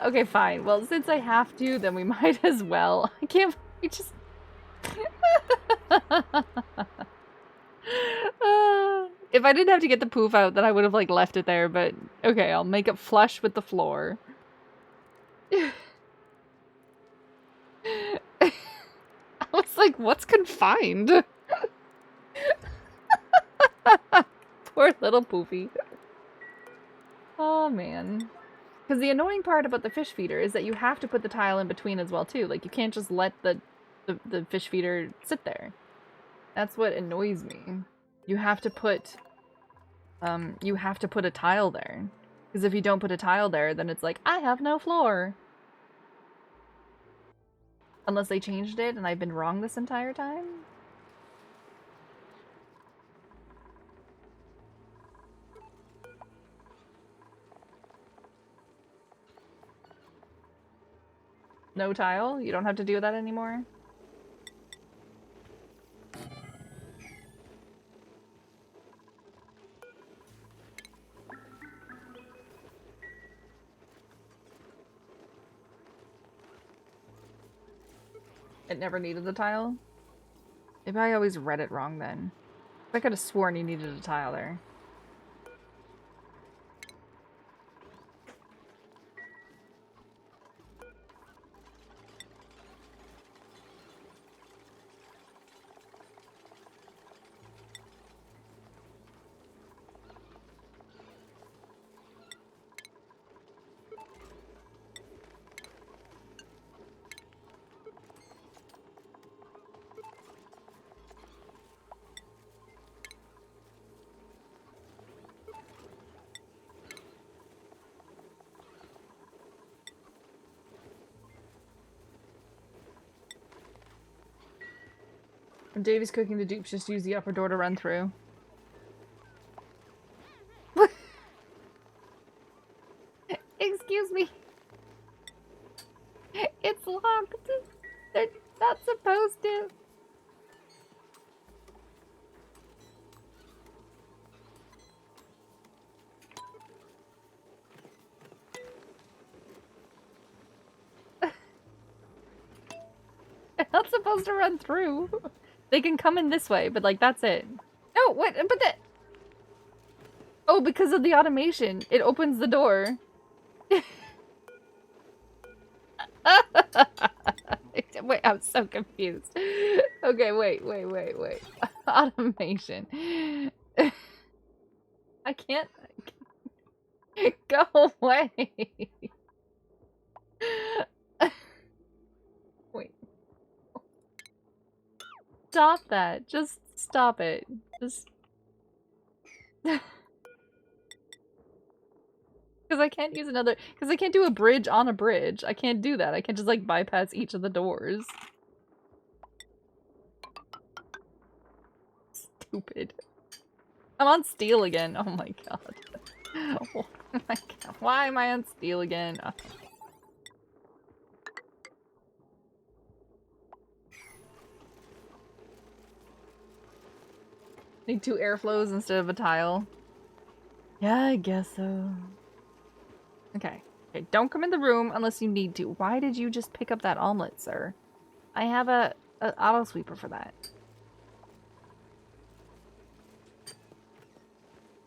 Okay, fine. Well, since I have to, then we might as well. I can't... We just... If I didn't have to get the poof out, then I would have, like, left it there, but... Okay, I'll make it flush with the floor. I was like, what's confined? Poor little poofy. Oh, man. Because the annoying part about the fish feeder is that you have to put the tile in between as well, too. Like, you can't just let the fish feeder sit there. That's what annoys me. You have to put a tile there. Because if you don't put a tile there, then it's like, I have no floor. Unless they changed it and I've been wrong this entire time. No tile? You don't have to do that anymore? It never needed the tile? Maybe I always read it wrong then. I could have sworn you needed a tile there. When Davey's cooking, the dupes just use the upper door to run through. Excuse me. It's locked. They're not supposed to. They're not supposed to run through. They can come in this way, but like that's it. No, what? But the... Oh, because of the automation, it opens the door. Wait, I'm so confused. Okay, wait. Automation. I can't... Go away. Wait. Stop that. Just stop it. Just... Because I can't use another... Because I can't do a bridge on a bridge. I can't do that. I can't just, like, bypass each of the doors. Stupid. I'm on steel again. Oh my god. Oh my god. Why am I on steel again? Oh. Need 2 airflows instead of a tile. Yeah, I guess so. Okay. Okay, don't come in the room unless you need to. Why did you just pick up that omelet, sir? I have a auto sweeper for that.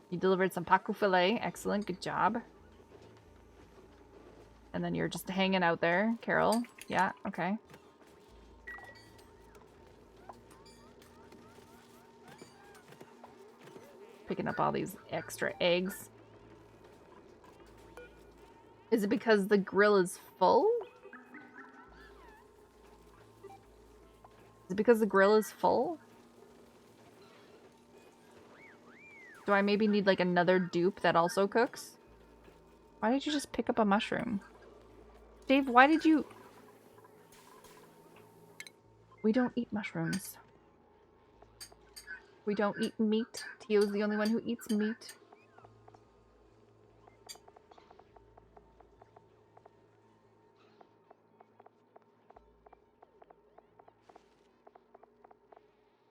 You delivered some pacu filet. Excellent. Good job. And then you're just hanging out there, Carol. Yeah, okay. Picking up all these extra eggs. Is it because the grill is full? Is it because the grill is full? Do I maybe need like another dupe that also cooks? Why did you just pick up a mushroom? Dave, why did you... We don't eat mushrooms. We don't eat meat. Tio's the only one who eats meat.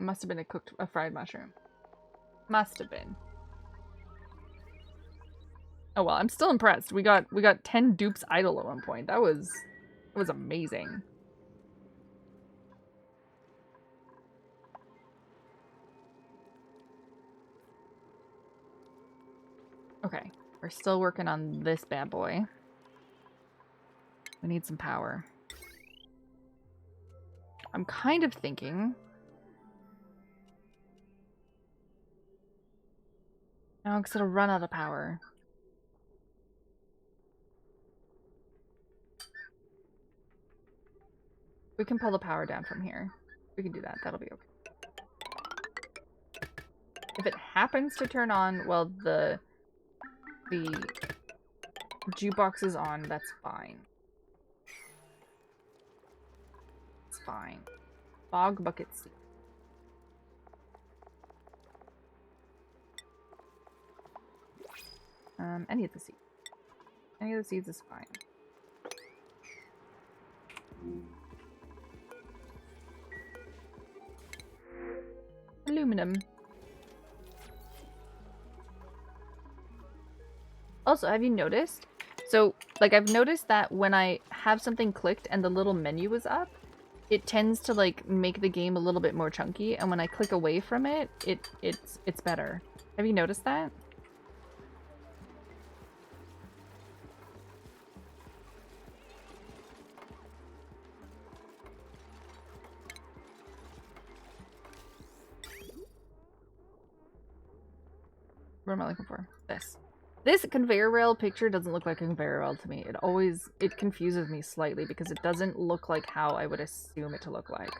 Must have been a fried mushroom. Must have been. Oh well, I'm still impressed. We got 10 dupes idle at one point. That was amazing. Okay, we're still working on this bad boy. We need some power. I'm kind of thinking... No, because it'll run out of power. We can pull the power down from here. We can do that. That'll be okay. If it happens to turn on while the jukebox is on, that's fine. It's fine. Bog bucket seed. Any of the seeds. Any of the seeds is fine. Aluminum. Also, have you noticed? So, like, I've noticed that when I have something clicked and the little menu is up, it tends to, like, make the game a little bit more chunky, and when I click away from it, it's better. Have you noticed that? What am I looking for? This. This conveyor rail picture doesn't look like a conveyor rail to me. It confuses me slightly because it doesn't look like how I would assume it to look like.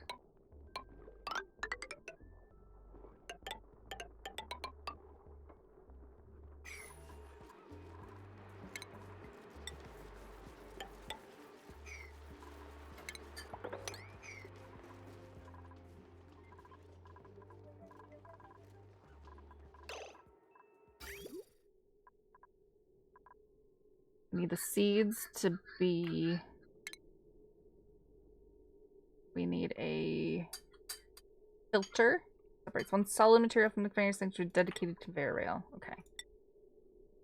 Need the seeds to be... We need a filter. Separates one solid material from the conveyor sent to a dedicated conveyor rail. Okay.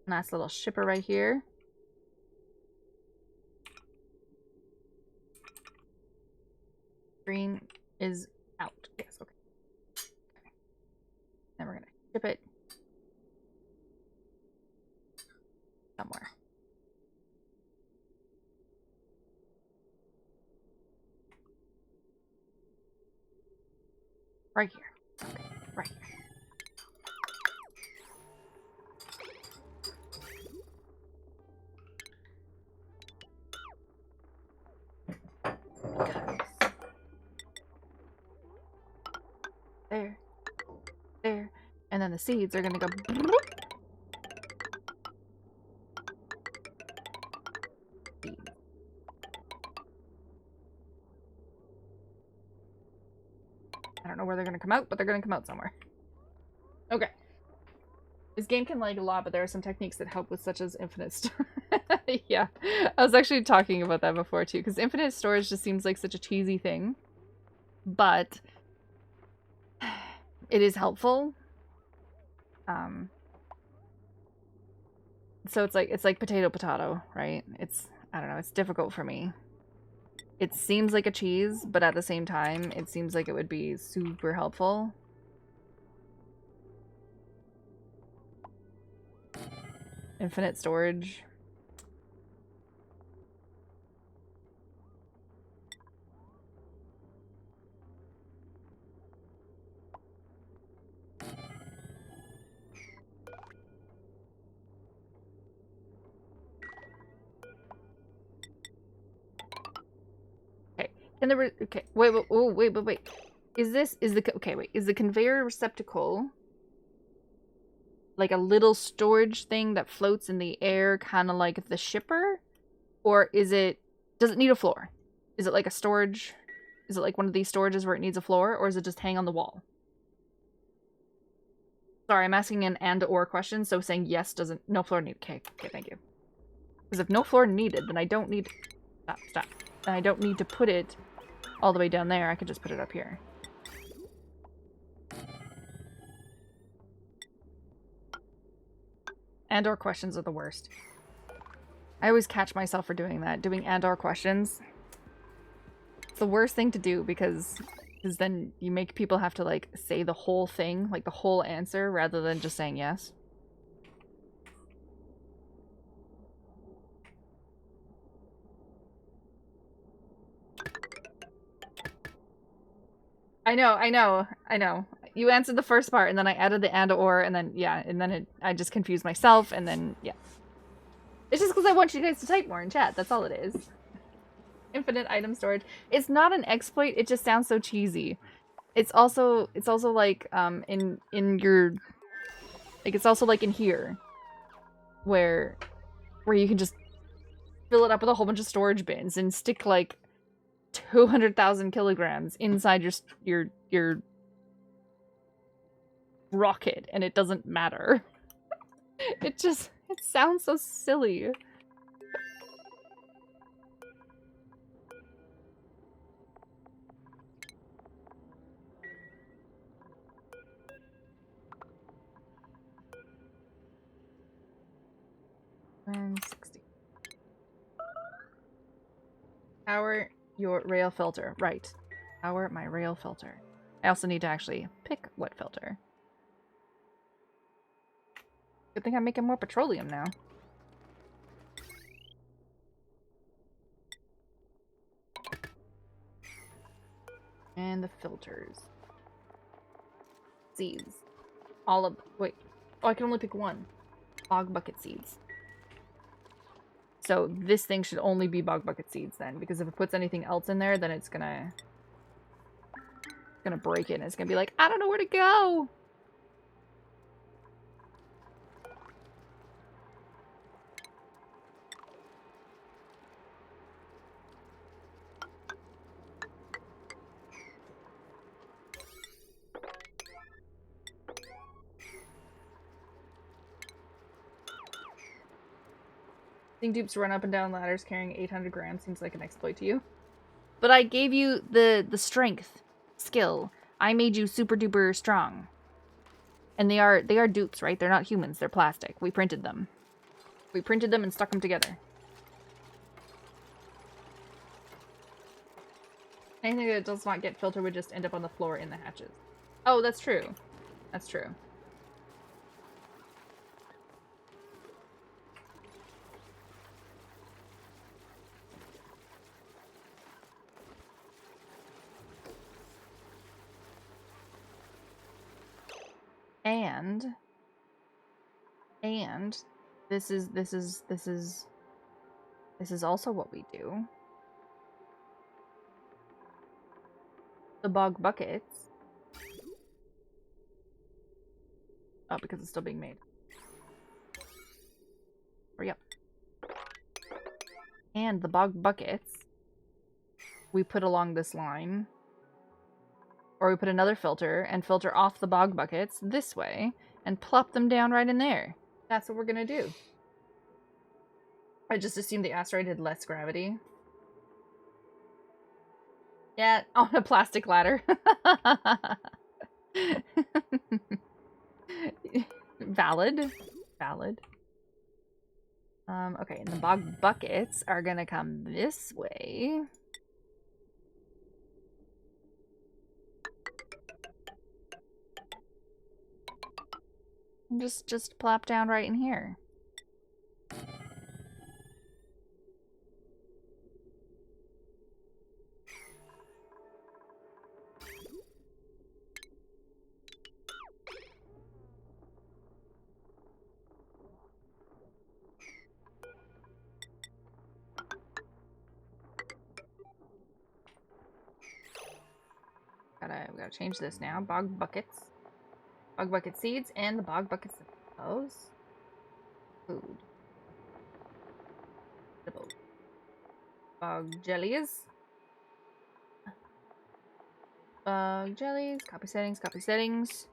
Nice little shipper right here. Green is out. Yes, okay. Then we're gonna ship it somewhere. Right here. Okay, right here. There. There. And then the seeds are gonna go... I don't know where they're gonna come out, but they're gonna come out somewhere. Okay. This game can lag a lot, but there are some techniques that help with such as infinite storage. Yeah, I was actually talking about that before too, because infinite storage just seems like such a cheesy thing. But it is helpful. so it's like potato potato, right? It's, I don't know, it's difficult for me. It seems like a cheese, but at the same time, it seems like it would be super helpful. Infinite storage. And okay, wait. Is the conveyor receptacle like a little storage thing that floats in the air, kind of like the shipper? Or does it need a floor? Is it like a storage? Is it like one of these storages where it needs a floor, or is it just hang on the wall? Sorry, I'm asking an and/or question, so saying yes doesn't... No floor needed. Okay, thank you. Because if no floor needed, then I don't need... Stop. Then I don't need to put it all the way down there. I could just put it up here. And/or questions are the worst. I always catch myself for doing that. Doing and/or questions. It's the worst thing to do because then you make people have to, like, say the whole thing, like the whole answer, rather than just saying yes. I know. You answered the first part, and then I added the and/or, and then, yeah, and then I just confused myself, and then, yeah. It's just because I want you guys to type more in chat, that's all it is. Infinite item storage. It's not an exploit, it just sounds so cheesy. It's also like, in your... Like, it's also like in here. Where you can just fill it up with a whole bunch of storage bins and stick, like, 200,000 kilograms inside your rocket, and it doesn't matter. It sounds so silly. And 60. Power your rail filter. Right. Power my rail filter. I also need to actually pick what filter. Good thing I'm making more petroleum now. And the filters. Seeds. Wait. Oh, I can only pick one. Bog bucket seeds. So this thing should only be bog bucket seeds then, because if it puts anything else in there, then it's gonna break it, and it's gonna be like, I don't know where to go! Dupes run up and down ladders carrying 800 grams seems like an exploit to you. But I gave you the strength skill. I made you super duper strong. And they are dupes, right? They're not humans, they're plastic. We printed them. We printed them and stuck them together. Anything that does not get filtered would just end up on the floor in the hatches. Oh, that's true. That's true. And this is also what we do. The bog buckets. Oh, because it's still being made. Hurry up. And the bog buckets we put along this line. Or we put another filter and filter off the bog buckets this way and plop them down right in there. That's what we're gonna do. I just assumed the asteroid had less gravity. Yeah, on a plastic ladder. Valid. Valid. Okay, and the bog buckets are gonna come this way. And just plop down right in here. We gotta change this now. Bog buckets. Bog bucket seeds and the bog buckets themselves. Food. Bog jellies. Bog jellies. Copy settings, copy settings.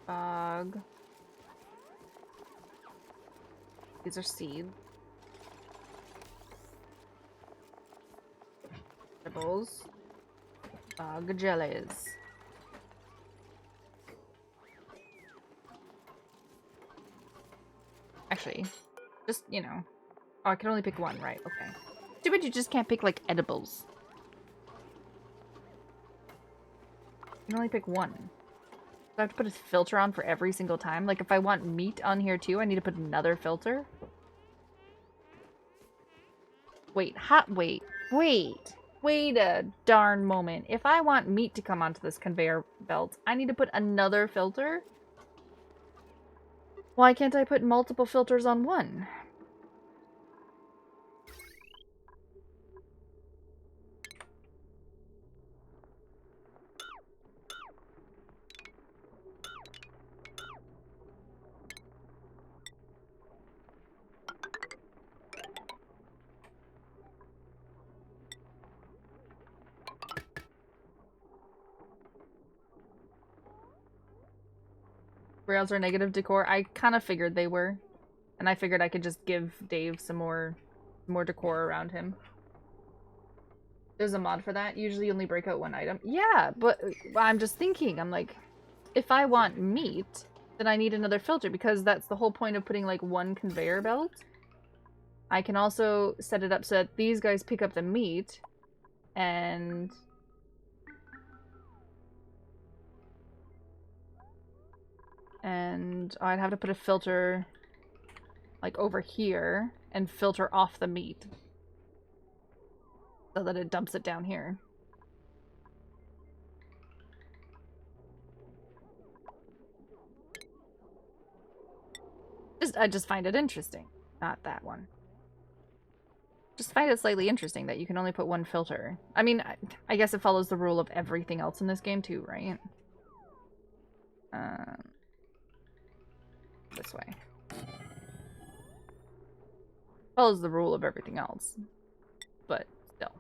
Bog. These are seeds. Vegetables. Bog jellies. Actually, just, you know. Oh, I can only pick one, right? Okay. Too bad you just can't pick, like, edibles. You can only pick one. Do I have to put a filter on for every single time? Like, if I want meat on here too, I need to put another filter? Wait, wait a darn moment. If I want meat to come onto this conveyor belt, I need to put another filter? Why can't I put multiple filters on one? Rails are negative decor. I kind of figured they were. And I figured I could just give Dave some more decor around him. There's a mod for that. Usually you only break out one item. Yeah, but I'm just thinking. I'm like, if I want meat, then I need another filter because that's the whole point of putting like one conveyor belt. I can also set it up so that these guys pick up the meat and... And I'd have to put a filter like over here and filter off the meat so that it dumps it down here. I just find it interesting. Not that one. Just find it slightly interesting that you can only put one filter. I mean, I guess it follows the rule of everything else in this game too, right? This way. Follows the rule of everything else. But still.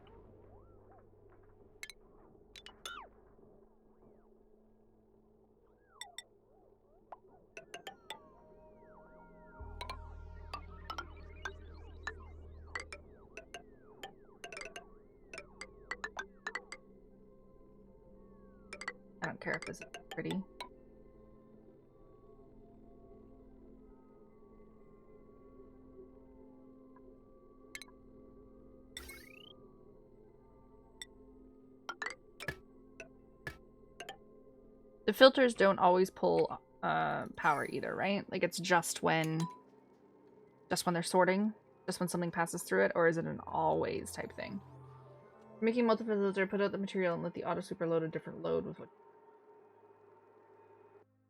I don't care if this is pretty. The filters don't always pull power either, right? Like it's just when they're sorting, just when something passes through it, or is it an always type thing? Making multiple filter, put out the material and let the auto super load a different load with what.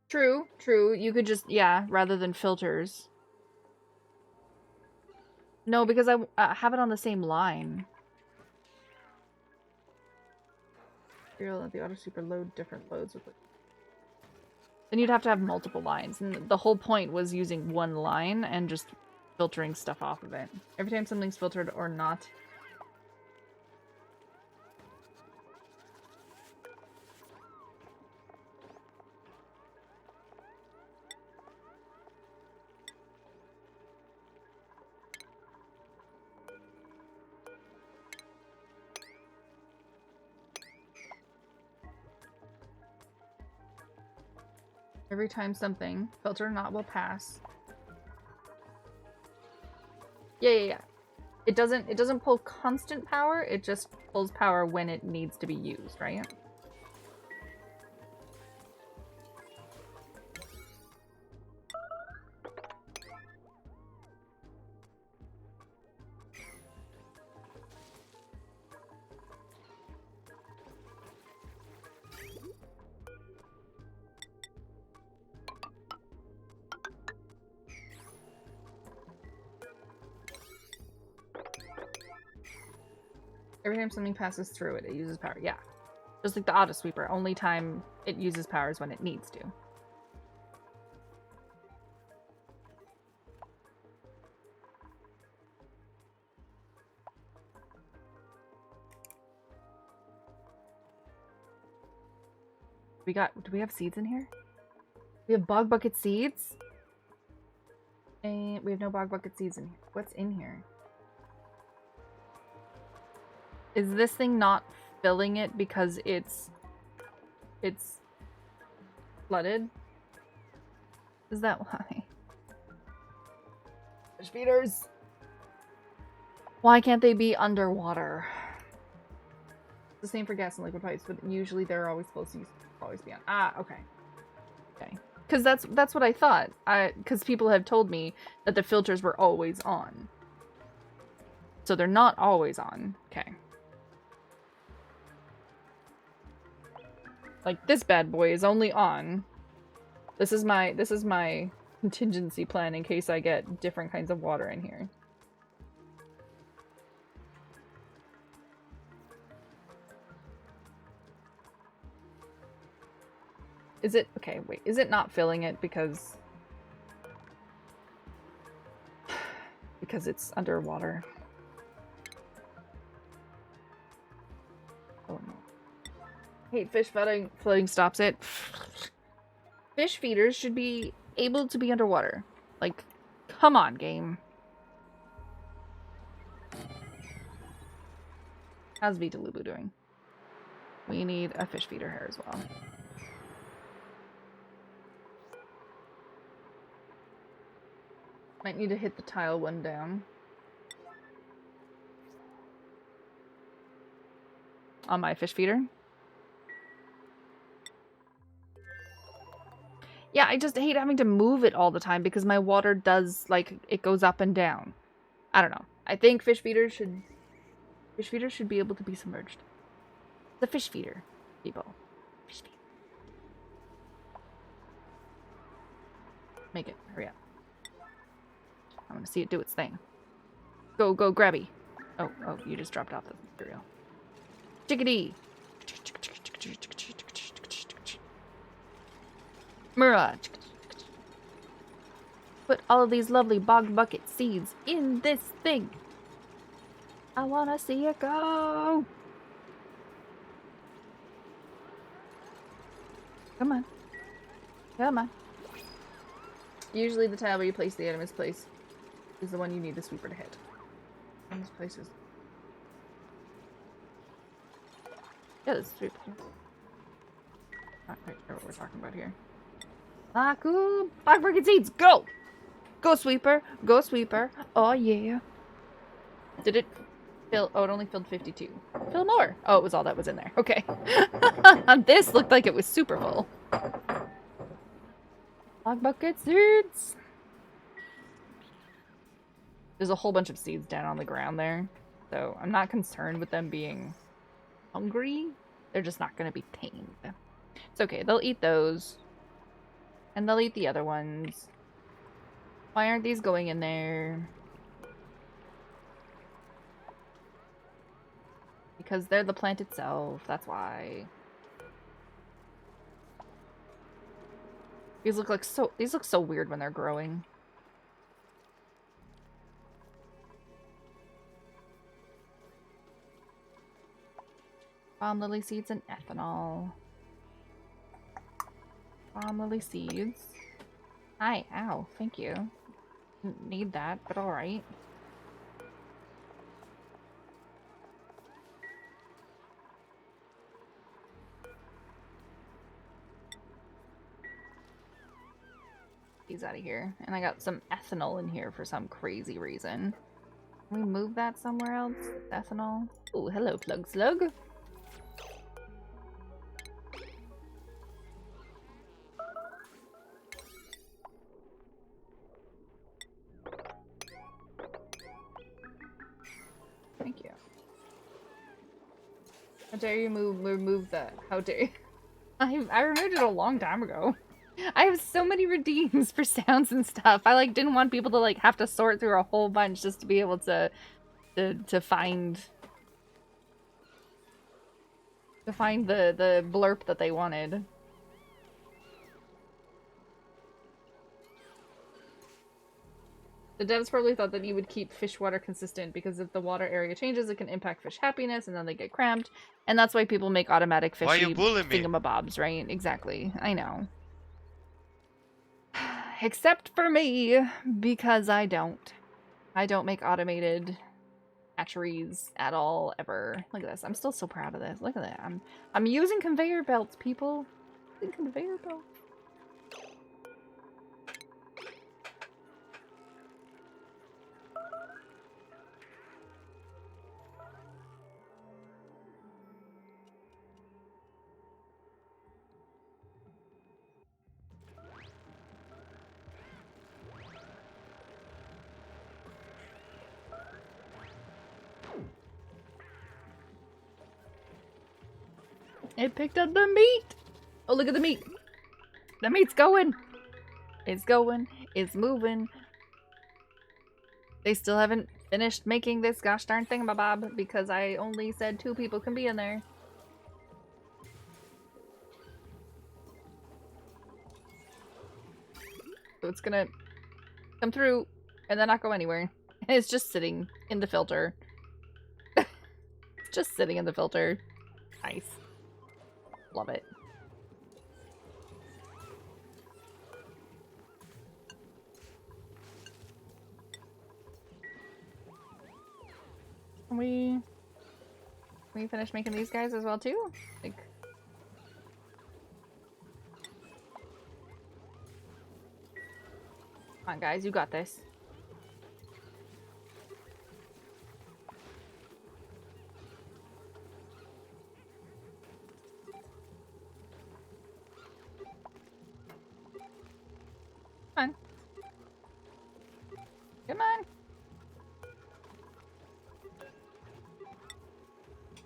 True, true. You could just, yeah, rather than filters. No, because I have it on the same line. Material and let the auto super load different loads with what. Then you'd have to have multiple lines, and the whole point was using one line and just filtering stuff off of it. Every time something's filtered or not. Every time something, filter not will pass. Yeah. It doesn't pull constant power, it just pulls power when it needs to be used, right? Every time something passes through it, it uses power. Yeah. Just like the auto sweeper. Only time it uses power is when it needs to. Do we have seeds in here? We have bog bucket seeds? And we have no bog bucket seeds in here. What's in here? Is this thing not filling it because it's flooded? Is that why? Fish feeders! Why can't they be underwater? It's the same for gas and liquid pipes, but usually they're always supposed to always be on. Ah, okay. Okay. Because that's what I thought. Because people have told me that the filters were always on. So they're not always on. Okay. Like, this bad boy is only on. This is my contingency plan in case I get different kinds of water in here. Is it... Okay, wait. Is it not filling it because... because it's underwater? Oh no. Hate fish floating stops it. Fish feeders should be able to be underwater. Like, come on, game. How's Vitalubu doing? We need a fish feeder here as well. Might need to hit the tile one down. On my fish feeder. Yeah, I just hate having to move it all the time because my water does, like, it goes up and down. I don't know. I think fish feeders should be able to be submerged. The fish feeder, people. Fish feeder. Make it. Hurry up. I want to see it do its thing. Go, grabby. Oh, you just dropped off the material. Chickadee. Mura. Put all of these lovely bog bucket seeds in this thing. I wanna see it go. Come on. Come on. Usually the tile where you place the item is the one you need the sweeper to hit. And this place is... Yeah, this is sweeper. Not quite sure what we're talking about here. Ah, cool. Bog bucket seeds, go! Go, sweeper. Go, sweeper. Oh, yeah. Did it fill? Oh, it only filled 52. Fill more. Oh, it was all that was in there. Okay. This looked like it was super full. Bog bucket seeds. There's a whole bunch of seeds down on the ground there. So I'm not concerned with them being hungry. They're just not going to be tamed. It's okay. They'll eat those. And they'll eat the other ones. Why aren't these going in there? Because they're the plant itself. That's why. These look so weird when they're growing. Palm lily seeds and ethanol. Palm lily seeds. Hi, ow, thank you. Didn't need that, but alright. these out of here. And I got some ethanol in here for some crazy reason. Can we move that somewhere else? Ethanol? Oh, hello, Plug Slug. Thank you. How dare you remove that? How dare you? I removed it a long time ago. I have so many redeems for sounds and stuff. I like didn't want people to like have to sort through a whole bunch just to be able to find the blurb that they wanted. The devs probably thought that you would keep fish water consistent because if the water area changes, it can impact fish happiness and then they get cramped. And that's why people make automatic Why fishy you bullying me? thingamabobs, right? Exactly. I know. Except for me, because I don't. I don't make automated hatcheries at all, ever. Look at this. I'm still so proud of this. Look at that. I'm using conveyor belts, people. Conveyor belts. It picked up the meat! Oh, look at the meat! The meat's going! It's going. It's moving. They still haven't finished making this gosh darn thingamabob because I only said 2 people can be in there. So it's gonna come through and then not go anywhere. It's just sitting in the filter. It's just sitting in the filter. Nice. Love it. Can we finish making these guys as well too? Like, come on guys, you got this. Come on. Come on.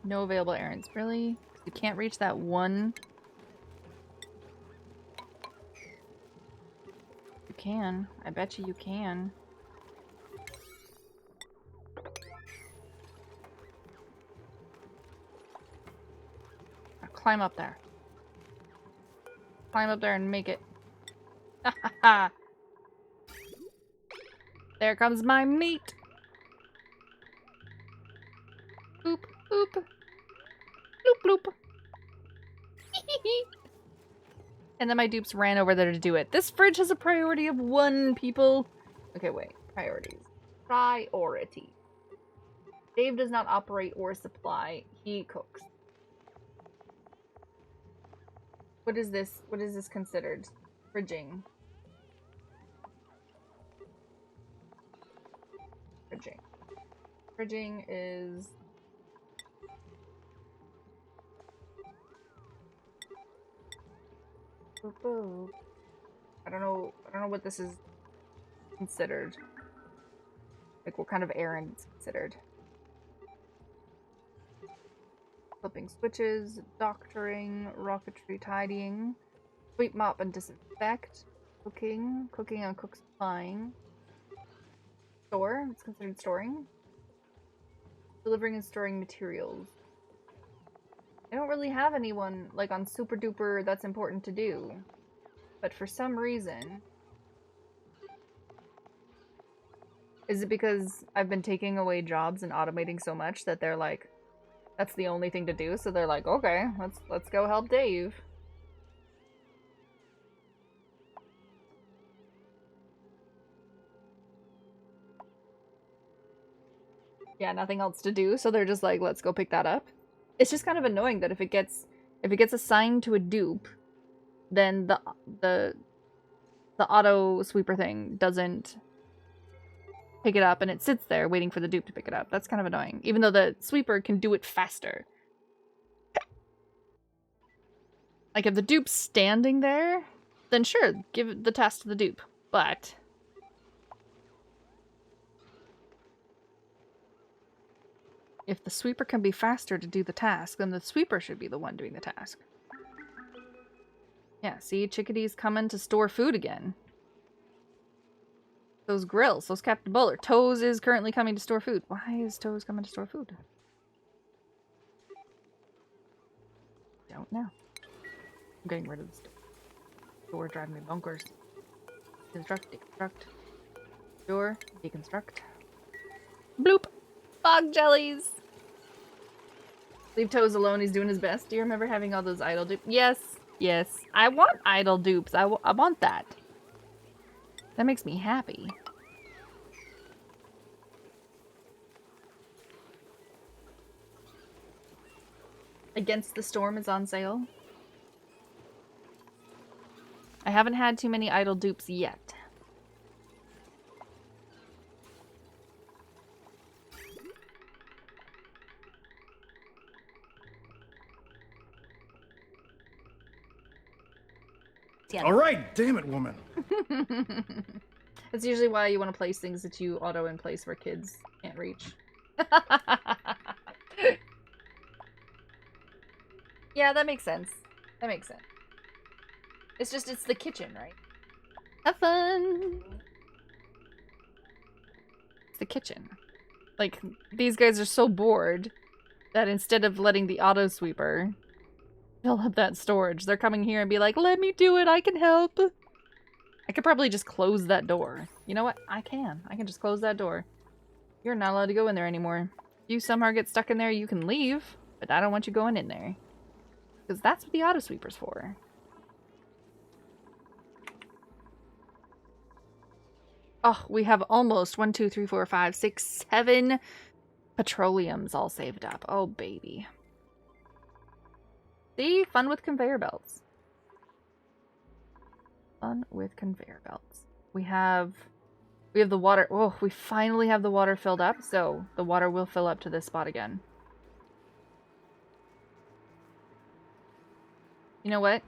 No available errands. Really? You can't reach that one? You can. I bet you can. Now climb up there. Climb up there and make it. Ha ha ha! There comes my meat! Boop, boop. Bloop, bloop. And then my dupes ran over there to do it. This fridge has a priority of 1, people. Okay, wait. Priorities. Priority. Dave does not operate or supply. He cooks. What is this? What is this considered? Fridging. Fridging. Fridging is... I don't know what this is considered. Like what kind of errand it's considered. Flipping switches, doctoring, rocketry, tidying, sweep, mop, and disinfect, cooking, cooking on cook supplying, store, it's considered storing, delivering and storing materials. I don't really have anyone, like, on super duper that's important to do. But for some reason... Is it because I've been taking away jobs and automating so much that they're like, that's the only thing to do? So they're like, okay, let's go help Dave. Yeah, nothing else to do, so they're just like, let's go pick that up. It's just kind of annoying that if it gets assigned to a dupe, then the auto sweeper thing doesn't pick it up and it sits there waiting for the dupe to pick it up. That's kind of annoying, even though the sweeper can do it faster. Like, if the dupe's standing there, then sure, give the task to the dupe. But if the sweeper can be faster to do the task, then the sweeper should be the one doing the task. Yeah, see, Chickadee's coming to store food again. Those grills, those Captain Bowler. Toes is currently coming to store food. Why is Toes coming to store food? Don't know. I'm getting rid of this door driving me bonkers. Construct, deconstruct. Door, deconstruct. Bloop! Fog jellies! Leave Toes alone, he's doing his best. Do you remember having all those idle dupes? Yes, yes. I want idle dupes. I want that. That makes me happy. Against the Storm is on sale. I haven't had too many idle dupes yet. Yeah. All right, damn it, woman. That's usually why you want to place things that you auto in place where kids can't reach. Yeah, that makes sense. That makes sense. It's just, it's the kitchen, right? Have fun! It's the kitchen. Like, these guys are so bored that instead of letting the auto sweeper fill up that storage, they're coming here and be like, let me do it, I can help! I could probably just close that door. You know what? I can just close that door. You're not allowed to go in there anymore. If you somehow get stuck in there, you can leave, but I don't want you going in there. Because that's what the auto sweeper's for. Oh, we have almost 1, 2, 3, 4, 5, 6, 7 petroleums all saved up. Oh, baby. See? Fun with conveyor belts. Fun with conveyor belts. We have the water. Oh, we finally have the water filled up, so the water will fill up to this spot again. You know what?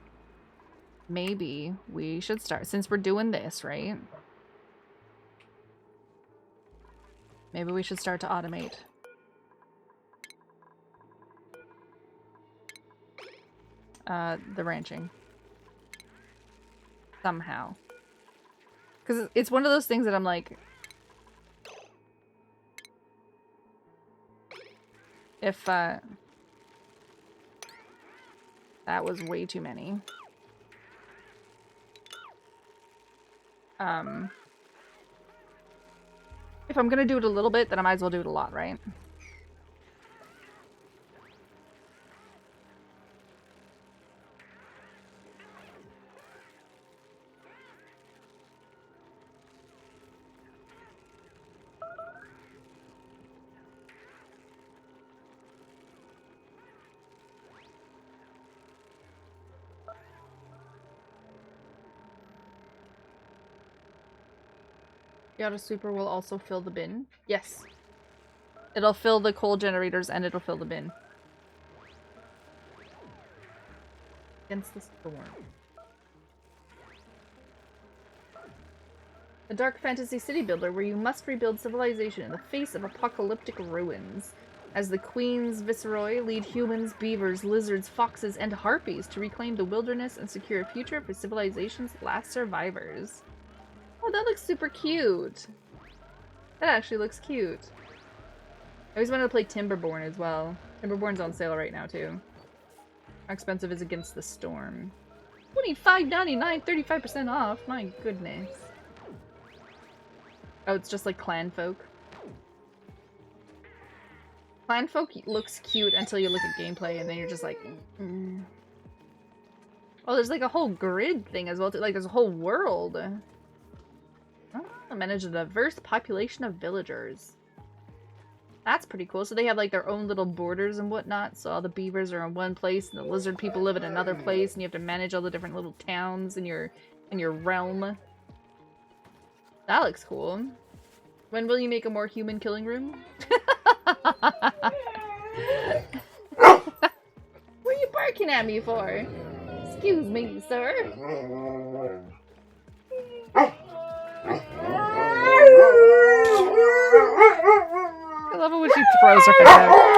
Maybe we should start, since we're doing this, right? Maybe we should start to automate. The ranching. Somehow. Because it's one of those things that I'm like... If, that was way too many. If I'm gonna do it a little bit, then I might as well do it a lot, right? The auto sweeper will also fill the bin. Yes. It'll fill the coal generators and it'll fill the bin. Against the storm. A dark fantasy city builder where you must rebuild civilization in the face of apocalyptic ruins. As the Queen's Viceroy, lead humans, beavers, lizards, foxes, and harpies to reclaim the wilderness and secure a future for civilization's last survivors. Oh, that looks super cute. That actually looks cute. I always wanted to play Timberborn as well. Timberborn's on sale right now, too. How expensive is Against the Storm? $25.99, 35% off. My goodness. Oh, it's just like Clan Folk. Clan Folk looks cute until you look at gameplay, and then you're just like, Oh, there's like a whole grid thing as well, too. Like, there's a whole world. Oh, manage a diverse population of villagers. That's pretty cool. So they have like their own little borders and whatnot. So all the beavers are in one place, and the lizard people live in another place, and you have to manage all the different little towns in your realm. That looks cool. When will you make a more human killing room? What are you barking at me for? Excuse me, sir. I love it when she throws her head out.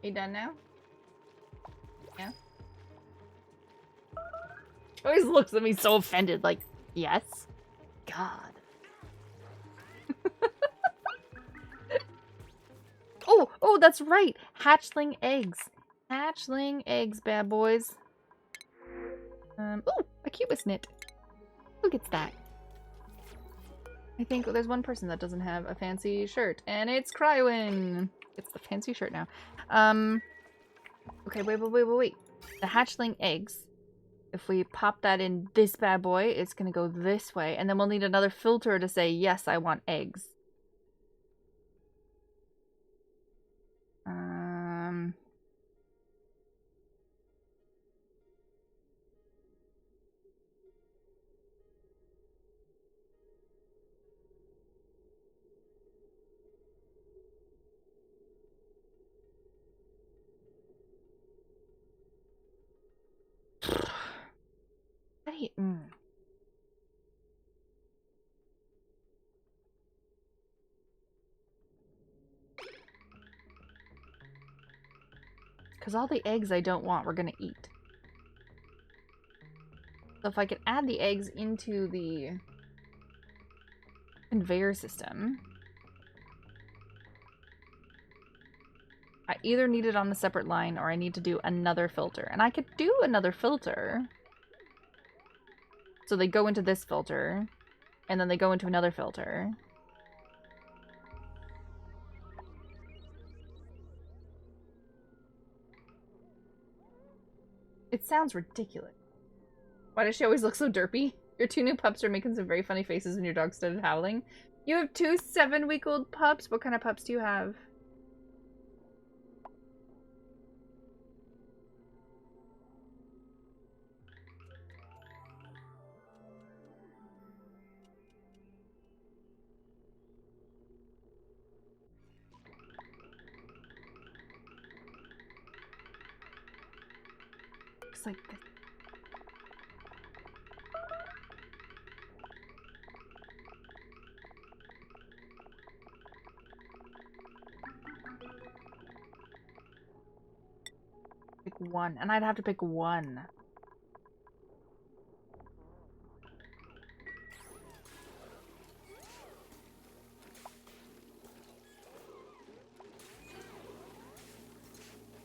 You done now? Yeah. Always looks at me so offended, like, yes? God. Oh, that's right! Hatchling eggs. Hatchling eggs, bad boys. Oh, a cubis knit. Who gets that? I think there's one person that doesn't have a fancy shirt, and it's Crywin. It's the fancy shirt now. Okay, wait. The hatchling eggs. If we pop that in this bad boy, it's gonna go this way, and then we'll need another filter to say, yes, I want eggs. Because all the eggs I don't want, we're gonna eat. So if I could add the eggs into the conveyor system, I either need it on a separate line or I need to do another filter. And I could do another filter. So they go into this filter, and then they go into another filter. It sounds ridiculous. Why does she always look so derpy? Your 2 new pups are making some very funny faces when your dog started howling. You have 2 7-week-old pups? What kind of pups do you have? Looks like this. Pick one, and I'd have to pick one.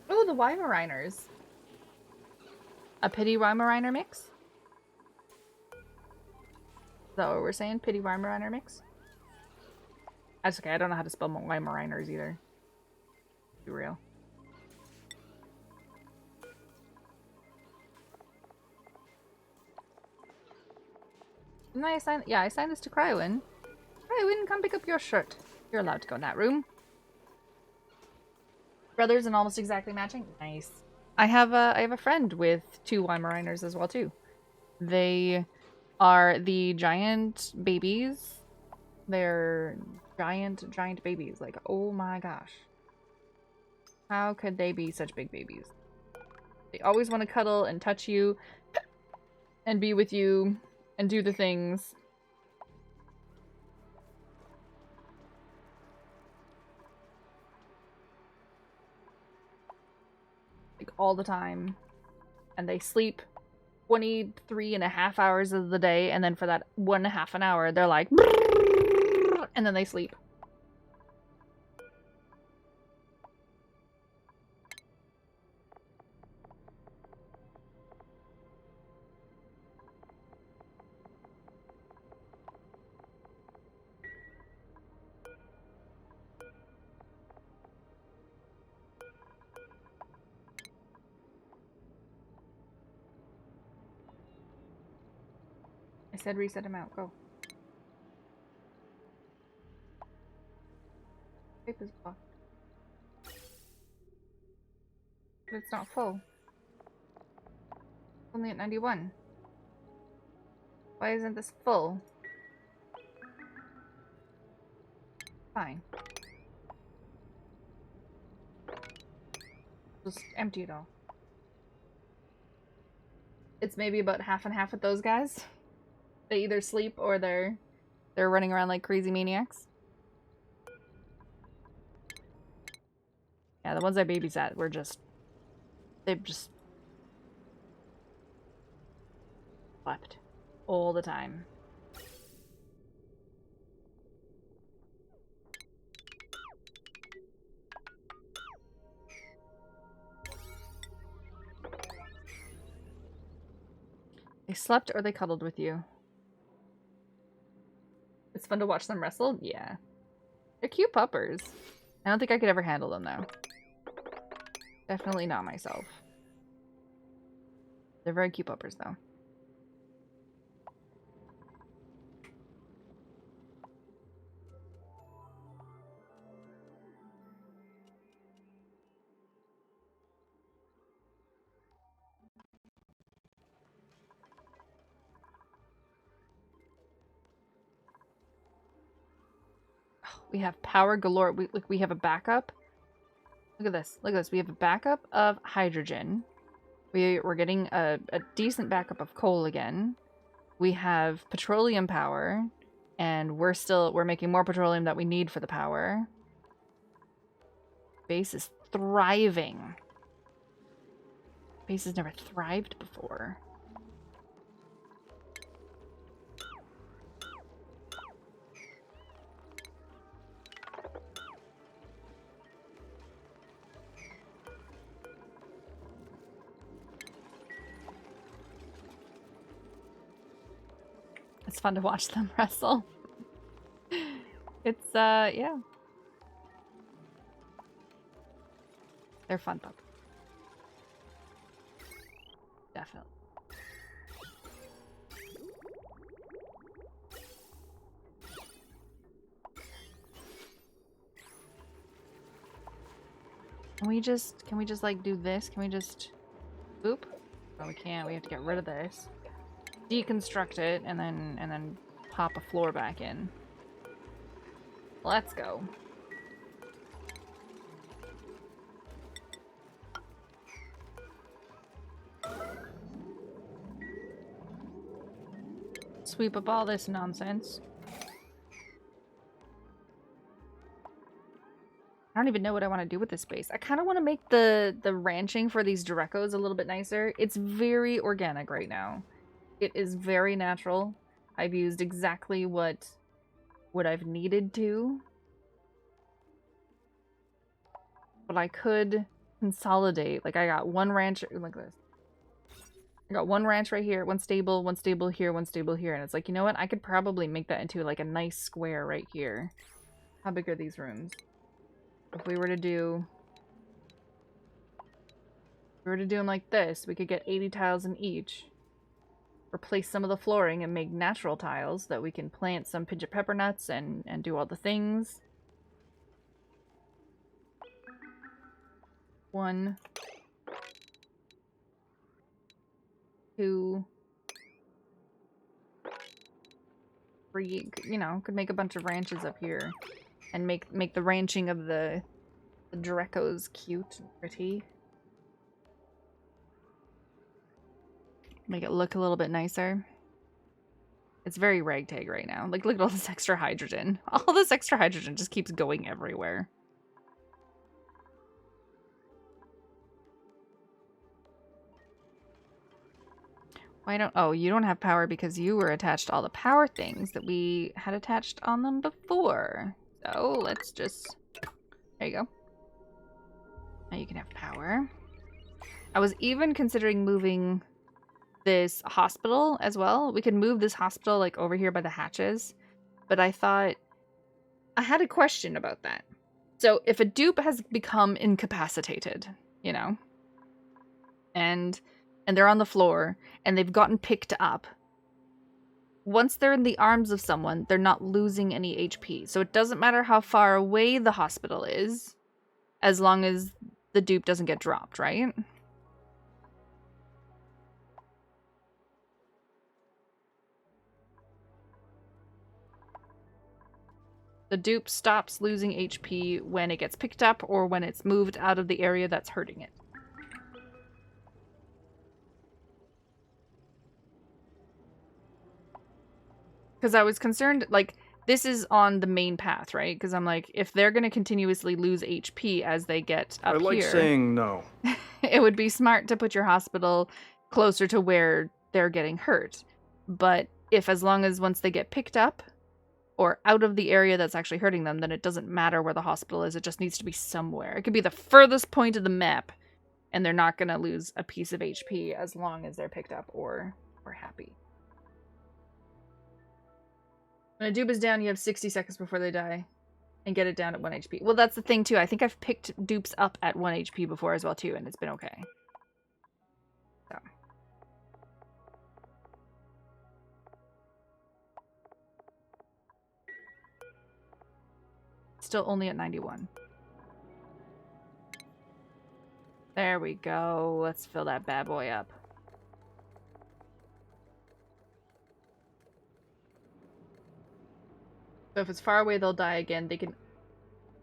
Oh, the Weimariners. A pity Weimaraner mix? Is that what we're saying? Pity Weimaraner mix? That's okay, I don't know how to spell Weimariners either. Be real. And I assigned this to Crywin. Crywin, come pick up your shirt. You're allowed to go in that room. Brothers and almost exactly matching? Nice. I have a friend with 2 Weimariners as well too. They are the giant babies. They're giant babies. Like, oh my gosh. How could they be such big babies? They always want to cuddle and touch you and be with you and do the things. Like all the time. And they sleep 23.5 hours of the day, and then for that 1.5 an hour, they're like, and then they sleep. said reset him out. Go. Tape is blocked. But it's not full. It's only at 91. Why isn't this full? Fine. Just empty it all. It's maybe about half and half with those guys. They either sleep or they're running around like crazy maniacs. Yeah, the ones I babysat were they've just slept all the time. They slept or they cuddled with you. It's fun to watch them wrestle? Yeah. They're cute puppers. I don't think I could ever handle them though. Definitely not myself. They're very cute puppers though. We have power galore. We have a backup. Look at this. Look at this. We have a backup of hydrogen. We're getting a decent backup of coal again. We have petroleum power, and we're making more petroleum that we need for the power. Base is thriving. Base has never thrived before. It's fun to watch them wrestle. It's, yeah. They're fun pup. Definitely. Can we just like do this? Can we just boop? No, we can't. We have to get rid of this. Deconstruct it and then pop a floor back in. Let's go. Sweep up all this nonsense. I don't even know what I want to do with this space. I kind of want to make the ranching for these Direcos a little bit nicer. It's very organic right now. It is very natural. I've used exactly what I've needed to. But I could consolidate. Like I got one ranch like this. I got one ranch right here, one stable here, one stable here. And it's like, you know what? I could probably make that into like a nice square right here. How big are these rooms? If we were to do them like this, we could get 80 tiles in each. Replace some of the flooring and make natural tiles that we can plant some pinch of pepper nuts and do all the things. 1, 2, 3. You know, could make a bunch of ranches up here and make the ranching of the Direcos cute and pretty. Make it look a little bit nicer. It's very ragtag right now. Like, look at all this extra hydrogen. All this extra hydrogen just keeps going everywhere. Why don't... Oh, you don't have power because you were attached to all the power things that we had attached on them before. So, let's just... There you go. Now you can have power. I was even considering moving this hospital as well. We could move this hospital like over here by the hatches, but I thought I had a question about that. So if a dupe has become incapacitated, you know, and they're on the floor and they've gotten picked up, once they're in the arms of someone, they're not losing any HP. So it doesn't matter how far away the hospital is, as long as the dupe doesn't get dropped, right? The dupe stops losing HP when it gets picked up or when it's moved out of the area that's hurting it. Because I was concerned, like, this is on the main path, right? Because I'm like, if they're going to continuously lose HP as they get up I like here, saying no. it would be smart to put your hospital closer to where they're getting hurt. But if, as long as once they get picked up or out of the area that's actually hurting them, then it doesn't matter where the hospital is. It just needs to be somewhere. It could be the furthest point of the map, and they're not going to lose a piece of HP as long as they're picked up or happy. When a dupe is down, you have 60 seconds before they die and get it down at 1 HP. Well, that's the thing, too. I think I've picked dupes up at 1 HP before as well, too, and it's been okay. So. Still only at 91. There we go. Let's fill that bad boy up. So if it's far away, they'll die again. They can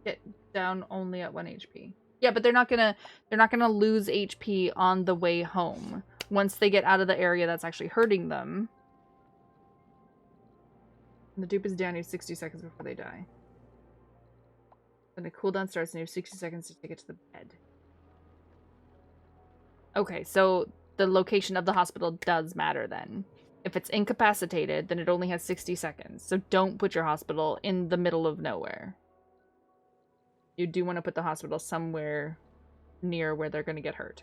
get down only at 1 HP. Yeah, but they're not gonna lose HP on the way home. Once they get out of the area that's actually hurting them. And the dupe is down, you have 60 seconds before they die. Then the cooldown starts and you have 60 seconds to take it to the bed. Okay, so the location of the hospital does matter then. If it's incapacitated, then it only has 60 seconds. So don't put your hospital in the middle of nowhere. You do want to put the hospital somewhere near where they're going to get hurt.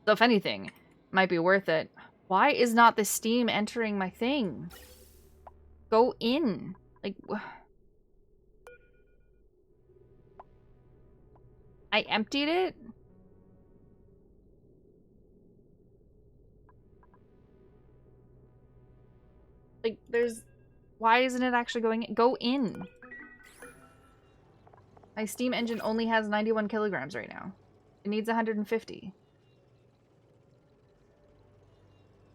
So if anything, it might be worth it. Why is not the steam entering my thing? Go in. Like, I emptied it? Like, why isn't it actually going in? Go in. My steam engine only has 91 kilograms right now. It needs 150.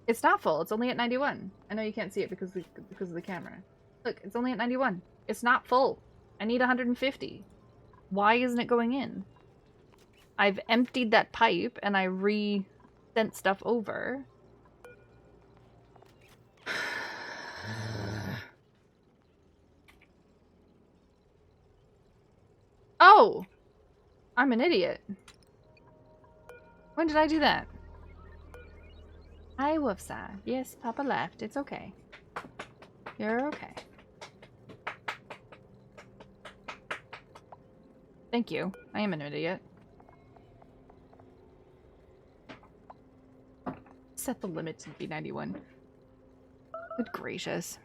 It's not full. It's only at 91. I know you can't see it because of the camera. Look, it's only at 91. It's not full. I need 150. Why isn't it going in? I've emptied that pipe and I sent stuff over. Oh! I'm an idiot. When did I do that? Hi, Woofsa. Yes, Papa left. It's okay. You're okay. Thank you. I am an idiot. Set the limit to be 91. Good gracious.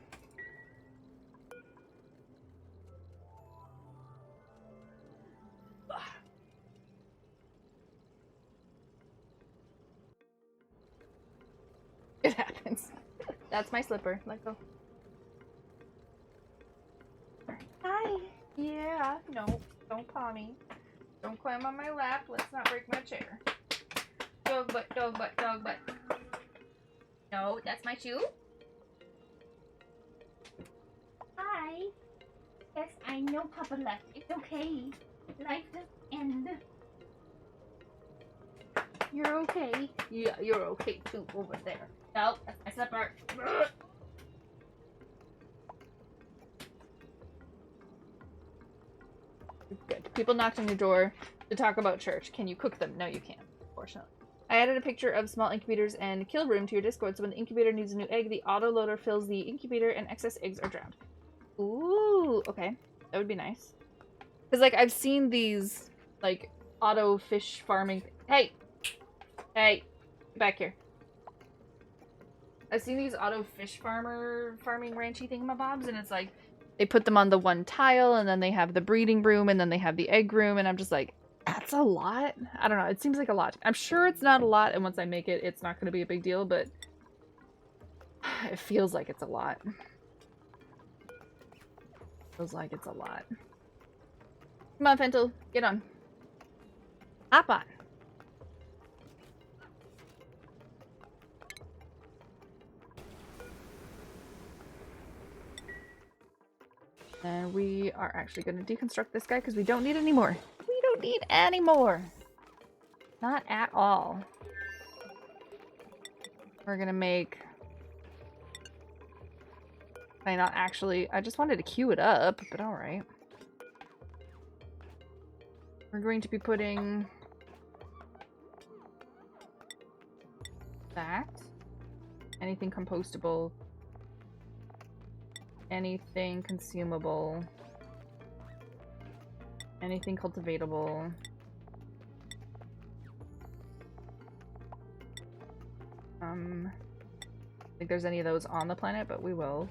It happens. That's my slipper. Let go. Hi. Yeah. No. Don't paw me. Don't climb on my lap. Let's not break my chair. Dog butt, dog butt, dog butt. No, that's my shoe. Hi. Yes, I know Papa left. It's okay. Life doesn't end. You're okay. Yeah, you're okay too over there. No, that's my slipper. Good. People knocked on your door to talk about church. Can you cook them? No, you can't, unfortunately. I added a picture of small incubators and kill room to your Discord, so when the incubator needs a new egg, the autoloader fills the incubator and excess eggs are drowned. Ooh, okay. That would be nice. Because, like, I've seen these, like, auto fish farming... Hey! Hey! Get back here. I've seen these auto fish farming ranchy thingamabobs, and it's like, they put them on the one tile, and then they have the breeding room, and then they have the egg room, and I'm just like, that's a lot? I don't know, it seems like a lot. I'm sure it's not a lot, and once I make it, it's not going to be a big deal, but It feels like it's a lot. Feels like it's a lot. Come on, Fentel, get on. Hop on. And we are actually going to deconstruct this guy because we don't need any more. We don't need any more. Not at all. We're going to make... I not actually... I just wanted to queue it up, but alright. We're going to be putting... that. Anything compostable. Anything consumable. Anything cultivatable. I think there's any of those on the planet, but we will.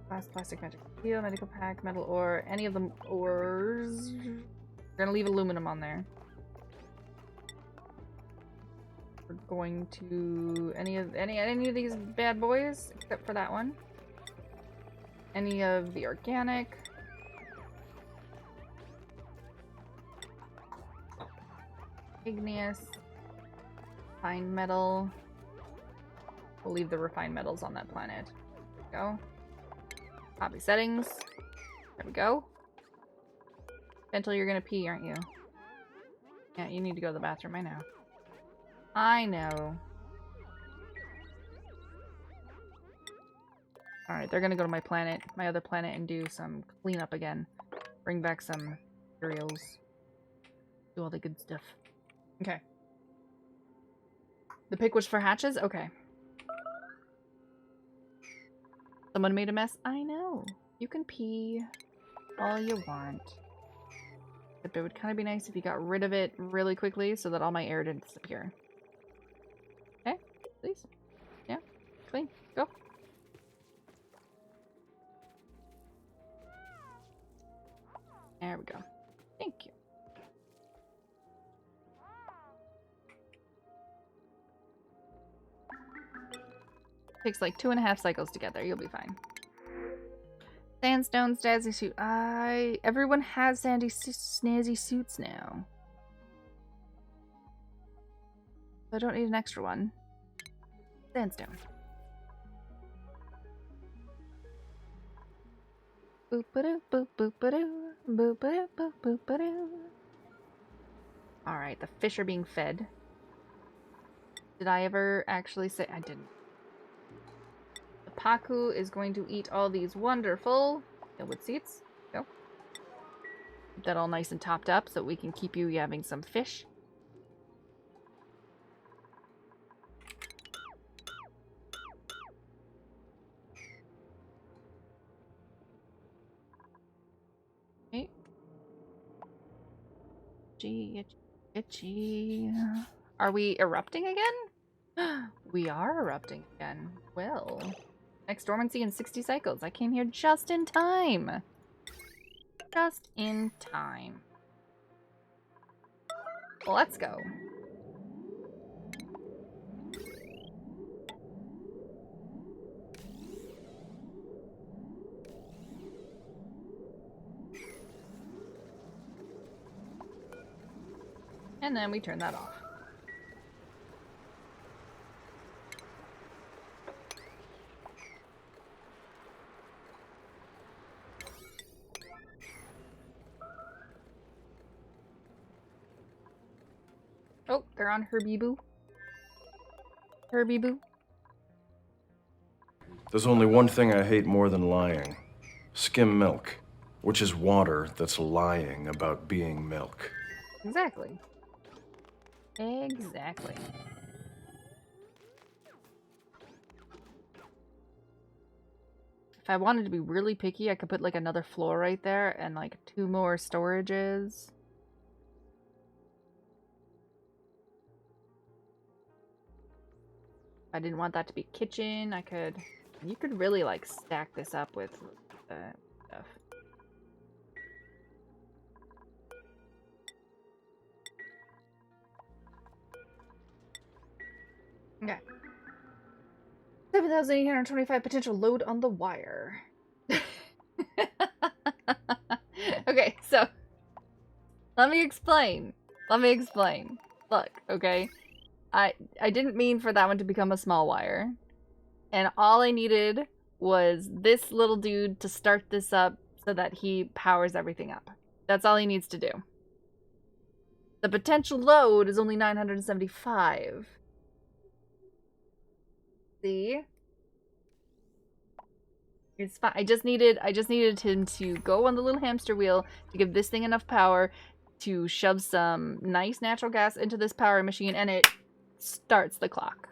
Glass, plastic, magic steel, medical pack, metal ore, any of the ores. We're gonna leave aluminum on there. We're going to any of these bad boys, except for that one. Any of the organic. Igneous. Refined metal. We'll leave the refined metals on that planet. There we go. Copy settings. There we go. Gentle, you're gonna pee, aren't you? Yeah, you need to go to the bathroom, I know. I know. Alright, they're gonna go to my planet, my other planet, and do some cleanup again. Bring back some materials. Do all the good stuff. Okay. The pick was for hatches? Okay. Someone made a mess? I know. You can pee all you want. But it would kind of be nice if you got rid of it really quickly so that all my air didn't disappear. Okay, please. Yeah, clean. Go. There we go. Thank you. Takes like 2.5 cycles to get there. You'll be fine. Sandstone snazzy suit. Everyone has snazzy suits now. So I don't need an extra one. Sandstone. Boop-a-doo, boop-boop-a-doo, boop-a-doo, boop-boop-a-doo. Alright, the fish are being fed. Did I ever actually say... I didn't. The Paku is going to eat all these wonderful wood seeds. Go. Keep that all nice and topped up so we can keep you having some fish. Okay. Itchy. Are we erupting again? We are erupting again. Well, next dormancy in 60 cycles. I came here just in time. Just in time. Well, let's go. And then we turn that off. Oh, they're on Herbie Boo. Herbie Boo. There's only one thing I hate more than lying. Skim milk, which is water that's lying about being milk. Exactly. Exactly. If I wanted to be really picky, I could put like another floor right there and like 2 more storages. If I didn't want that to be kitchen, I could... You could really like stack this up with stuff. Okay. 1,825 potential load on the wire. Okay, so let me explain. Look, okay. I didn't mean for that one to become a small wire. And all I needed was this little dude to start this up so that he powers everything up. That's all he needs to do. The potential load is only 975. See? It's fine. I just needed him to go on the little hamster wheel to give this thing enough power to shove some nice natural gas into this power machine, and it starts the clock.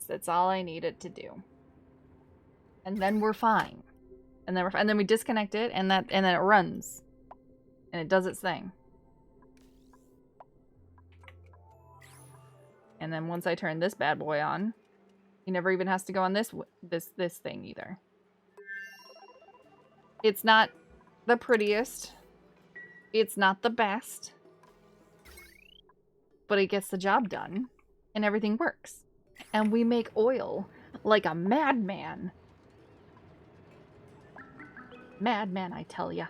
That's all I needed to do. And then we're fine. And then we disconnect it, and then it runs. And it does its thing. And then once I turn this bad boy on, he never even has to go on this thing either. It's not the prettiest. It's not the best. But it gets the job done. And everything works. And we make oil like a madman. Madman, I tell ya.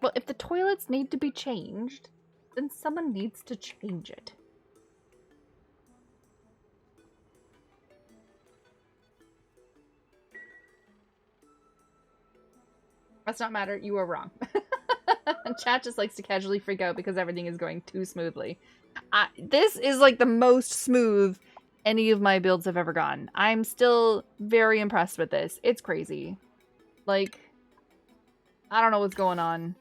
Well, if the toilets need to be changed, then someone needs to change it. Must not matter. You are wrong. Chat just likes to casually freak out because everything is going too smoothly. This is like the most smooth any of my builds have ever gone. I'm still very impressed with this. It's crazy. Like, I don't know what's going on.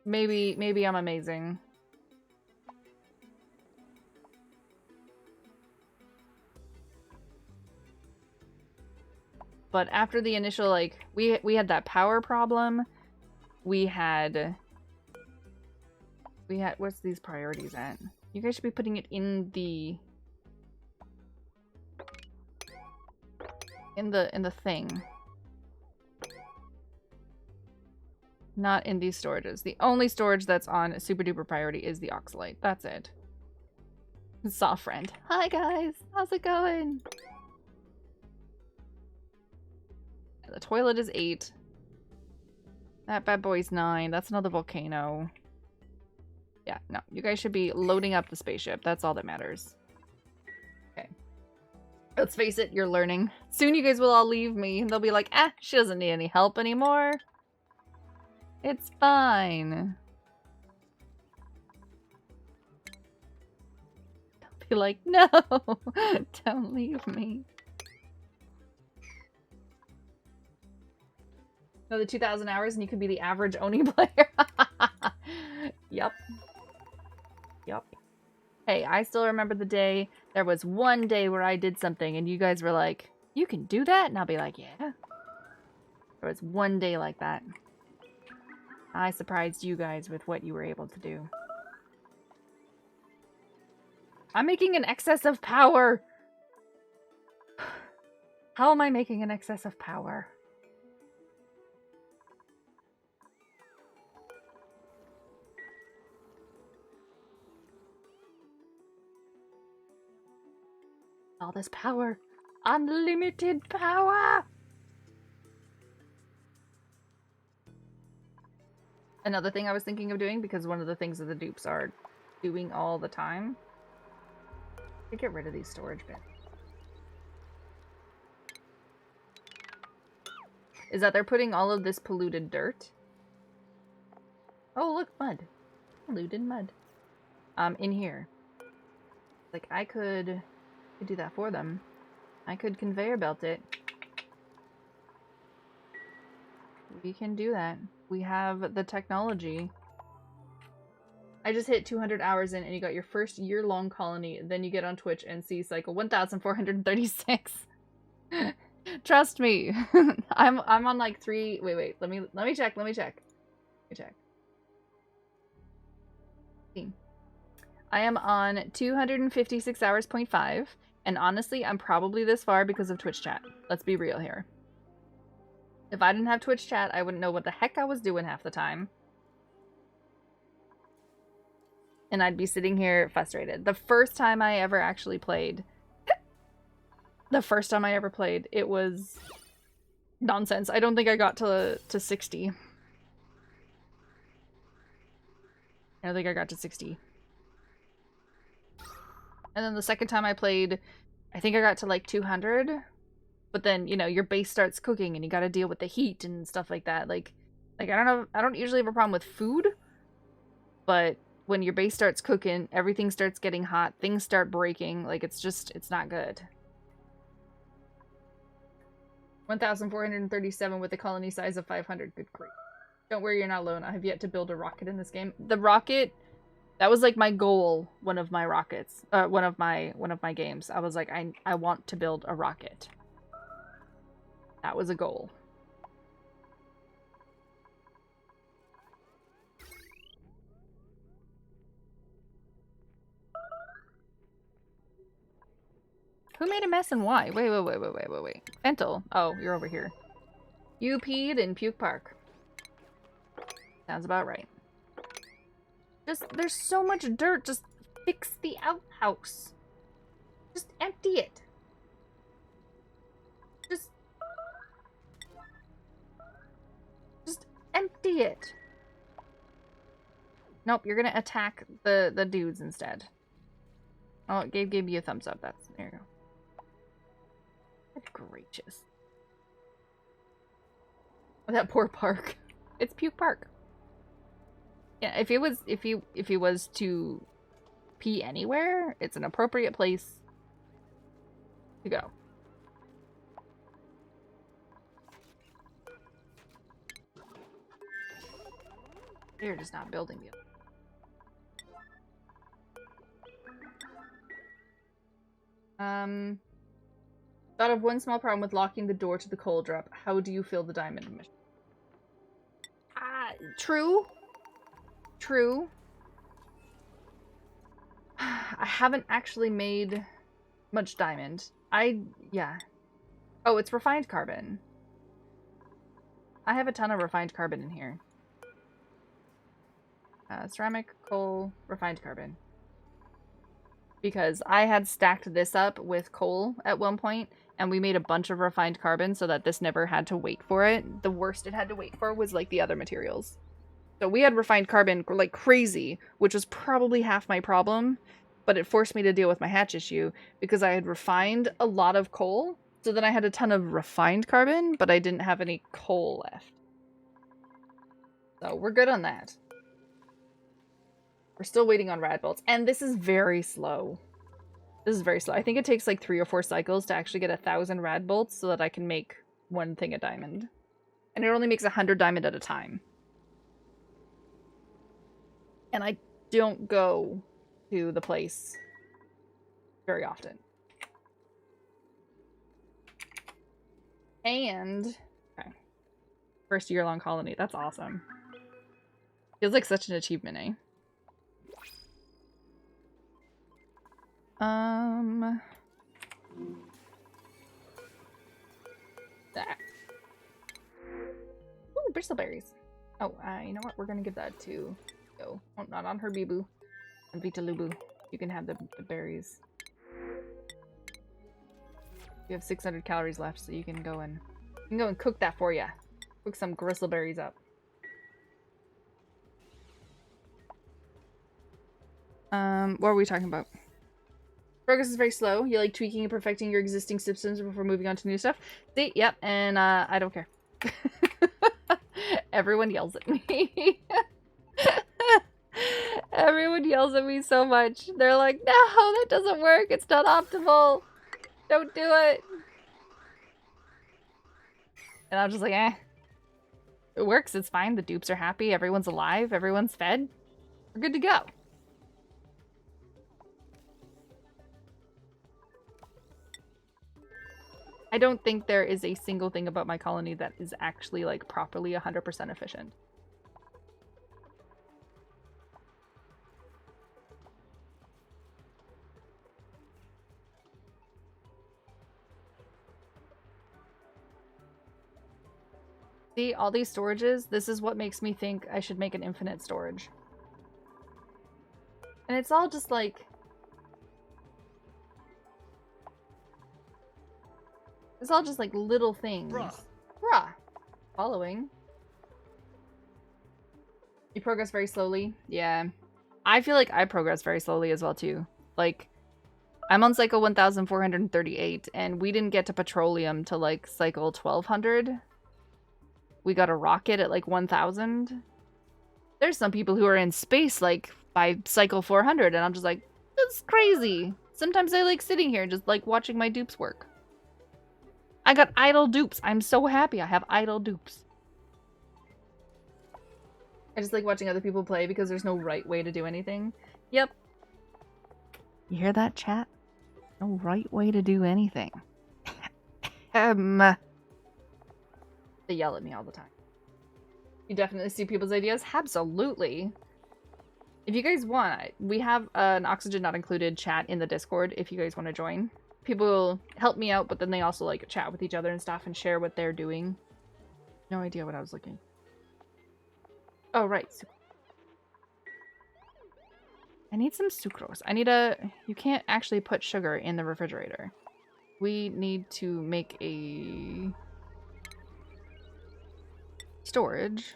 Maybe I'm amazing. But after the initial, like, we had that power problem. We had, what's these priorities at? You guys should be putting it in the thing. Not in these storages. The only storage that's on super duper priority is the oxalate. That's it. Saw friend. Hi guys, how's it going? The toilet is 8. That bad boy's 9. That's another volcano. Yeah, no. You guys should be loading up the spaceship. That's all that matters. Okay. Let's face it, you're learning. Soon you guys will all leave me. And they'll be like, she doesn't need any help anymore. It's fine. They'll be like, no! Don't leave me. Another 2,000 hours and you could be the average ONI player. Yup. Yup. Hey, I still remember the day. There was one day where I did something and you guys were like, you can do that? And I'll be like, yeah. There was one day like that. I surprised you guys with what you were able to do. I'm making an excess of power. How am I making an excess of power? All this power. Unlimited power! Another thing I was thinking of doing, because one of the things that the dupes are doing all the time, to get rid of these storage bins, is that they're putting all of this polluted dirt. Oh, look, mud. Polluted mud. In here. Like, I could do that for them. I could conveyor belt it. We can do that. We have the technology. I just hit 200 hours in and you got your first year-long colony. Then you get on Twitch and see cycle 1,436. Trust me. I'm on like 3. Wait. Let me check. I am on 256 hours, 0.5. And honestly, I'm probably this far because of Twitch chat. Let's be real here. If I didn't have Twitch chat, I wouldn't know what the heck I was doing half the time. And I'd be sitting here frustrated. The first time I ever actually played, it was nonsense. I don't think I got to 60. I don't think I got to 60. And then the second time I played, I think I got to like 200. But then, you know, your base starts cooking and you gotta deal with the heat and stuff like that. Like I don't know, I don't usually have a problem with food, but when your base starts cooking, everything starts getting hot, things start breaking, like it's not good. 1,437 with a colony size of 500. Good grief. Don't worry, you're not alone. I have yet to build a rocket in this game. The rocket, that was like my goal, one of my games. I was like, I want to build a rocket. That was a goal. Who made a mess and why? Wait. Fentel. Oh, you're over here. You peed in Puke Park. Sounds about right. There's so much dirt. Just fix the outhouse. Just empty it. Just empty it. Nope, you're gonna attack the dudes instead. Oh, it gave you a thumbs up. There you go. Good gracious. That poor park. It's Puke Park. Yeah, if he was to pee anywhere, it's an appropriate place to go. They're just not building you. Thought of one small problem with locking the door to the coal drop. How do you fill the diamond mission? True. True. I haven't actually made much diamond. Yeah. Oh, it's refined carbon. I have a ton of refined carbon in here. Ceramic, coal, refined carbon. Because I had stacked this up with coal at one point, and we made a bunch of refined carbon so that this never had to wait for it. The worst it had to wait for was like the other materials. So we had refined carbon like crazy, which was probably half my problem, but it forced me to deal with my hatch issue because I had refined a lot of coal, so then I had a ton of refined carbon, but I didn't have any coal left. So we're good on that. We're still waiting on rad bolts, and this is very slow. This is very slow. I think it takes like 3 or 4 cycles to actually get 1,000 rad bolts so that I can make one thing a diamond. And it only makes 100 diamond at a time. And I don't go to the place very often. And, okay. First year-long colony. That's awesome. Feels like such an achievement, eh? That. Ooh, bristleberries. Oh, you know what? We're gonna give that to Go. Oh, not on her Bibu. On Vita Lubu. You can have the berries. You have 600 calories left, so you can go and cook that for you. Cook some bristleberries up. What are we talking about? Progress is very slow. You like tweaking and perfecting your existing systems before moving on to new stuff. See, yep, and I don't care. Everyone yells at me. Everyone yells at me so much. They're like, no, that doesn't work. It's not optimal. Don't do it. And I'm just like, eh. It works. It's fine. The dupes are happy. Everyone's alive. Everyone's fed. We're good to go. I don't think there is a single thing about my colony that is actually, like, properly 100% efficient. See, all these storages, this is what makes me think I should make an infinite storage. And it's all just like... It's all just like little things. Bruh. Following. You progress very slowly? Yeah. I feel like I progress very slowly as well, too. Like, I'm on cycle 1438, and we didn't get to petroleum till, like, cycle 1200. We got a rocket at, like, 1000. There's some people who are in space, like, by cycle 400, and I'm just like, that's crazy. Sometimes I like sitting here just, like, watching my dupes work. I got idle dupes. I'm so happy I have idle dupes. I just like watching other people play because there's no right way to do anything. Yep. You hear that, chat? No right way to do anything. They yell at me all the time. You definitely see people's ideas? Absolutely. If you guys want, we have an Oxygen Not Included chat in the Discord if you guys want to join. People help me out, but then they also like chat with each other and stuff and share what they're doing. No idea what I was looking. Oh, right. I need some sucrose. I need a... You can't actually put sugar in the refrigerator. We need to make a... storage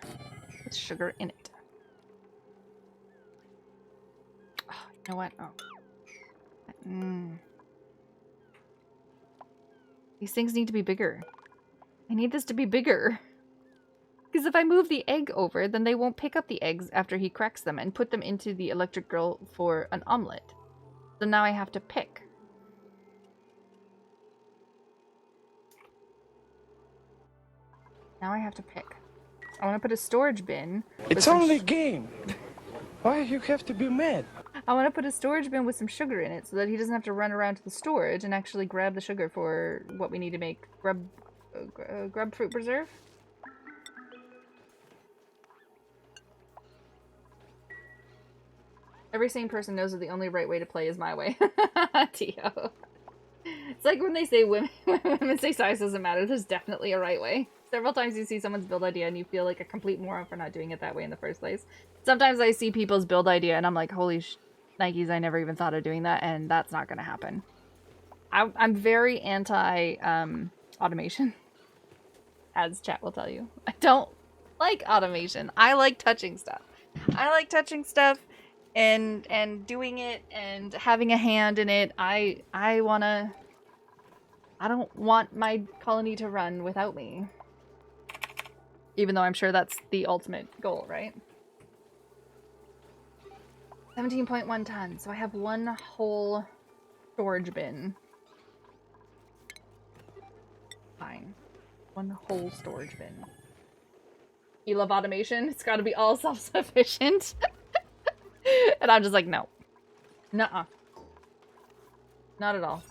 with sugar in it. Oh, you know what? Oh. These things need to be bigger. I need this to be bigger. Because if I move the egg over, then they won't pick up the eggs after he cracks them and put them into the electric grill for an omelet. So now I have to pick. Now I have to pick. I want to put a storage bin. It's only a game. Why you have to be mad? I want to put a storage bin with some sugar in it so that he doesn't have to run around to the storage and actually grab the sugar for what we need to make grub fruit preserve. Every sane person knows that the only right way to play is my way. Tio. It's like when they say women say size doesn't matter, there's definitely a right way. Several times you see someone's build idea and you feel like a complete moron for not doing it that way in the first place. Sometimes I see people's build idea and I'm like, holy Nikes, I never even thought of doing that, and that's not going to happen. I'm very anti automation, as chat will tell you. I don't like automation. I like touching stuff. I like touching stuff and doing it and having a hand in it. I don't want my colony to run without me. Even though I'm sure that's the ultimate goal, right? 17.1 tons. So I have one whole storage bin. Fine. One whole storage bin. You love automation? It's gotta be all self-sufficient. And I'm just like, no. Nuh-uh. Not at all.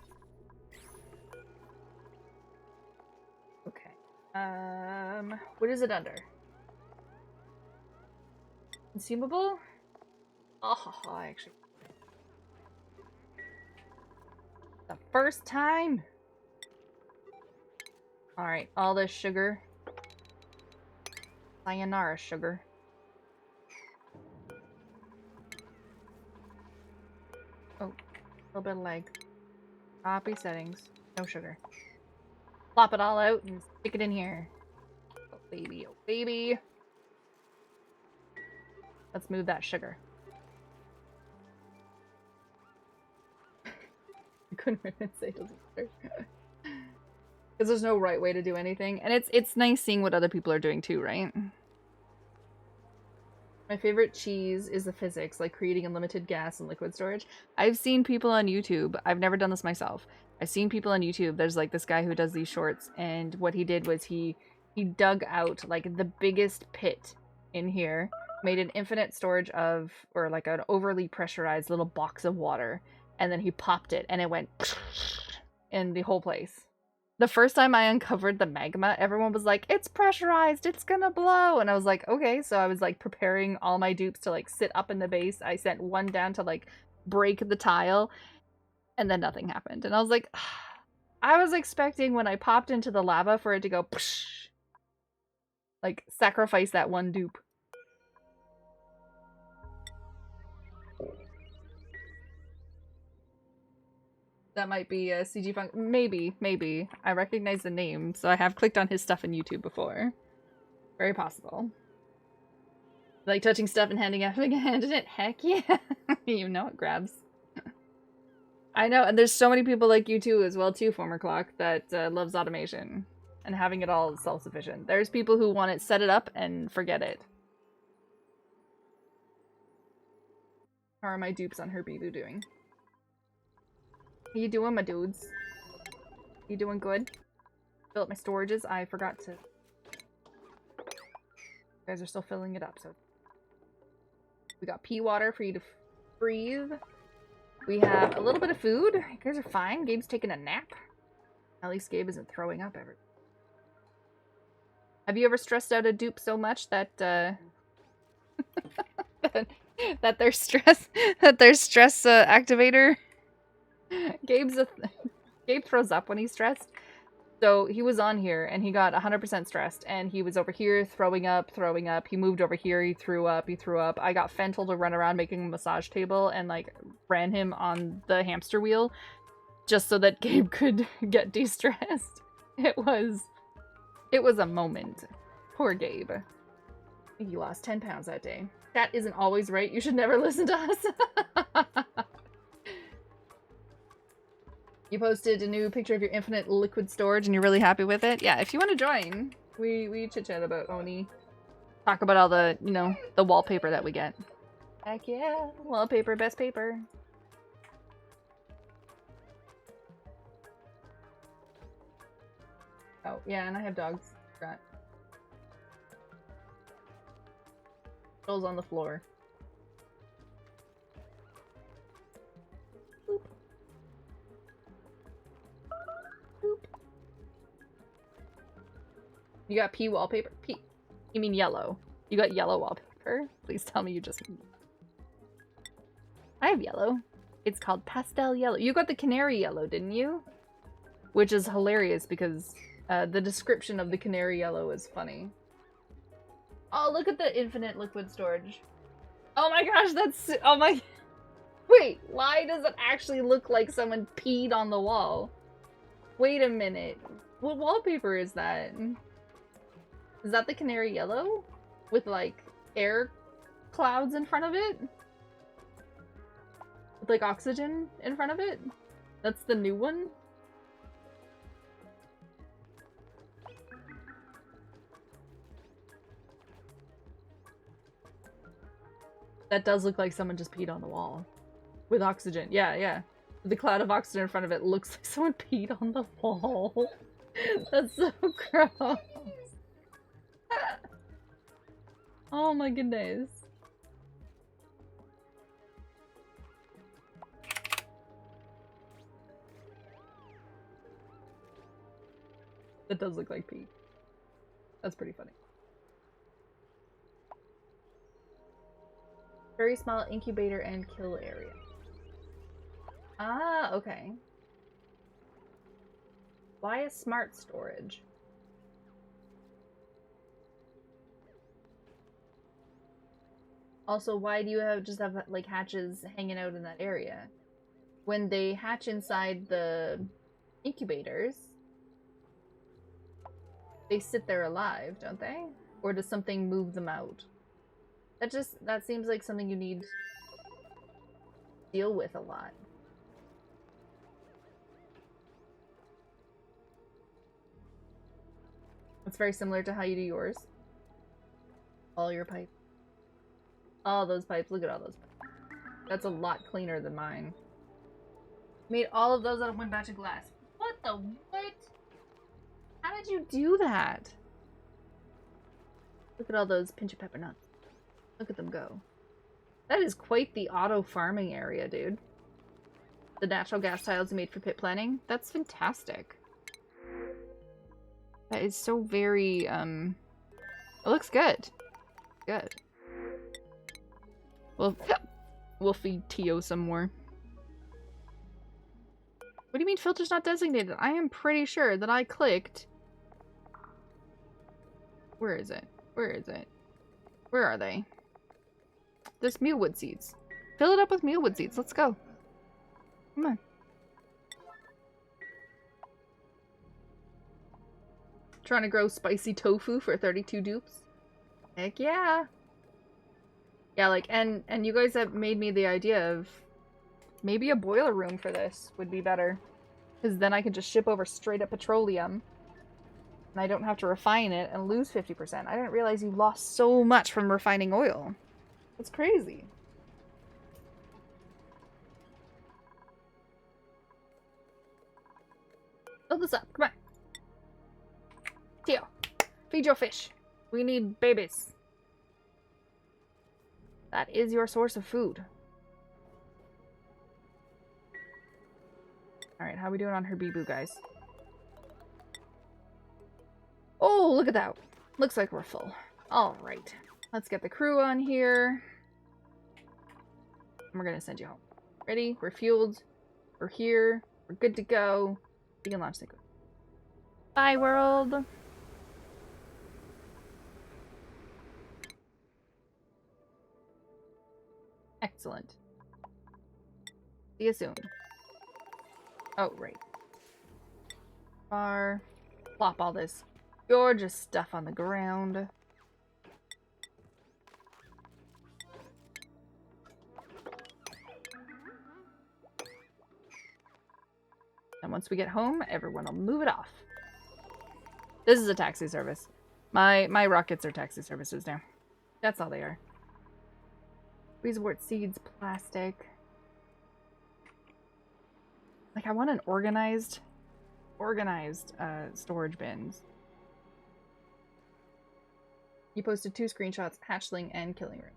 Okay. What is it under? Consumable? Oh, I actually... The first time! Alright, all this sugar. Sayonara sugar. Oh, a little bit of lag. Copy settings. No sugar. Plop it all out and stick it in here. Oh baby, oh baby. Let's move that sugar. I couldn't even say it doesn't matter. Because there's no right way to do anything. And it's nice seeing what other people are doing too, right? My favorite cheese is the physics, like creating unlimited gas and liquid storage. I've seen people on YouTube. I've never done this myself. I've seen people on YouTube. There's like this guy who does these shorts, and what he did was he dug out like the biggest pit in here, made an infinite storage of, or like an overly pressurized little box of water, and then he popped it and it went in the whole place. The first time I uncovered the magma, everyone was like, it's pressurized, it's gonna blow. And I was like, okay. So I was like preparing all my dupes to like sit up in the base. I sent one down to like break the tile, and then nothing happened. And I was like, I was expecting when I popped into the lava for it to go psh. Like, sacrifice that one dupe. That might be a CG Funk. Maybe, maybe. I recognize the name, so I have clicked on his stuff in YouTube before. Very possible. Like touching stuff and handing having a hand in it? Heck yeah. You know it grabs. I know, and there's so many people like you too as well too, former clock, that loves automation and having it all self-sufficient. There's people who want it, set it up, and forget it. How are my dupes on her Bebo doing? How you doing, my dudes? You doing good? Fill up my storages. I forgot to... You guys are still filling it up, so... We got pea water for you to breathe. We have a little bit of food. You guys are fine. Gabe's taking a nap. At least Gabe isn't throwing up ever. Have you ever stressed out a dupe so much that, that their stress activator... Gabe throws up when he's stressed. So he was on here and he got 100% stressed and he was over here throwing up. He moved over here, he threw up. I got Fentel to run around making a massage table and like ran him on the hamster wheel just so that Gabe could get de-stressed. It was a moment. Poor Gabe. I think he lost 10 pounds that day. That isn't always right. You should never listen to us. You posted a new picture of your infinite liquid storage and you're really happy with it? Yeah, if you want to join, we chit-chat about ONI. Talk about all the, you know, the wallpaper that we get. Heck yeah, wallpaper, best paper. Oh, yeah, and I have dogs. Forgot. Joel's on the floor. You got pea wallpaper? Pea. You mean yellow. You got yellow wallpaper? Please tell me you just... I have yellow. It's called pastel yellow. You got the canary yellow, didn't you? Which is hilarious because the description of the canary yellow is funny. Oh, look at the infinite liquid storage. Oh my gosh, that's... Oh my... Wait, why does it actually look like someone peed on the wall? Wait a minute. What wallpaper is that? Is that the canary yellow? With, like, air clouds in front of it? With, like, oxygen in front of it? That's the new one? That does look like someone just peed on the wall. With oxygen. Yeah, yeah. The cloud of oxygen in front of it looks like someone peed on the wall. That's so gross. Oh my goodness. That does look like pee. That's pretty funny. Very small incubator and kill area. Ah, okay. Why a smart storage? Also, why do you just have like hatches hanging out in that area? When they hatch inside the incubators, they sit there alive, don't they? Or does something move them out? That seems like something you need to deal with a lot. It's very similar to how you do yours. All your pipes. All those pipes. Look at all those pipes. That's a lot cleaner than mine. Made all of those out of one batch of glass. What the what? How did you do that? Look at all those pinch of pepper nuts. Look at them go. That is quite the auto farming area, dude. The natural gas tiles made for pit planning. That's fantastic. That is so very, it looks good. Good. We'll feed Tio some more. What do you mean filter's not designated? I am pretty sure that I clicked Where is it? Where is it? Where are they? This mealwood seeds. Fill it up with mealwood seeds. Let's go. Come on. Trying to grow spicy tofu for 32 dupes? Heck yeah. Yeah, like, and you guys have made me the idea of maybe a boiler room for this would be better. Because then I could just ship over straight up petroleum. And I don't have to refine it and lose 50%. I didn't realize you lost so much from refining oil. That's crazy. Fill this up. Come on. Theo, feed your fish. We need babies. That is your source of food. Alright, how are we doing on Herbibu, guys? Oh, look at that. Looks like we're full. Alright. Let's get the crew on here. And we're gonna send you home. Ready? We're fueled. We're here. We're good to go. You can launch the crew. Bye, world! Excellent. See you soon. Oh, right. Bar. Plop all this gorgeous stuff on the ground. And once we get home, everyone will move it off. This is a taxi service. My rockets are taxi services now. That's all they are. Squeezewort seeds, plastic. Like, I want an organized storage bins. You posted 2 screenshots, hatchling and killing room.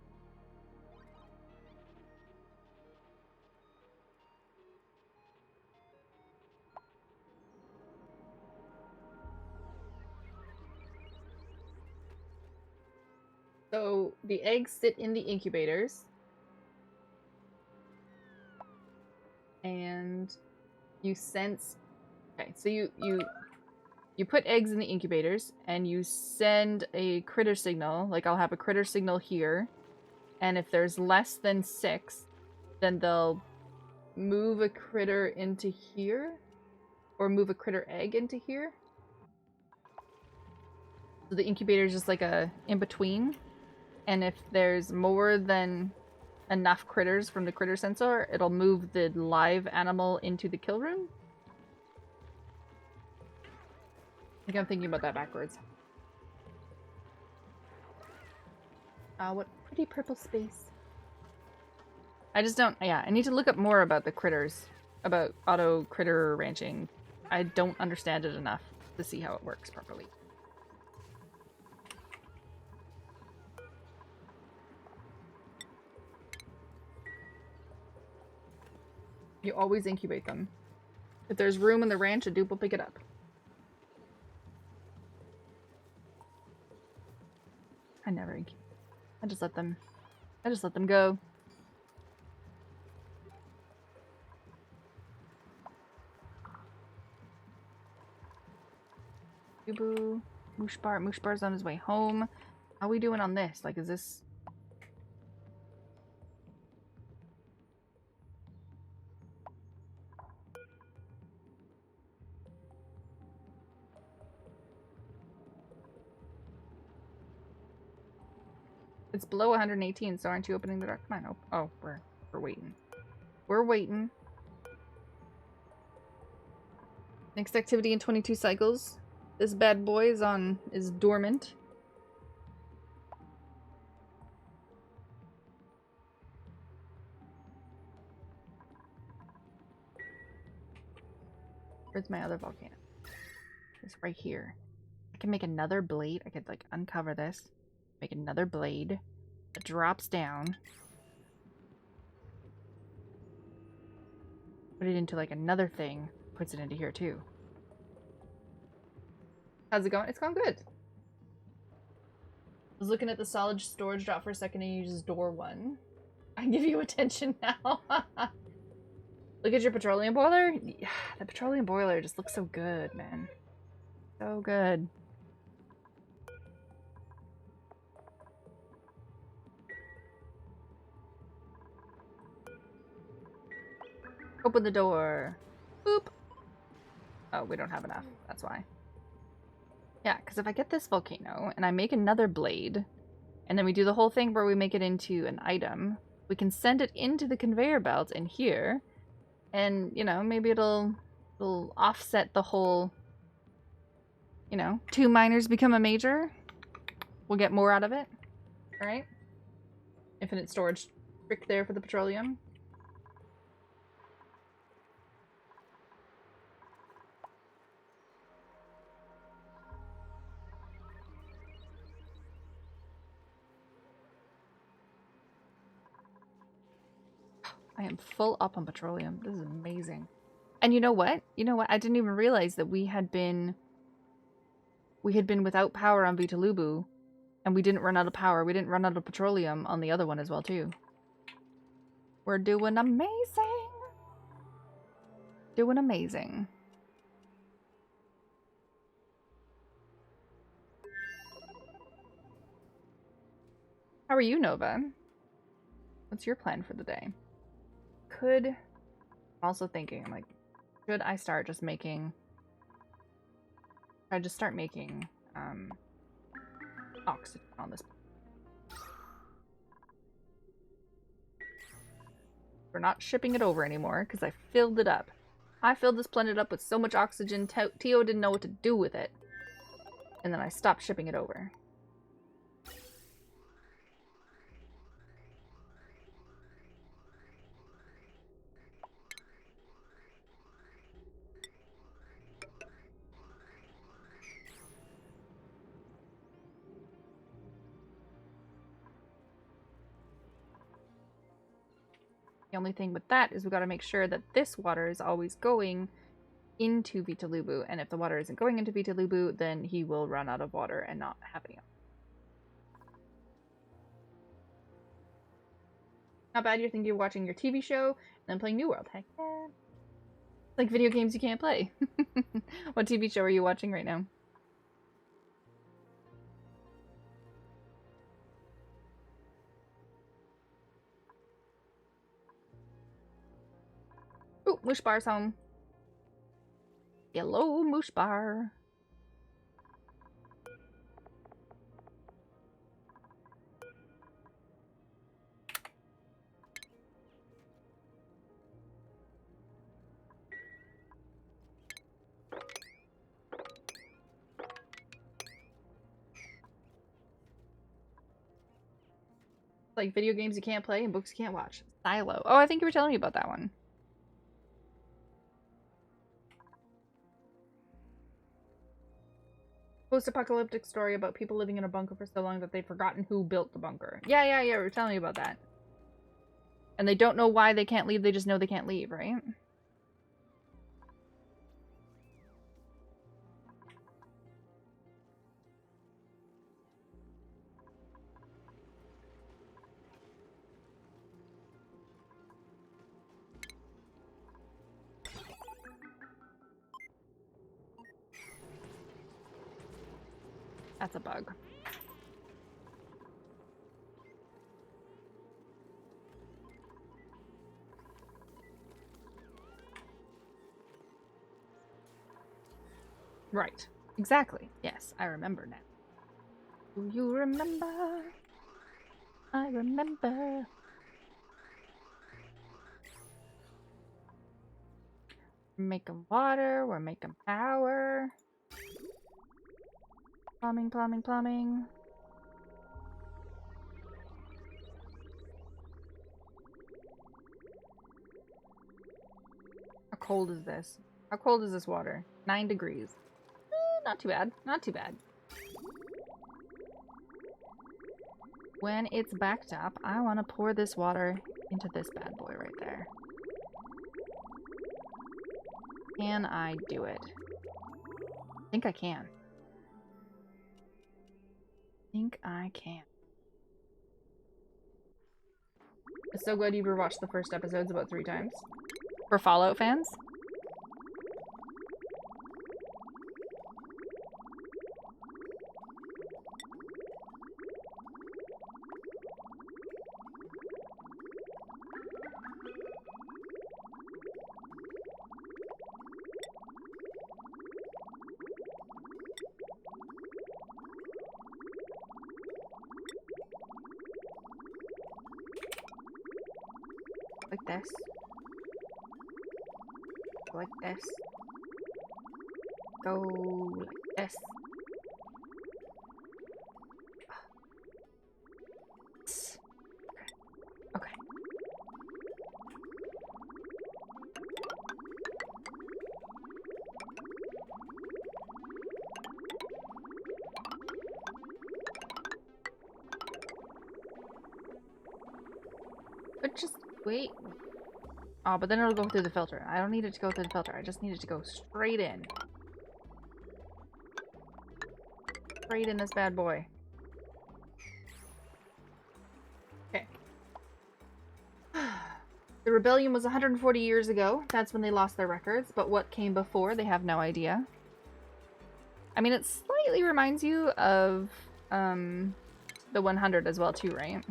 So the eggs sit in the incubators. And you sense... Okay, so you put eggs in the incubators, and you send a critter signal. Like, I'll have a critter signal here. And if there's less than 6, then they'll move a critter into here. Or move a critter egg into here. So the incubator is just like a in-between. And if there's more than enough critters from the critter sensor, it'll move the live animal into the kill room. I think I'm thinking about that backwards. What pretty purple space. I just don't... Yeah, I need to look up more about the critters. About auto critter ranching. I don't understand it enough to see how it works properly. You always incubate them. If there's room in the ranch, a dupe will pick it up. I never incubate. I just let them go. Boo. Mooshbar's on his way home. How are we doing on this? Like, is this... It's below 118, so aren't you opening the door? Come on, oh, we're waiting. We're waiting. Next activity in 22 cycles. This bad boy is dormant. Where's my other volcano? It's right here. I can make another blade. I could, like, uncover this. Make another blade that drops down. Put it into, like, another thing. Puts it into here, too. How's it going? It's going good. I was looking at the solid storage drop for a second and you just door 1. I give you attention now. Look at your petroleum boiler. Yeah, the petroleum boiler just looks so good, man. So good. Open the door. Boop. Oh, we don't have enough. That's why. Yeah, because if I get this volcano and I make another blade, and then we do the whole thing where we make it into an item, we can send it into the conveyor belt in here, and, you know, maybe it'll offset the whole, you know, 2 miners become a major. We'll get more out of it, right? Infinite storage trick there for the petroleum. I am full up on petroleum. This is amazing. And you know what? You know what? I didn't even realize that we had been without power on Vitalubu, and we didn't run out of power. We didn't run out of petroleum on the other one as well, too. We're doing amazing. Doing amazing. How are you, Nova? What's your plan for the day? I'm also thinking, like, should I start just making... Should I just start making, oxygen on this? We're not shipping it over anymore, because I filled it up. I filled this planet up with so much oxygen, Tio didn't know what to do with it. And then I stopped shipping it over. The only thing with that is we got to make sure that this water is always going into Vitalubu, and if the water isn't going into Vitalubu, then he will run out of water and not have any. Not bad, you're thinking of watching your TV show and then playing New World. Heck yeah. It's like video games you can't play. What TV show are you watching right now? Ooh, Moosh Bar's home. Hello, Moosh Bar. Like video games you can't play and books you can't watch. Silo. Oh, I think you were telling me about that one. Post-apocalyptic story about people living in a bunker for so long that they've forgotten who built the bunker. Yeah, you were telling me about that. And they don't know why they can't leave, they just know they can't leave, right? That's a bug. Right. Exactly. Yes, I remember now. Do you remember? I remember. We're making water, we're making power. Plumbing, plumbing, plumbing. How cold is this? How cold is this water? 9 degrees. Not too bad. Not too bad. When it's backed up, I want to pour this water into this bad boy right there. Can I do it? I think I can. I think I can. I'm so glad you rewatched the first episodes about 3 times. For Fallout fans? like this. Go like this. Go like this. Okay. But just wait. Oh, but then it'll go through the filter. I don't need it to go through the filter. I just need it to go straight in. Straight in this bad boy. Okay. The rebellion was 140 years ago. That's when they lost their records. But what came before, they have no idea. I mean, it slightly reminds you of the 100 as well, too, right?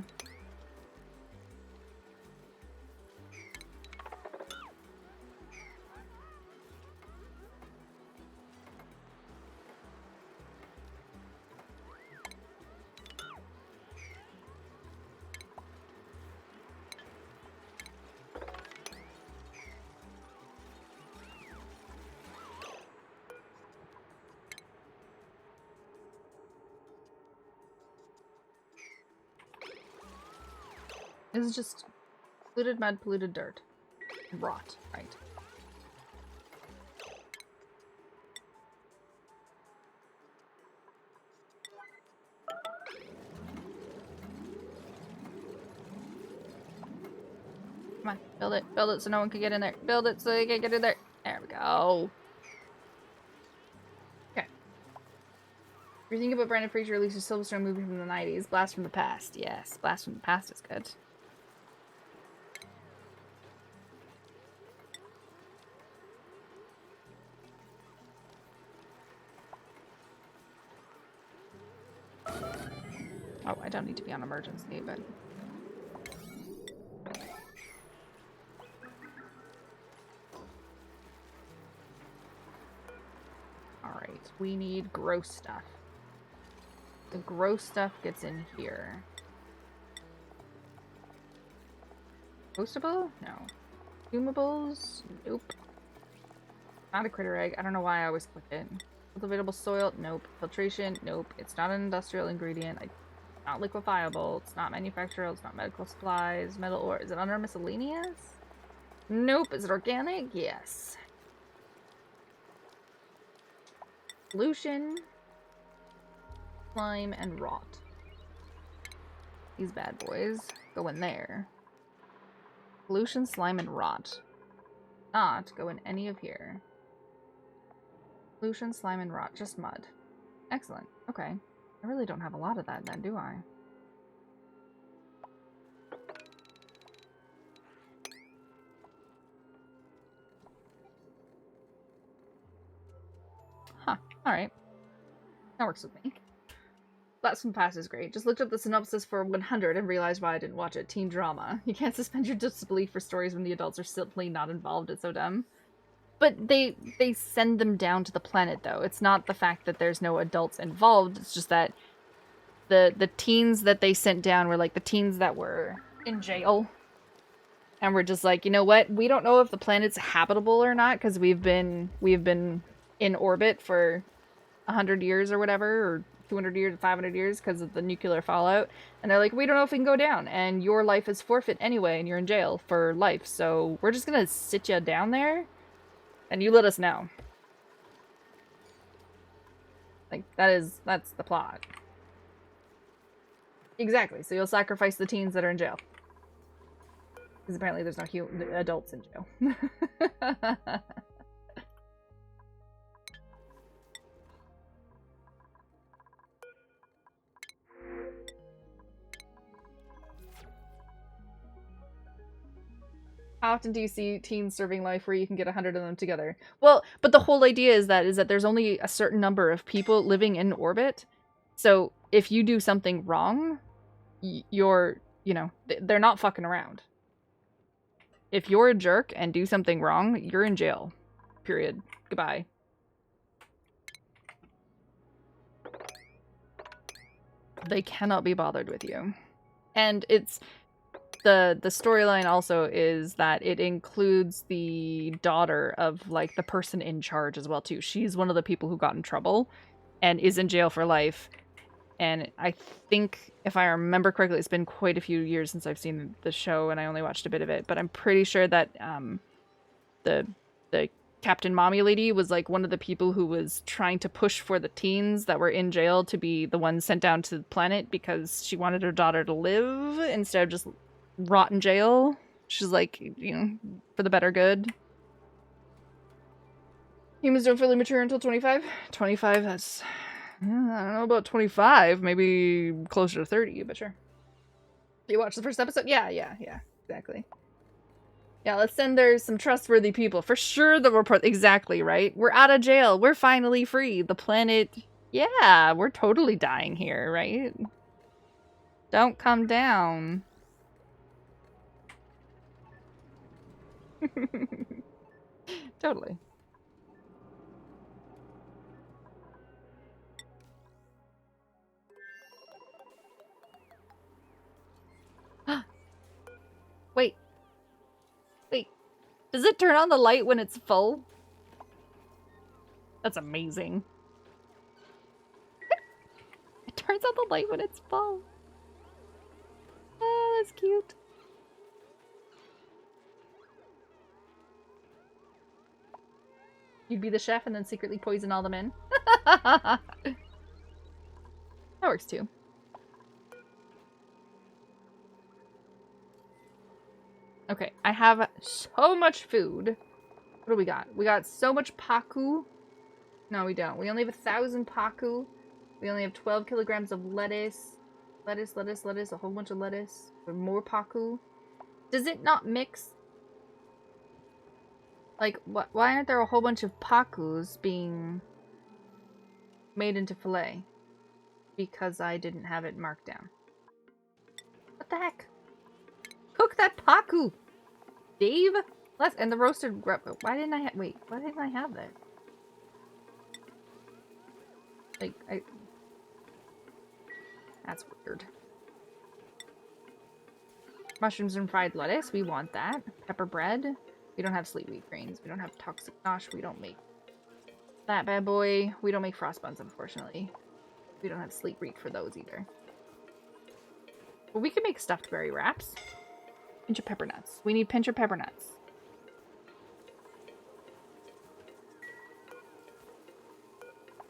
This is just polluted mud, polluted dirt. Rot, right. Come on, build it. Build it so no one can get in there. Build it so they can get in there. There we go. Okay. If you're thinking about Brandon Fraser released a Silverstone movie from the 90s, Blast from the Past. Yes, Blast from the Past is good. Oh, I don't need to be on emergency, but... Alright, we need gross stuff. The gross stuff gets in here. Postable? No. Consumables? Nope. Not a critter egg. I don't know why I always click it. Cultivatable soil? Nope. Filtration? Nope. It's not an industrial ingredient. Not liquefiable. It's not manufacturable. It's not medical supplies. Metal ore. Is it under miscellaneous? Nope. Is it organic? Yes. Pollution. Slime and rot. These bad boys go in there. Pollution, slime, and rot. Not go in any of here. Pollution, slime, and rot. Just mud. Excellent. Okay. I really don't have a lot of that then, do I? Huh. Alright. That works with me. Blast from the Past is great. Just looked up the synopsis for 100 and realized why I didn't watch it. Teen drama. You can't suspend your disbelief for stories when the adults are simply not involved. It's so dumb. But they send them down to the planet, though. It's not the fact that there's no adults involved. It's just that the teens that they sent down were like the teens that were in jail. And we're just like, you know what? We don't know if the planet's habitable or not because we've been in orbit for 100 years or whatever, or 200 years, 500 years because of the nuclear fallout. And they're like, we don't know if we can go down. And your life is forfeit anyway, and you're in jail for life. So we're just gonna sit you down there, and you let us know. Like, that's the plot. Exactly. So you'll sacrifice the teens that are in jail. Because apparently there's no adults in jail. How often do you see teens serving life where you can get 100 of them together? Well, but the whole idea is that there's only a certain number of people living in orbit. So if you do something wrong, they're not fucking around. If you're a jerk and do something wrong, you're in jail. Period. Goodbye. They cannot be bothered with you. And it's the storyline also is that it includes the daughter of like the person in charge as well too. She's one of the people who got in trouble and is in jail for life. And I think, if I remember correctly, it's been quite a few years since I've seen the show, and I only watched a bit of it. But I'm pretty sure that the Captain Mommy lady was like one of the people who was trying to push for the teens that were in jail to be the ones sent down to the planet because she wanted her daughter to live instead of just rot in jail. She's like, you know, for the better good. Humans don't fully mature until 25. 25, that's... I don't know about 25. Maybe closer to 30, but sure. You watched the first episode? Yeah, exactly. Yeah, let's send there some trustworthy people. For sure the report... Exactly, right? We're out of jail. We're finally free. The planet... Yeah, we're totally dying here, right? Don't come down. Totally. Wait. Wait. Does it turn on the light when it's full? That's amazing. It turns on the light when it's full. Oh, that's cute. You'd be the chef and then secretly poison all the men? That works too. Okay, I have so much food. What do we got? We got so much paku. No, we don't. We only have 1,000 paku. We only have 12 kilograms of lettuce. Lettuce, a whole bunch of lettuce. With more paku. Does it not mix? Like, why aren't there a whole bunch of pakus being made into filet? Because I didn't have it marked down. What the heck? Cook that paku! Dave? And the roasted grub. Why didn't I wait, why didn't I have that? Like, that's weird. Mushrooms and fried lettuce. We want that. Pepper bread. We don't have sleet wheat grains. We don't have toxic nosh. We don't make that bad boy. We don't make frost buns, unfortunately. We don't have sleet wheat for those either. But we can make stuffed berry wraps. Pinch of pepper nuts. We need pinch of pepper nuts.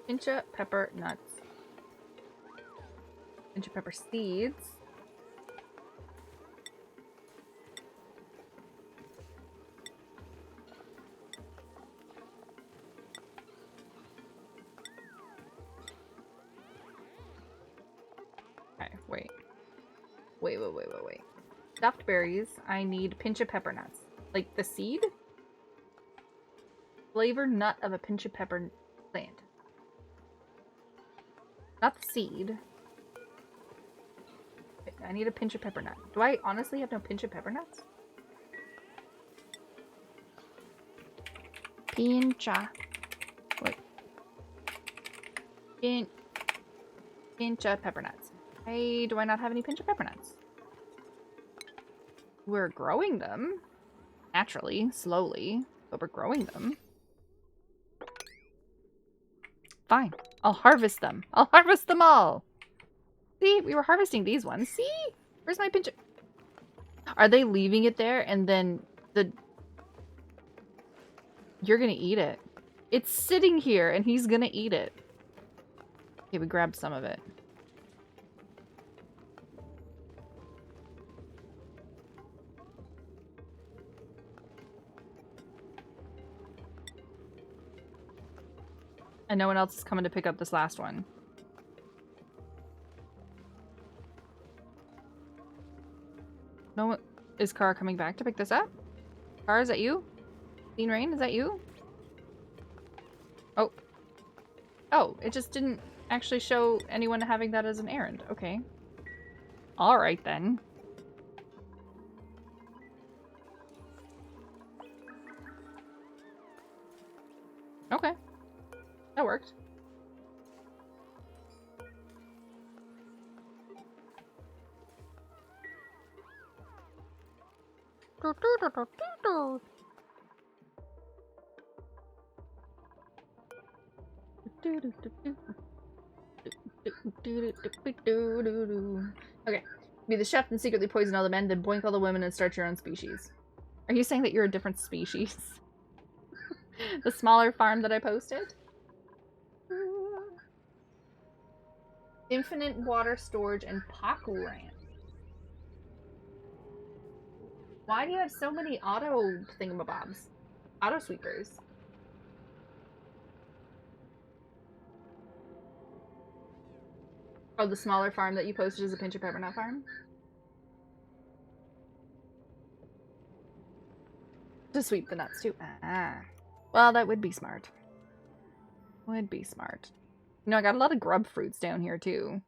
Pinch of pepper nuts. Pinch of pepper seeds. Okay, wait. Wait. Stuffed berries. I need pinch of pepper nuts. Like the seed? Flavor nut of a pinch of pepper plant. Not the seed. Okay, I need a pinch of pepper nut. Do I honestly have no pinch of pepper nuts? Pincha. Wait. Pinch of pepper nuts. Hey, do I not have any pinch of pepper nuts? We're growing them. Naturally, slowly, but we're growing them. Fine. I'll harvest them. I'll harvest them all. See, we were harvesting these ones. See? Where's my pinch of... Are they leaving it there and then the... You're gonna eat it. It's sitting here and he's gonna eat it. Okay, we grabbed some of it. And no one else is coming to pick up this last one. No one... Is Car coming back to pick this up? Car, is that you? Clean Rain, is that you? Oh. Oh, it just didn't actually show anyone having that as an errand. Okay. Alright then. Okay. That worked. Okay. Be the chef and secretly poison all the men, then boink all the women and start your own species. Are you saying that you're a different species? The smaller farm that I posted? Infinite water storage and Paku Ranch. Why do you have so many auto thingamabobs? Auto sweepers. Oh, the smaller farm that you posted is a pinch of pepper nut farm? To sweep the nuts too. Ah. Well, that would be smart. Would be smart. You know, I got a lot of grub fruits down here too.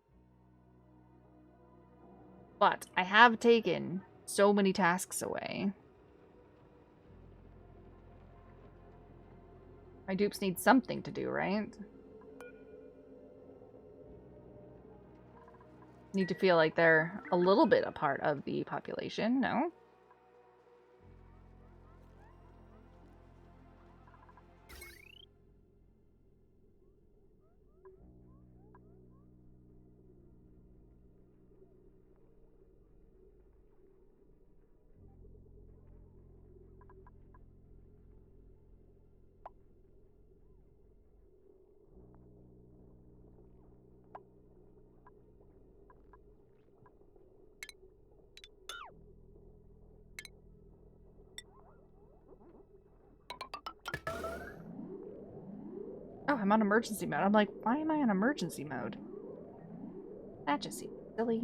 But I have taken so many tasks away. My dupes need something to do, right? Need to feel like they're a little bit a part of the population, no? Oh, I'm on emergency mode. I'm like, why am I on emergency mode? That just seems silly.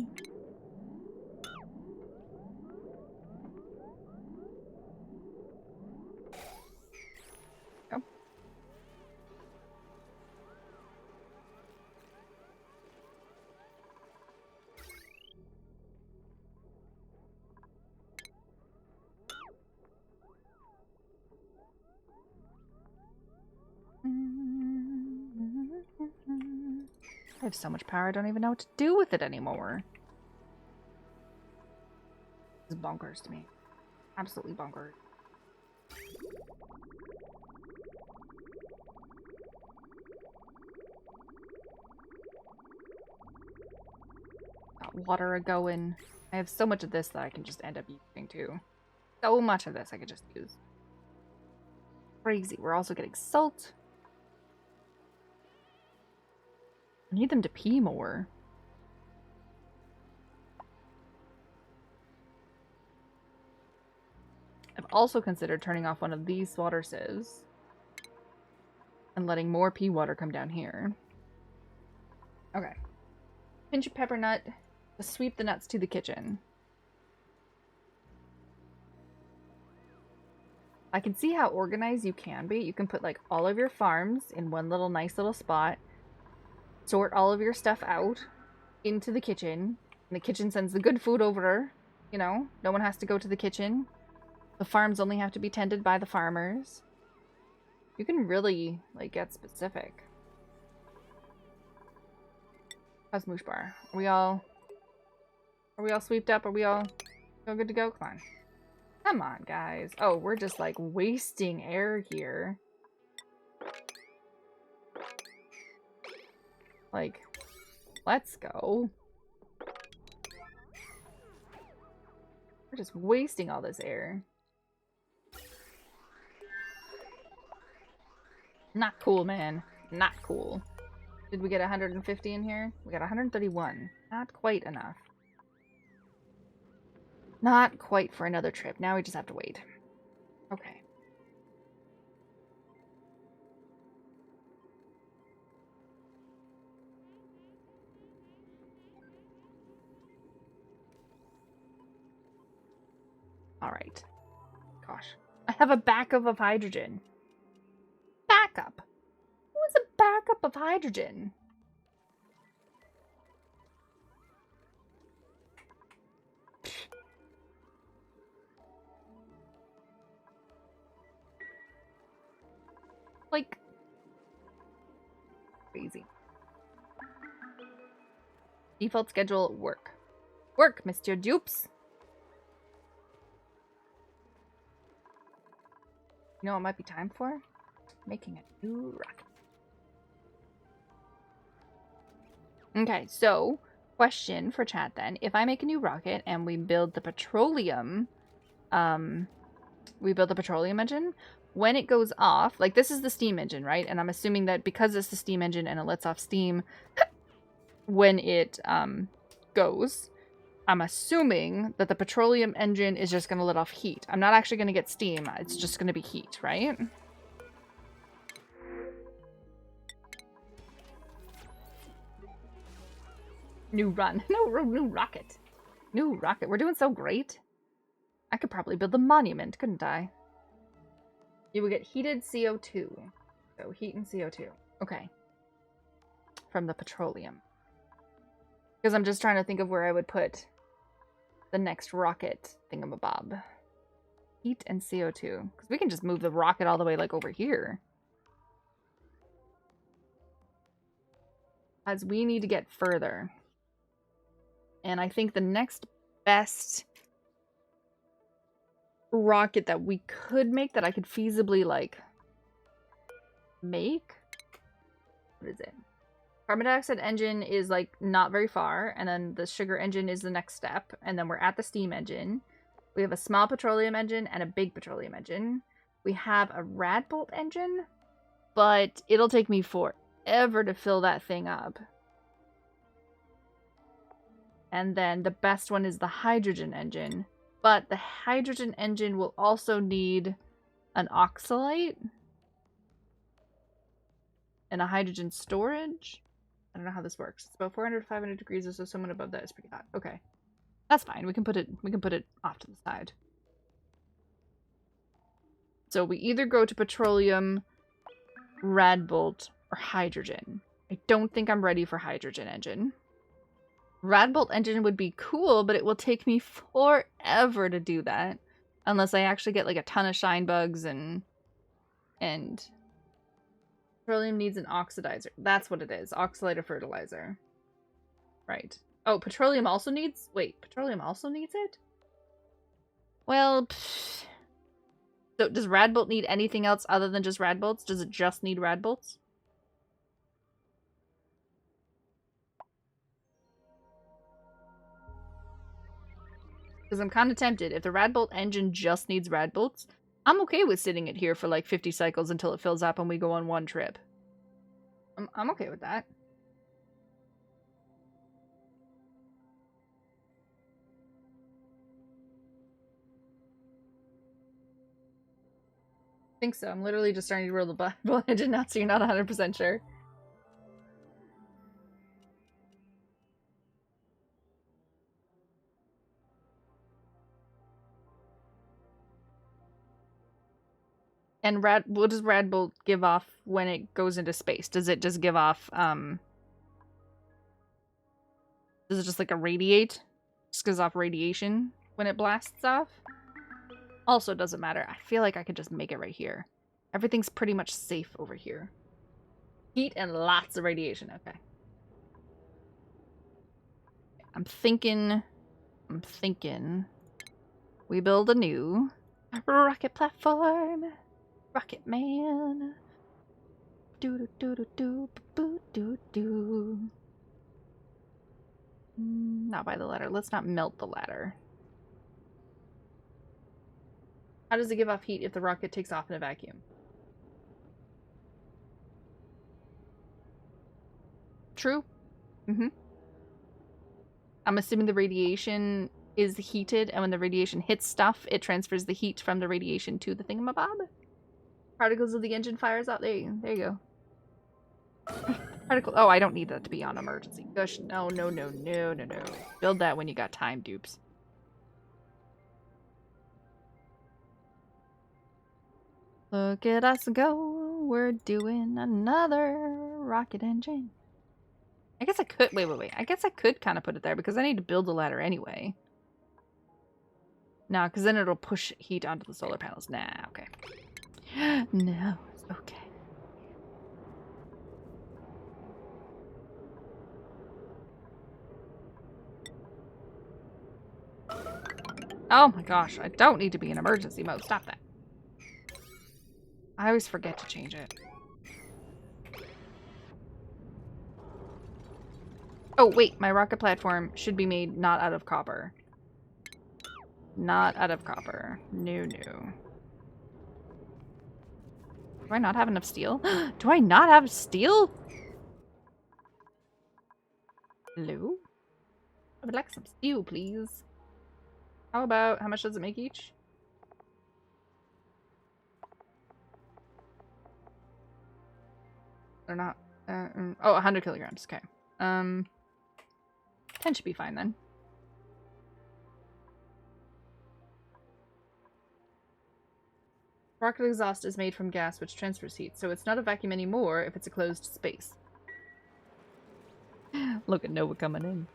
Oh. I have so much power, I don't even know what to do with it anymore. This is bonkers to me. Absolutely bonkers. Got water a-going. I have so much of this that I can just end up using too. So much of this I could just use. Crazy. We're also getting salt. I need them to pee more. I've also considered turning off one of these water sieves and letting more pea water come down here. Okay. Pinch of pepper nut to sweep the nuts to the kitchen. I can see how organized you can be. You can put like all of your farms in one little nice little spot. Sort all of your stuff out into the kitchen. And the kitchen sends the good food over. You know, no one has to go to the kitchen. The farms only have to be tended by the farmers. You can really, like, get specific. How's Moosh Bar? Are we all sweeped up? Are we all good to go? Come on. Come on, guys. Oh, we're just, like, wasting air here. Like, let's go. We're just wasting all this air. Not cool, man. Not cool. Did we get 150 in here? We got 131. Not quite enough. Not quite for another trip. Now we just have to wait. Okay. Alright. Gosh. I have a backup of hydrogen. Backup? What's a backup of hydrogen? Like, crazy. Default schedule work. Work, Mr. Dupes. You know what might be time for? Making a new rocket. Okay, so question for chat then. If I make a new rocket and we build the petroleum, engine, when it goes off, like this is the steam engine, right? And I'm assuming that because it's the steam engine and it lets off steam when it goes, I'm assuming that the petroleum engine is just going to let off heat. I'm not actually going to get steam. It's just going to be heat, right? New run. No, new rocket. New rocket. We're doing so great. I could probably build the monument, couldn't I? You would get heated CO2. So heat and CO2. Okay. From the petroleum. Because I'm just trying to think of where I would put the next rocket thingamabob. Heat and CO2. Because we can just move the rocket all the way like over here. As we need to get further. And I think the next best rocket that we could make, that I could feasibly, like, make? What is it? Carbon dioxide engine is, like, not very far. And then the sugar engine is the next step. And then we're at the steam engine. We have a small petroleum engine and a big petroleum engine. We have a rad bolt engine. But it'll take me forever to fill that thing up. And then the best one is the hydrogen engine. But the hydrogen engine will also need an oxalite. And a hydrogen storage. I don't know how this works. It's about 400 to 500 degrees, so someone above that is pretty hot. Okay. That's fine. We can put it off to the side. So we either go to petroleum, rad bolt, or hydrogen. I don't think I'm ready for hydrogen engine. Rad bolt engine would be cool, but it will take me forever to do that. Unless I actually get like a ton of shine bugs and petroleum needs an oxidizer. That's what it is. Oxalate or fertilizer. Right. Oh, petroleum also needs... Wait, petroleum also needs it? Well, so does rad bolt need anything else other than just rad bolts? Does it just need rad bolts? Because I'm kind of tempted. If the rad bolt engine just needs rad bolts, I'm okay with sitting it here for like 50 cycles until it fills up and we go on one trip. I'm okay with that. I think so. I'm literally just starting to roll the bolt engine now, so you're not 100% sure. And what does rad bolt give off when it goes into space? Does it just give off, does it just like irradiate? Just gives off radiation when it blasts off? Also doesn't matter. I feel like I could just make it right here. Everything's pretty much safe over here. Heat and lots of radiation. Okay. I'm thinking we build a new rocket platform. Rocket Man. Do do do do do do do. Not by the ladder. Let's not melt the ladder. How does it give off heat if the rocket takes off in a vacuum? True. I'm assuming the radiation is heated, and when the radiation hits stuff, it transfers the heat from the radiation to the thingamabob. Particles of the engine fires out. There you go. Particle. Oh, I don't need that to be on emergency. Gosh, no. Build that when you got time, dupes. Look at us go. We're doing another rocket engine. I guess I could. Wait. I guess I could kind of put it there because I need to build a ladder anyway. No, because then it'll push heat onto the solar panels. Nah, okay. No, it's okay. Oh my gosh, I don't need to be in emergency mode. Stop that. I always forget to change it. Oh, wait, my rocket platform should be made not out of copper. Not out of copper. No, no. Do I not have enough steel? Do I not have steel? Hello? I would like some steel, please. How much does it make each? They're not, oh, 100 kilograms, okay. 10 should be fine then. Rocket exhaust is made from gas which transfers heat, so it's not a vacuum anymore if it's a closed space. Look at Nova coming in.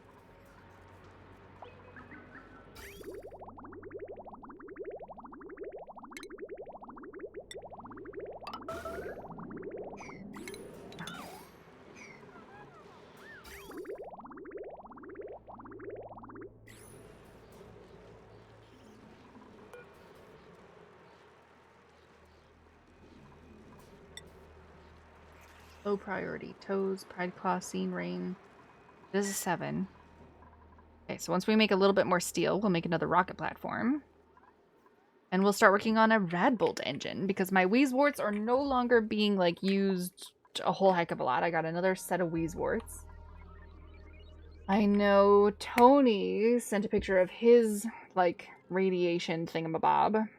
Low priority. Toes, Pride Claw, Scene Rain. This is 7. Okay, so once we make a little bit more steel, we'll make another rocket platform. And we'll start working on a Radbolt engine, because my Wheezeworts are no longer being, like, used a whole heck of a lot. I got another set of Wheezeworts. I know Tony sent a picture of his, like, radiation thingamabob.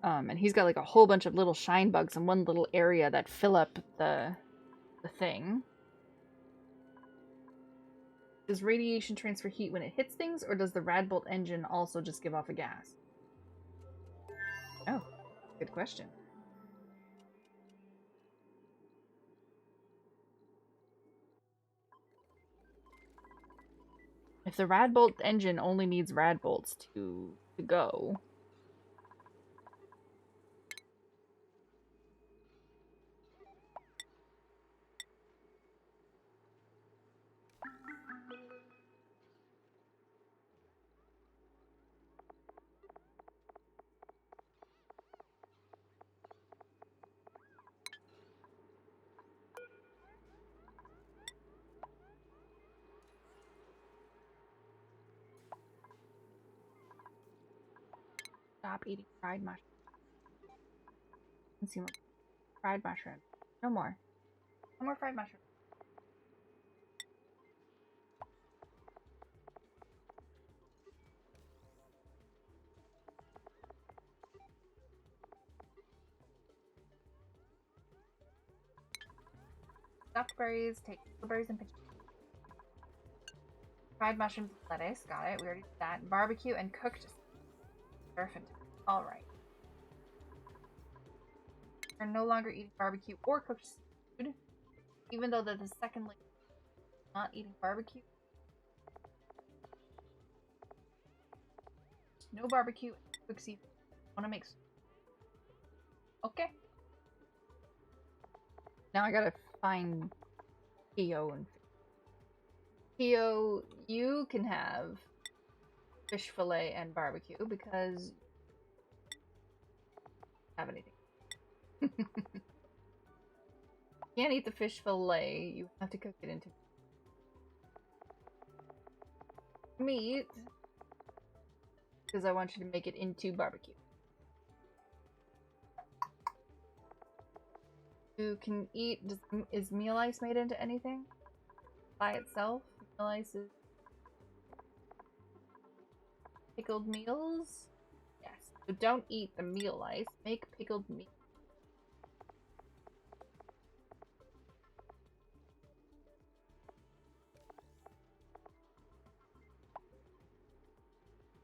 And he's got like a whole bunch of little shine bugs in one little area that fill up the thing. Does radiation transfer heat when it hits things, or does the Radbolt engine also just give off a gas? Oh, good question. If the Radbolt engine only needs Radbolts to go... Stop eating fried mushrooms. Consume fried mushrooms. No more. No more fried mushrooms. Stuffed berries, take berries and pinch. Fried mushrooms, lettuce, got it. We already did that. Barbecue and cooked surf. Alright. We're no longer eating barbecue or cooked food, even though they're the second link not eating barbecue. No barbecue, cooked seafood. Wanna make okay. Now I gotta find Theo and Theo, you can have fish fillet and barbecue because I don't have anything. You can't eat the fish fillet, you have to cook it into meat because I want you to make it into barbecue. You can eat. Is meal ice made into anything by itself? Meal ice is pickled meals. Yes. So don't eat the meal ice. Make pickled meat.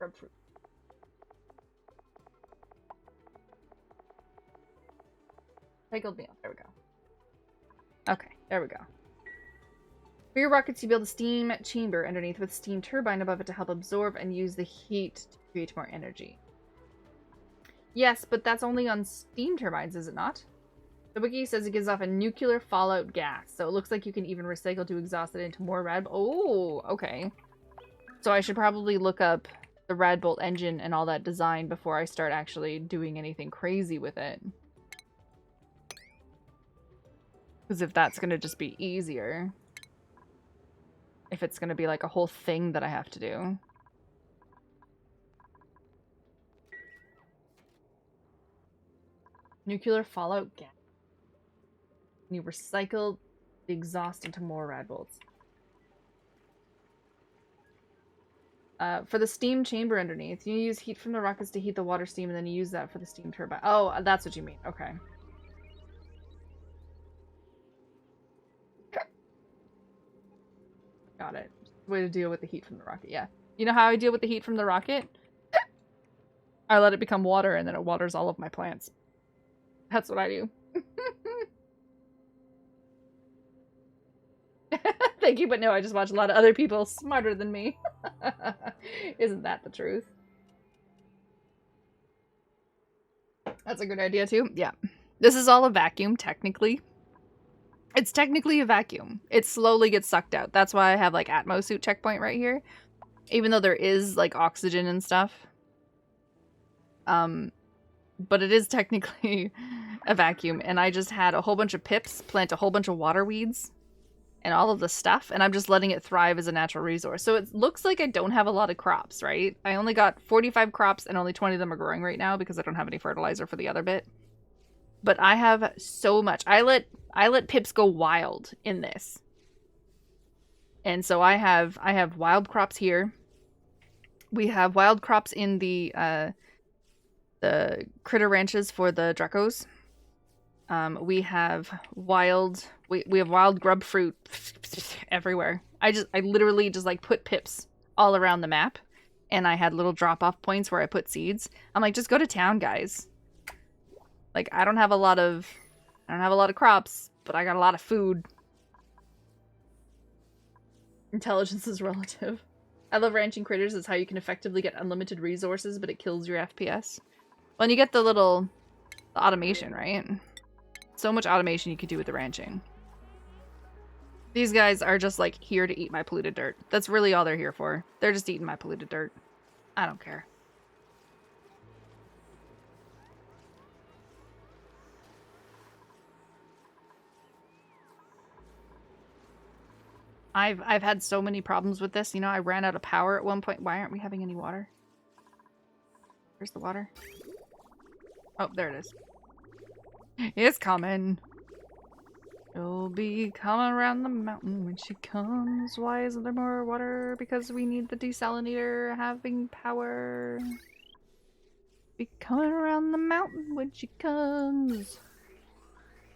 Grub fruit. Pickled meal. There we go. Okay, there we go. For your rockets, you build a steam chamber underneath with a steam turbine above it to help absorb and use the heat to create more energy. Yes, but that's only on steam turbines, is it not? The wiki says it gives off a nuclear fallout gas, so it looks like you can even recycle to exhaust it into more rad. Oh, okay. So I should probably look up the Radbolt engine and all that design before I start actually doing anything crazy with it. Because if that's going to just be easier. If it's going to be like a whole thing that I have to do. Nuclear fallout gas. You recycle the exhaust into more rad bolts. For the steam chamber underneath, you use heat from the rockets to heat the water steam, and then you use that for the steam turbine. Oh, that's what you mean. Okay. Got it. Way to deal with the heat from the rocket, yeah. You know how I deal with the heat from the rocket? I let it become water, and then it waters all of my plants. That's what I do. Thank you, but no, I just watch a lot of other people smarter than me. Isn't that the truth? That's a good idea, too. Yeah. This is all a vacuum, technically. It's technically a vacuum. It slowly gets sucked out. That's why I have, like, Atmosuit checkpoint right here. Even though there is, like, oxygen and stuff. But it is technically a vacuum. And I just had a whole bunch of pips plant a whole bunch of water weeds and all of the stuff, and I'm just letting it thrive as a natural resource. So it looks like I don't have a lot of crops, right? I only got 45 crops, and only 20 of them are growing right now because I don't have any fertilizer for the other bit. But I have so much. I let pips go wild in this. And so I have wild crops here. We have wild crops in the critter ranches for the Dracos. We have wild grub fruit everywhere. I literally just like put pips all around the map, and I had little drop-off points where I put seeds. I'm like, just go to town, guys. Like, I don't have a lot of crops, but I got a lot of food. Intelligence is relative. I love ranching critters. It's how you can effectively get unlimited resources, but it kills your FPS. Well, and you get the automation, right? So much automation you could do with the ranching. These guys are just, like, here to eat my polluted dirt. That's really all they're here for. They're just eating my polluted dirt. I don't care. I've had so many problems with this. You know, I ran out of power at one point. Why aren't we having any water? Where's the water? Oh, there it is. It's coming. She'll be coming around the mountain when she comes. Why isn't there more water? Because we need the desalinator having power. Be coming around the mountain when she comes.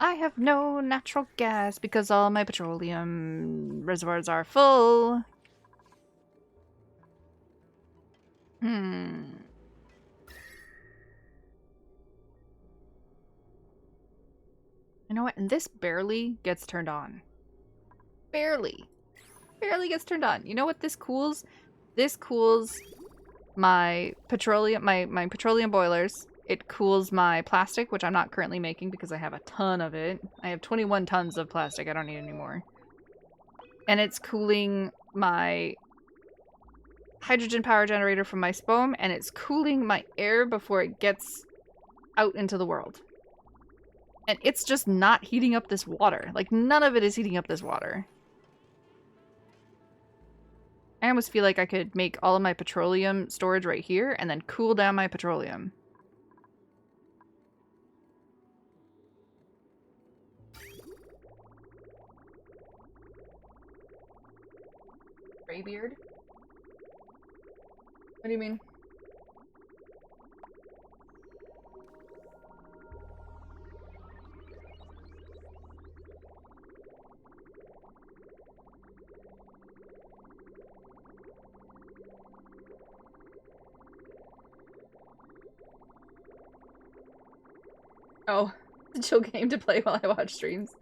I have no natural gas because all my petroleum reservoirs are full. You know what? And this barely gets turned on. Barely. Barely gets turned on. You know what this cools? This cools my petroleum, my petroleum boilers. It cools my plastic, which I'm not currently making because I have a ton of it. I have 21 tons of plastic. I don't need any more. And it's cooling my hydrogen power generator from my SPOM, and it's cooling my air before it gets out into the world. And it's just not heating up this water. Like, none of it is heating up this water. I almost feel like I could make all of my petroleum storage right here and then cool down my petroleum. Graybeard? What do you mean? Oh, it's a chill game to play while I watch streams.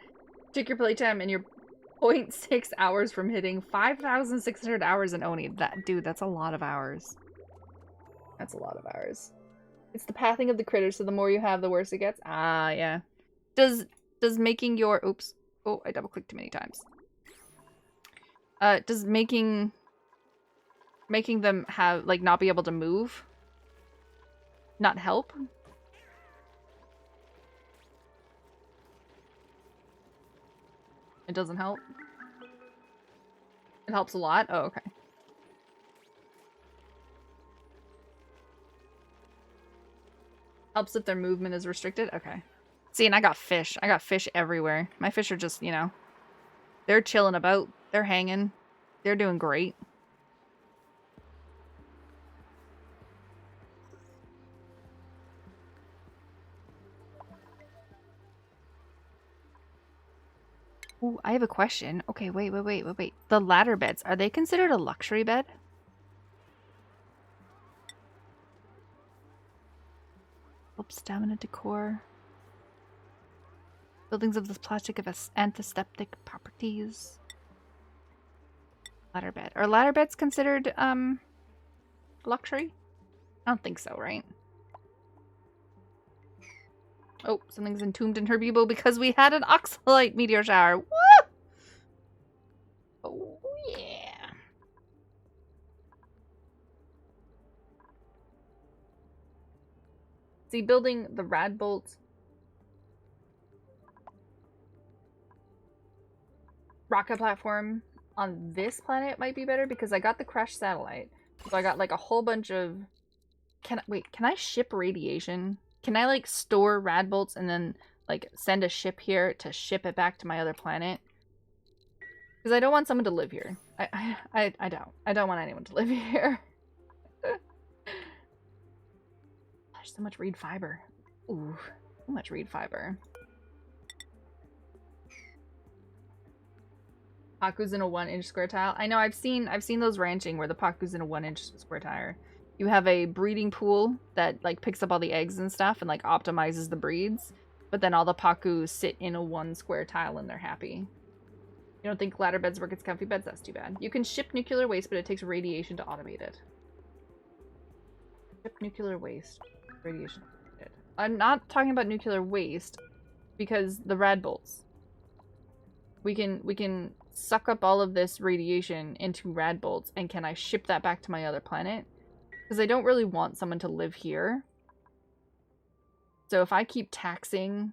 Check your playtime and you're 0.6 hours from hitting 5,600 hours in ONI. Dude, that's a lot of hours. That's a lot of hours. It's the pathing of the critters, so the more you have, the worse it gets. Ah, yeah. Does making your... Oops. Oh, I double-clicked too many times. Does making them have, like, not be able to move not help? It doesn't help? It helps a lot? Oh, okay. Helps if their movement is restricted? Okay. See, and I got fish. I got fish everywhere. My fish are just, you know, they're chilling about. They're hanging. They're doing great. Ooh, I have a question. Okay, wait. The ladder beds, are they considered a luxury bed? Help stamina decor. Buildings of this plastic have antiseptic properties. Ladder bed. Are ladder beds considered luxury? I don't think so, right? Oh, something's entombed in her bubo because we had an oxalite meteor shower. Woo! Oh, yeah. See, building the rad bolt rocket platform on this planet might be better because I got the crashed satellite. So I got like a whole bunch of... Can I ship radiation? Can I like store rad bolts and then like send a ship here to ship it back to my other planet? Because I don't want someone to live here. I don't. I don't want anyone to live here. There's so much reed fiber. Ooh, so much reed fiber. Paku's in a 1-inch square tile. I know, I've seen those ranching where the Paku's in a 1-inch square tile. You have a breeding pool that like picks up all the eggs and stuff and like optimizes the breeds, but then all the Pakus sit in a 1 square tile and they're happy. You don't think ladder beds work as comfy beds? That's too bad. You can ship nuclear waste, but it takes radiation to automate it. Ship nuclear waste. Radiation. I'm not talking about nuclear waste because the rad bolts. We can suck up all of this radiation into rad bolts, and can I ship that back to my other planet? Because I don't really want someone to live here. So if I keep taxi-ing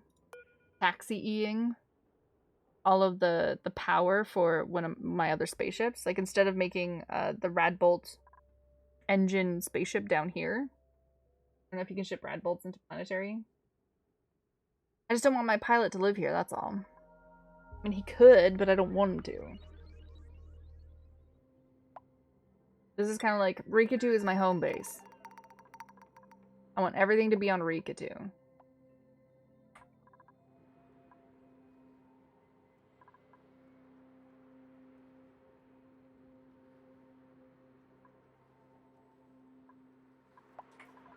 all of the power for one of my other spaceships, like instead of making the rad bolt engine spaceship down here, I don't know if you can ship rad bolts into planetary. I just don't want my pilot to live here, that's all. I mean, he could, but I don't want him to. This is kind of like, Rikatu is my home base. I want everything to be on Rikatu.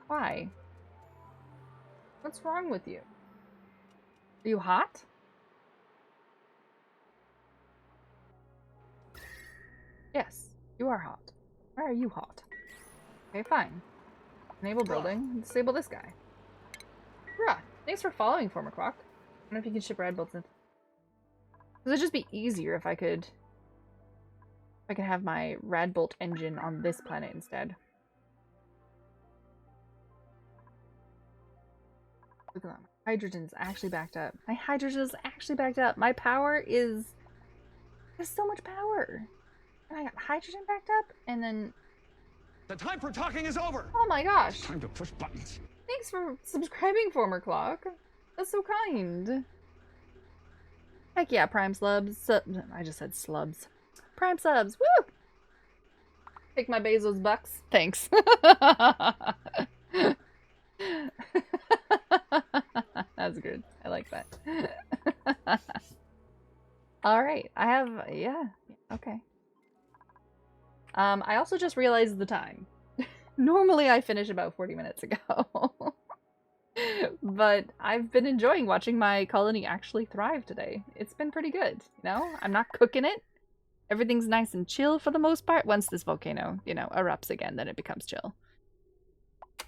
Why? What's wrong with you? Are you hot? Yes, you are hot. Why are you hot? Okay, fine. Enable building. Disable this guy. Bruh, thanks for following, former clock. I don't know if you can ship rad bolts in. It'd just be easier if I could have my rad bolt engine on this planet instead. Look at that. Hydrogen's actually backed up. My hydrogen is actually backed up. My power is... There's so much power. And I got hydrogen backed up, and then... The time for talking is over! Oh my gosh. Time to push buttons. Thanks for subscribing, former clock. That's so kind. Heck yeah, Prime Slubs. I just said slubs. Prime Subs, woo! Take my Bezos bucks. Thanks. That's good. I like that. Alright, I have... Yeah, okay. I also just realized the time. Normally I finish about 40 minutes ago. But I've been enjoying watching my colony actually thrive today. It's been pretty good, you know? I'm not cooking it. Everything's nice and chill for the most part. Once this volcano, you know, erupts again, then it becomes chill.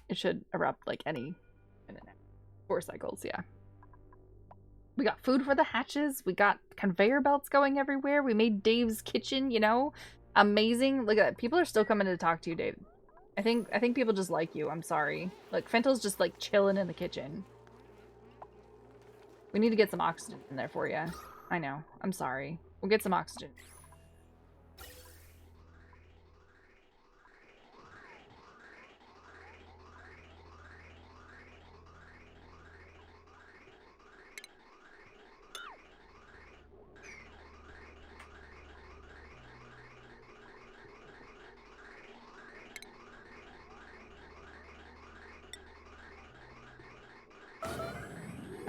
It should erupt like any minute now. 4 cycles, yeah. We got food for the hatches. We got conveyor belts going everywhere. We made Dave's kitchen, you know? Amazing. Look at that. People are still coming to talk to you, Dave. I think people just like you. I'm sorry. Look, Fentel's just like chilling in the kitchen. We need to get some oxygen in there for you. I know. I'm sorry. We'll get some oxygen.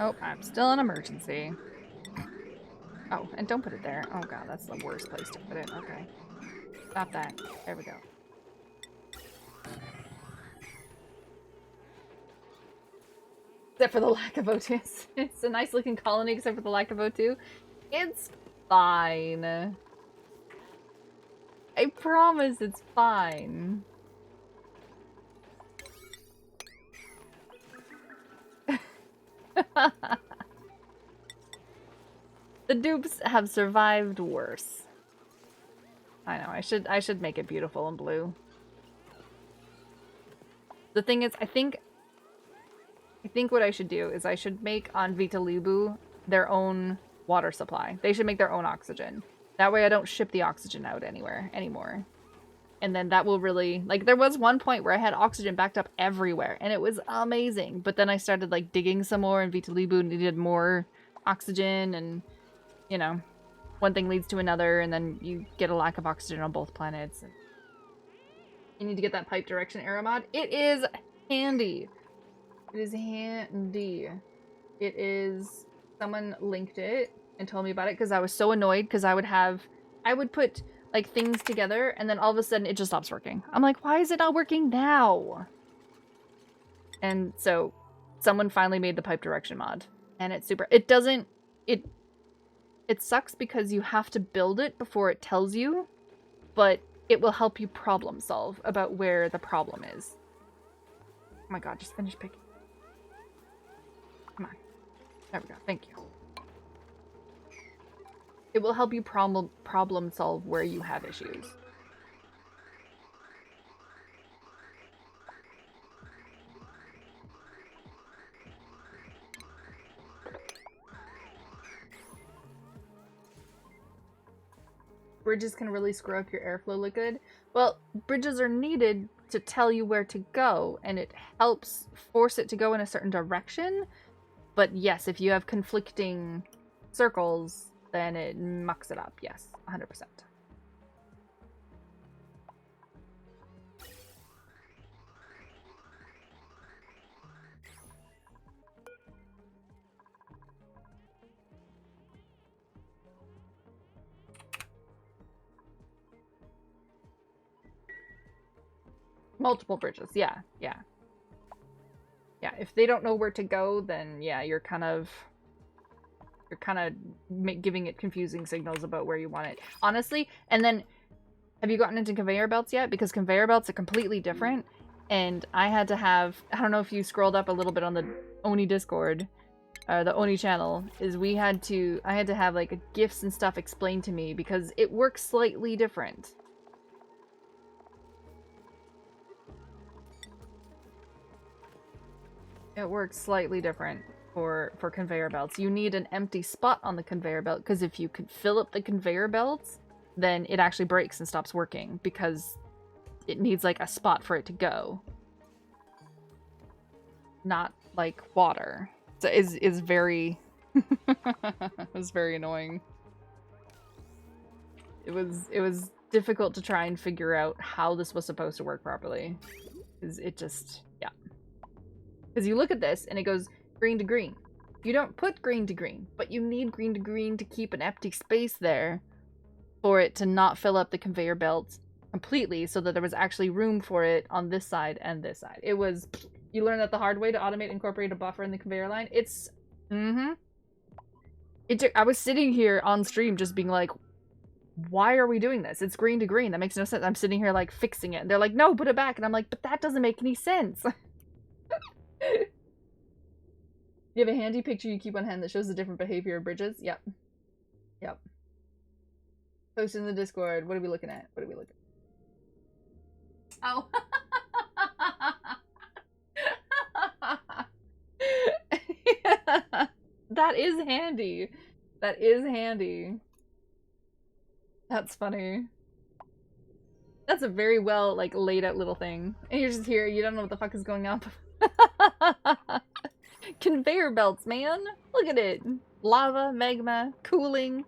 Oh, I'm still an emergency. Oh, and don't put it there. Oh god, that's the worst place to put it. Okay. Stop that. There we go. Except for the lack of O2. It's a nice looking colony except for the lack of O2. It's fine. I promise it's fine. The dupes have survived worse. I know, I should make it beautiful and blue. The thing is, I think what I should do is I should make on Vita Libu their own water supply. They should make their own oxygen. That way I don't ship the oxygen out anywhere anymore. And then that will really, like, there was one point where I had oxygen backed up everywhere and it was amazing. But then I started like digging some more and Vita Libu needed more oxygen and, you know, one thing leads to another and then you get a lack of oxygen on both planets. And you need to get that pipe direction arrow mod. It is handy. It is handy. It is, someone linked it and told me about it because I was so annoyed because I would put like things together and then all of a sudden it just stops working. I'm like, why is it not working now? And so someone finally made the pipe direction mod and it's super, it sucks because you have to build it before it tells you, but it will help you problem solve about where the problem is. Oh my god, just finish picking. Come on. There we go. Thank you. It will help you problem solve where you have issues. Bridges can really screw up your airflow liquid. Well, bridges are needed to tell you where to go, and it helps force it to go in a certain direction. But yes, if you have conflicting circles, then it mucks it up. Yes, 100%. Multiple bridges, yeah. Yeah, if they don't know where to go, then yeah, you're kind of giving it confusing signals about where you want it. Honestly, and then, have you gotten into conveyor belts yet? Because conveyor belts are completely different, and I had to have, I don't know if you scrolled up a little bit on the ONI Discord, the ONI channel, is I had to have like gifts and stuff explained to me because it works slightly different. It works slightly different for conveyor belts. You need an empty spot on the conveyor belt because if you can fill up the conveyor belts, then it actually breaks and stops working because it needs like a spot for it to go. Not like water. So is very it was very annoying. It was difficult to try and figure out how this was supposed to work properly. It just, yeah. Because you look at this and it goes green to green. You don't put green to green, but you need green to green to keep an empty space there for it to not fill up the conveyor belt completely so that there was actually room for it on this side and this side. It was, you learn that the hard way to automate and incorporate a buffer in the conveyor line. It's, I was sitting here on stream just being like, why are we doing this? It's green to green. That makes no sense. I'm sitting here like fixing it. And they're like, no, put it back. And I'm like, but that doesn't make any sense. You have a handy picture you keep on hand that shows the different behavior of bridges? Yep. Yep. Post in the Discord. What are we looking at? What are we looking at? Oh. Yeah. That is handy. That is handy. That's funny. That's a very well, like, laid out little thing. And you're just here, you don't know what the fuck is going up. Conveyor belts, man. Look at it. Lava, magma, cooling.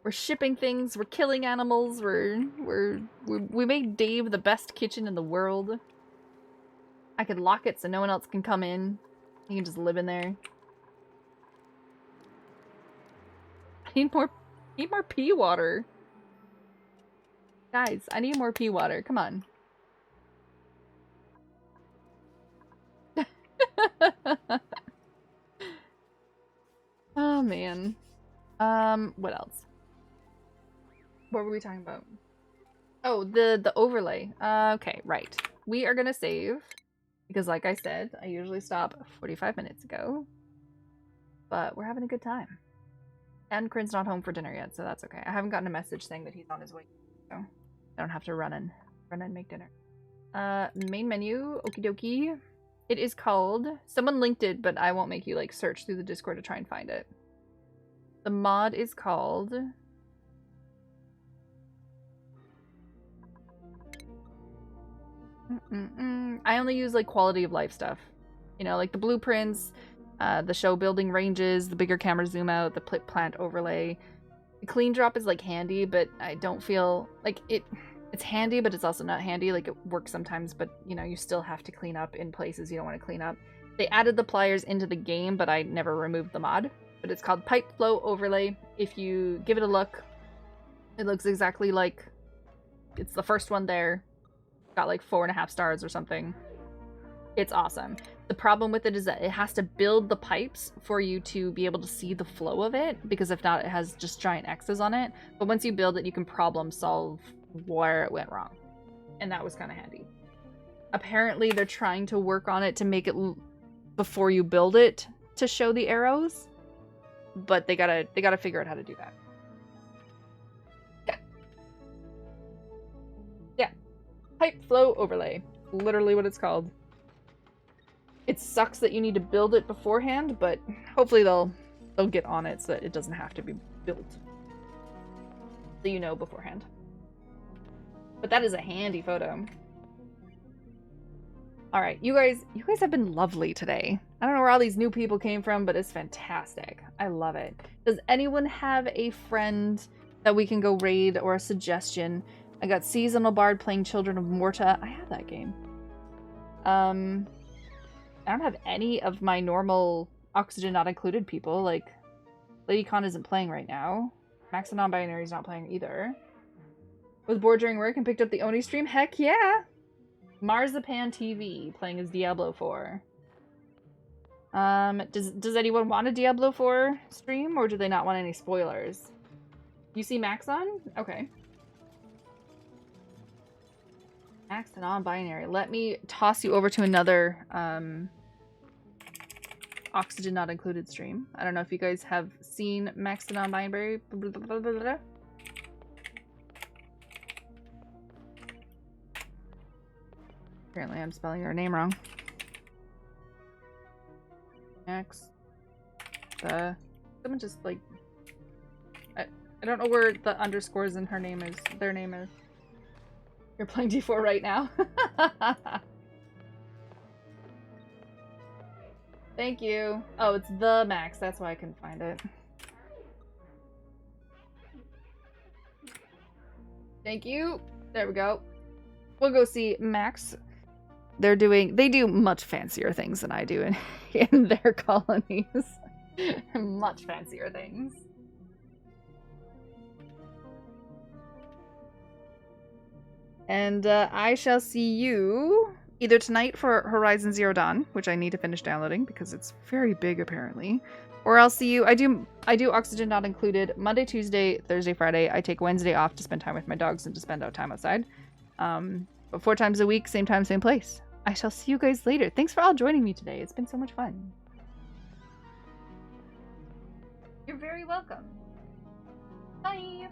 We're shipping things, we're killing animals, we made Dave the best kitchen in the world. I could lock it so no one else can come in. You can just live in there. I need more pea water. Guys, I need more pea water. Come on. Oh man. What else? What were we talking about? Oh, the overlay. Okay, right. We are gonna save because, like I said, I usually stop 45 minutes ago. But we're having a good time. And Corinne's not home for dinner yet, so that's okay. I haven't gotten a message saying that he's on his way, so I don't have to run and make dinner. Main menu, okie dokie. It is called. Someone linked it, but I won't make you like search through the Discord to try and find it. The mod is called. I only use like quality of life stuff. You know, like the blueprints, the show building ranges, the bigger camera zoom out, the plant overlay. The clean drop is like handy, but I don't feel like it's handy, but it's also not handy. Like it works sometimes, but you know, you still have to clean up in places you don't want to clean up. They added the pliers into the game, but I never removed the mod. But it's called Pipe Flow Overlay. If you give it a look, it looks exactly like it's the first one there. Got like 4.5 stars or something. It's awesome. The problem with it is that it has to build the pipes for you to be able to see the flow of it, because if not, it has just giant X's on it. But once you build it, you can problem solve where it went wrong. And that was kind of handy. Apparently, they're trying to work on it to make it before you build it to show the arrows. But they gotta figure out how to do that. Yeah. Pipe Flow Overlay. Literally what it's called. It sucks that you need to build it beforehand, but hopefully they'll get on it so that it doesn't have to be built. So you know beforehand. But that is a handy photo. Alright, you guys have been lovely today. I don't know where all these new people came from, but it's fantastic. I love it. Does anyone have a friend that we can go raid or a suggestion? I got Seasonal Bard playing Children of Morta. I have that game. I don't have any of my normal Oxygen Not Included people. Like, Lady Con isn't playing right now. Max and Non-Binary is not playing either. Was bored during work and picked up the Oni stream? Heck yeah! Marzipan TV playing as Diablo 4. Does anyone want a Diablo 4 stream, or do they not want any spoilers? You see Max on? Okay. Max and Non-Binary. Let me toss you over to another Oxygen Not Included stream. I don't know if you guys have seen Max and Non-Binary. Apparently I'm spelling her name wrong. Max. Someone just like... I don't know where the underscores in her name is. Their name is. You're playing D4 right now? Thank you. Oh, it's the Max. That's why I couldn't find it. Thank you. There we go. We'll go see Max. They do much fancier things than I do in their colonies. Much fancier things. And I shall see you either tonight for Horizon Zero Dawn, which I need to finish downloading because it's very big apparently, or I'll see you. I do Oxygen Not Included Monday, Tuesday, Thursday, Friday. I take Wednesday off to spend time with my dogs and to spend out time outside. But 4 times a week, same time, same place. I shall see you guys later. Thanks for all joining me today. It's been so much fun. You're very welcome. Bye.